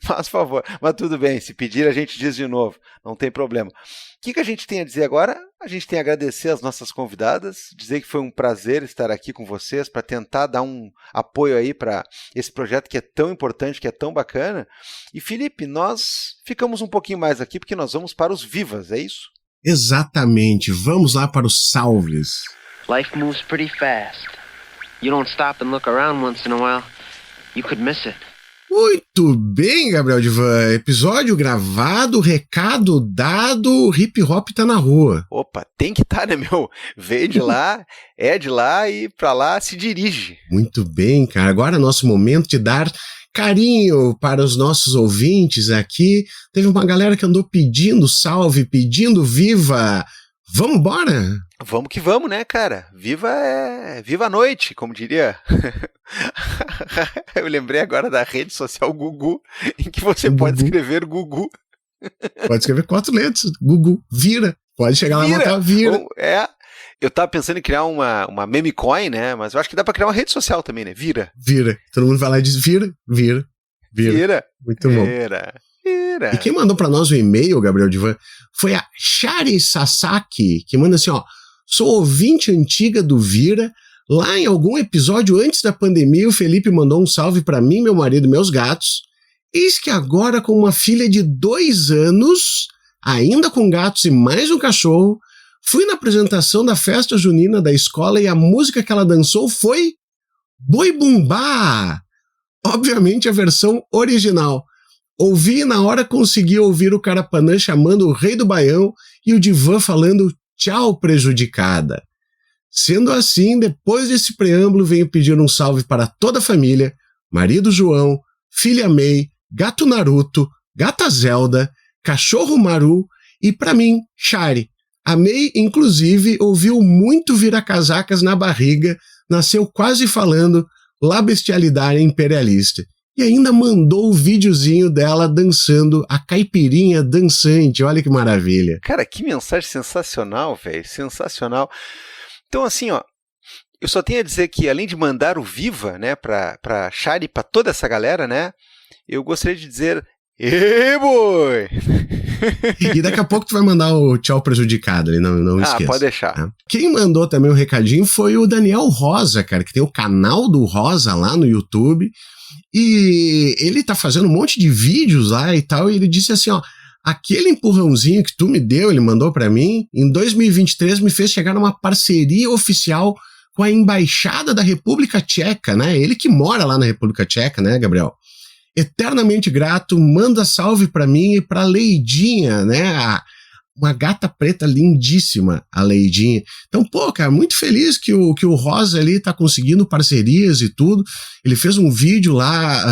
Faz favor, mas tudo bem, se pedir a gente diz de novo, não tem problema. O que a gente tem a dizer agora? A gente tem a agradecer as nossas convidadas, dizer que foi um prazer estar aqui com vocês para tentar dar um apoio aí para esse projeto que é tão importante, que é tão bacana. E Felipe, nós ficamos um pouquinho mais aqui porque nós vamos para os Vivas, é isso? Exatamente, vamos lá para os salves. Life moves pretty fast. You don't stop and look around once in a while, you could miss it. Muito bem, Gabriel Divan. Episódio gravado, recado dado, hip hop tá na rua. Opa, tem que tá, né, meu? Veio de lá, é de lá e pra lá se dirige. Muito bem, cara. Agora é nosso momento de dar carinho para os nossos ouvintes aqui. Teve uma galera que andou pedindo salve, pedindo viva. Vamos embora? Vamos que vamos, né, cara? Viva a noite, como diria Eu lembrei agora da rede social Gugu, em que você pode escrever Gugu. Pode escrever 4 letras. Gugu. Vira. Pode chegar lá e botar vira. Eu tava pensando em criar uma meme coin, né? Mas eu acho que dá pra criar uma rede social também, né? Vira. Vira. Todo mundo vai lá e diz vira. Muito bom. Vira. E quem mandou pra nós o e-mail, Gabriel Divan, foi a Shari Sasaki, que manda assim, ó, sou ouvinte antiga do Vira. Lá em algum episódio antes da pandemia, o Felipe mandou um salve pra mim, meu marido e meus gatos. Eis que agora, com uma filha de 2 anos, ainda com gatos e mais um cachorro, fui na apresentação da festa junina da escola e a música que ela dançou foi Boi Bumbá. Obviamente a versão original. Ouvi e na hora consegui ouvir o Carapanã chamando o Rei do Baião e o Divan falando tchau, prejudicada. Sendo assim, depois desse preâmbulo, venho pedir um salve para toda a família, marido João, filha May, gato Naruto, gata Zelda, cachorro Maru e para mim, Shari. A May, inclusive, ouviu muito vira-casacas na barriga, nasceu quase falando La Bestialidade Imperialista. E ainda mandou o videozinho dela dançando a caipirinha dançante. Olha que maravilha. Cara, que mensagem sensacional, velho. Sensacional. Então, assim, ó, eu só tenho a dizer que, além de mandar o Viva, né, pra Shari e pra toda essa galera, né, eu gostaria de dizer, ê, boi! E daqui a pouco tu vai mandar o tchau prejudicado ali, não esqueça. Pode deixar. Tá? Quem mandou também o recadinho foi o Daniel Rosa, cara, que tem o canal do Rosa lá no YouTube. E ele tá fazendo um monte de vídeos lá e tal, e ele disse assim, ó, aquele empurrãozinho que tu me deu, ele mandou pra mim, em 2023 me fez chegar numa parceria oficial com a Embaixada da República Tcheca, né? Ele que mora lá na República Tcheca, né, Gabriel? Eternamente grato, manda salve pra mim e pra Leidinha, né? Uma gata preta lindíssima, a Leidinha. Então, pô, cara, muito feliz que o Rosa ali tá conseguindo parcerias e tudo. Ele fez um vídeo lá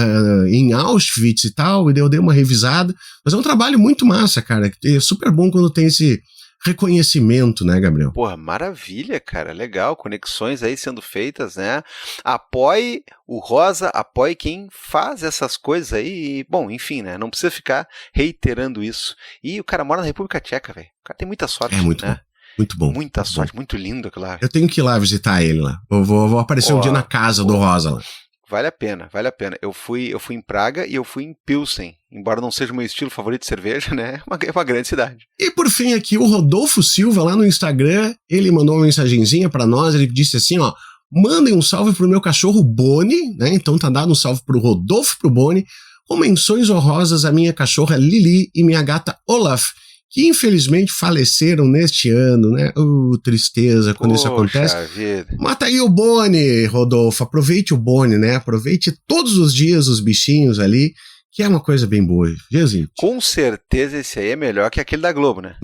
em Auschwitz e tal, e eu dei uma revisada. Mas é um trabalho muito massa, cara. É super bom quando tem esse reconhecimento, né, Gabriel? Porra, maravilha, cara, legal, conexões aí sendo feitas, né? Apoie o Rosa, apoie quem faz essas coisas aí, e, bom, enfim, né, não precisa ficar reiterando isso. E o cara mora na República Tcheca, velho, o cara tem muita sorte, muito né? Bom. Muito bom. Muita sorte, muito lindo aquilo lá. Eu tenho que ir lá visitar ele lá, vou aparecer um dia na casa do Rosa lá. Vale a pena, vale a pena. Eu fui em Praga e eu fui em Pilsen. Embora não seja o meu estilo favorito de cerveja, né? É uma grande cidade. E por fim aqui, o Rodolfo Silva lá no Instagram, ele mandou uma mensagenzinha pra nós, ele disse assim, ó, mandem um salve pro meu cachorro Boni, né? Então tá dado um salve pro Rodolfo, pro Boni, com menções honrosas à minha cachorra Lili e minha gata Olaf, que infelizmente faleceram neste ano, né? Tristeza quando isso acontece. Vida. Mata aí o Boni, Rodolfo, aproveite o Boni, né? Aproveite todos os dias os bichinhos ali, que é uma coisa bem boa. Jesus. Com certeza esse aí é melhor que aquele da Globo, né?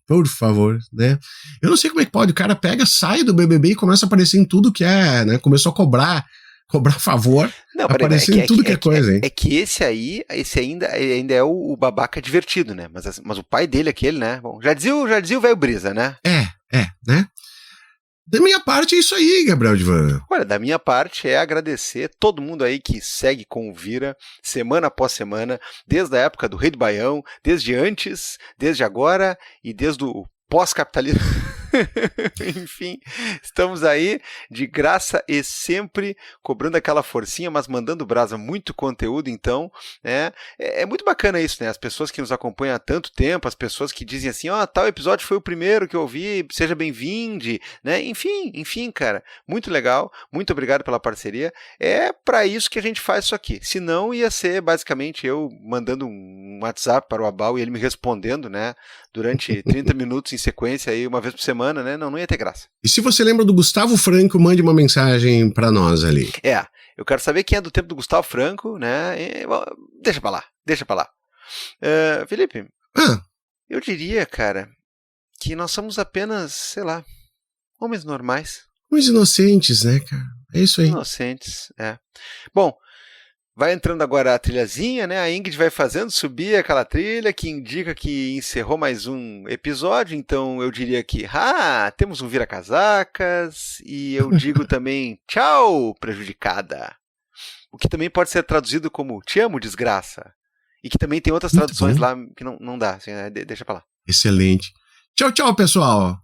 Por favor, né? Eu não sei como é que pode, o cara pega, sai do BBB e começa a aparecer em tudo que é, né? Começou a cobrar favor, aparecer em tudo que é coisa, hein? É que esse ainda é o babaca divertido, né? Mas o pai dele, aquele, né? Bom, já dizia o velho Brisa, né? Né? Da minha parte é isso aí, Gabriel Divan. Olha, da minha parte é agradecer todo mundo aí que segue com o Vira, semana após semana, desde a época do Rei do Baião, desde antes, desde agora e desde o pós-capitalismo. Enfim, estamos aí de graça e sempre cobrando aquela forcinha, mas mandando brasa, muito conteúdo, então, né? É muito bacana isso, né? As pessoas que nos acompanham há tanto tempo, as pessoas que dizem assim, tal episódio foi o primeiro que eu ouvi, seja bem-vindo, né? Enfim, cara, muito legal, muito obrigado pela parceria. É para isso que a gente faz isso aqui, senão ia ser basicamente eu mandando um WhatsApp para o Abal e ele me respondendo, né? Durante 30 minutos em sequência, aí, uma vez por semana, né? Não ia ter graça. E se você lembra do Gustavo Franco, mande uma mensagem pra nós ali. Eu quero saber quem é do tempo do Gustavo Franco, né? Deixa pra lá. Felipe, eu diria, cara, que nós somos apenas, sei lá, homens normais. Uns inocentes, né, cara? É isso aí. Inocentes, Bom, vai entrando agora a trilhazinha, né? A Ingrid vai fazendo subir aquela trilha que indica que encerrou mais um episódio. Então eu diria que temos um vira-casacas. E eu digo também tchau, prejudicada. o que também pode ser traduzido como te amo, desgraça. E que também tem outras Muito traduções bom. lá que não dá, assim, né? Deixa pra lá. Excelente. Tchau, tchau, pessoal.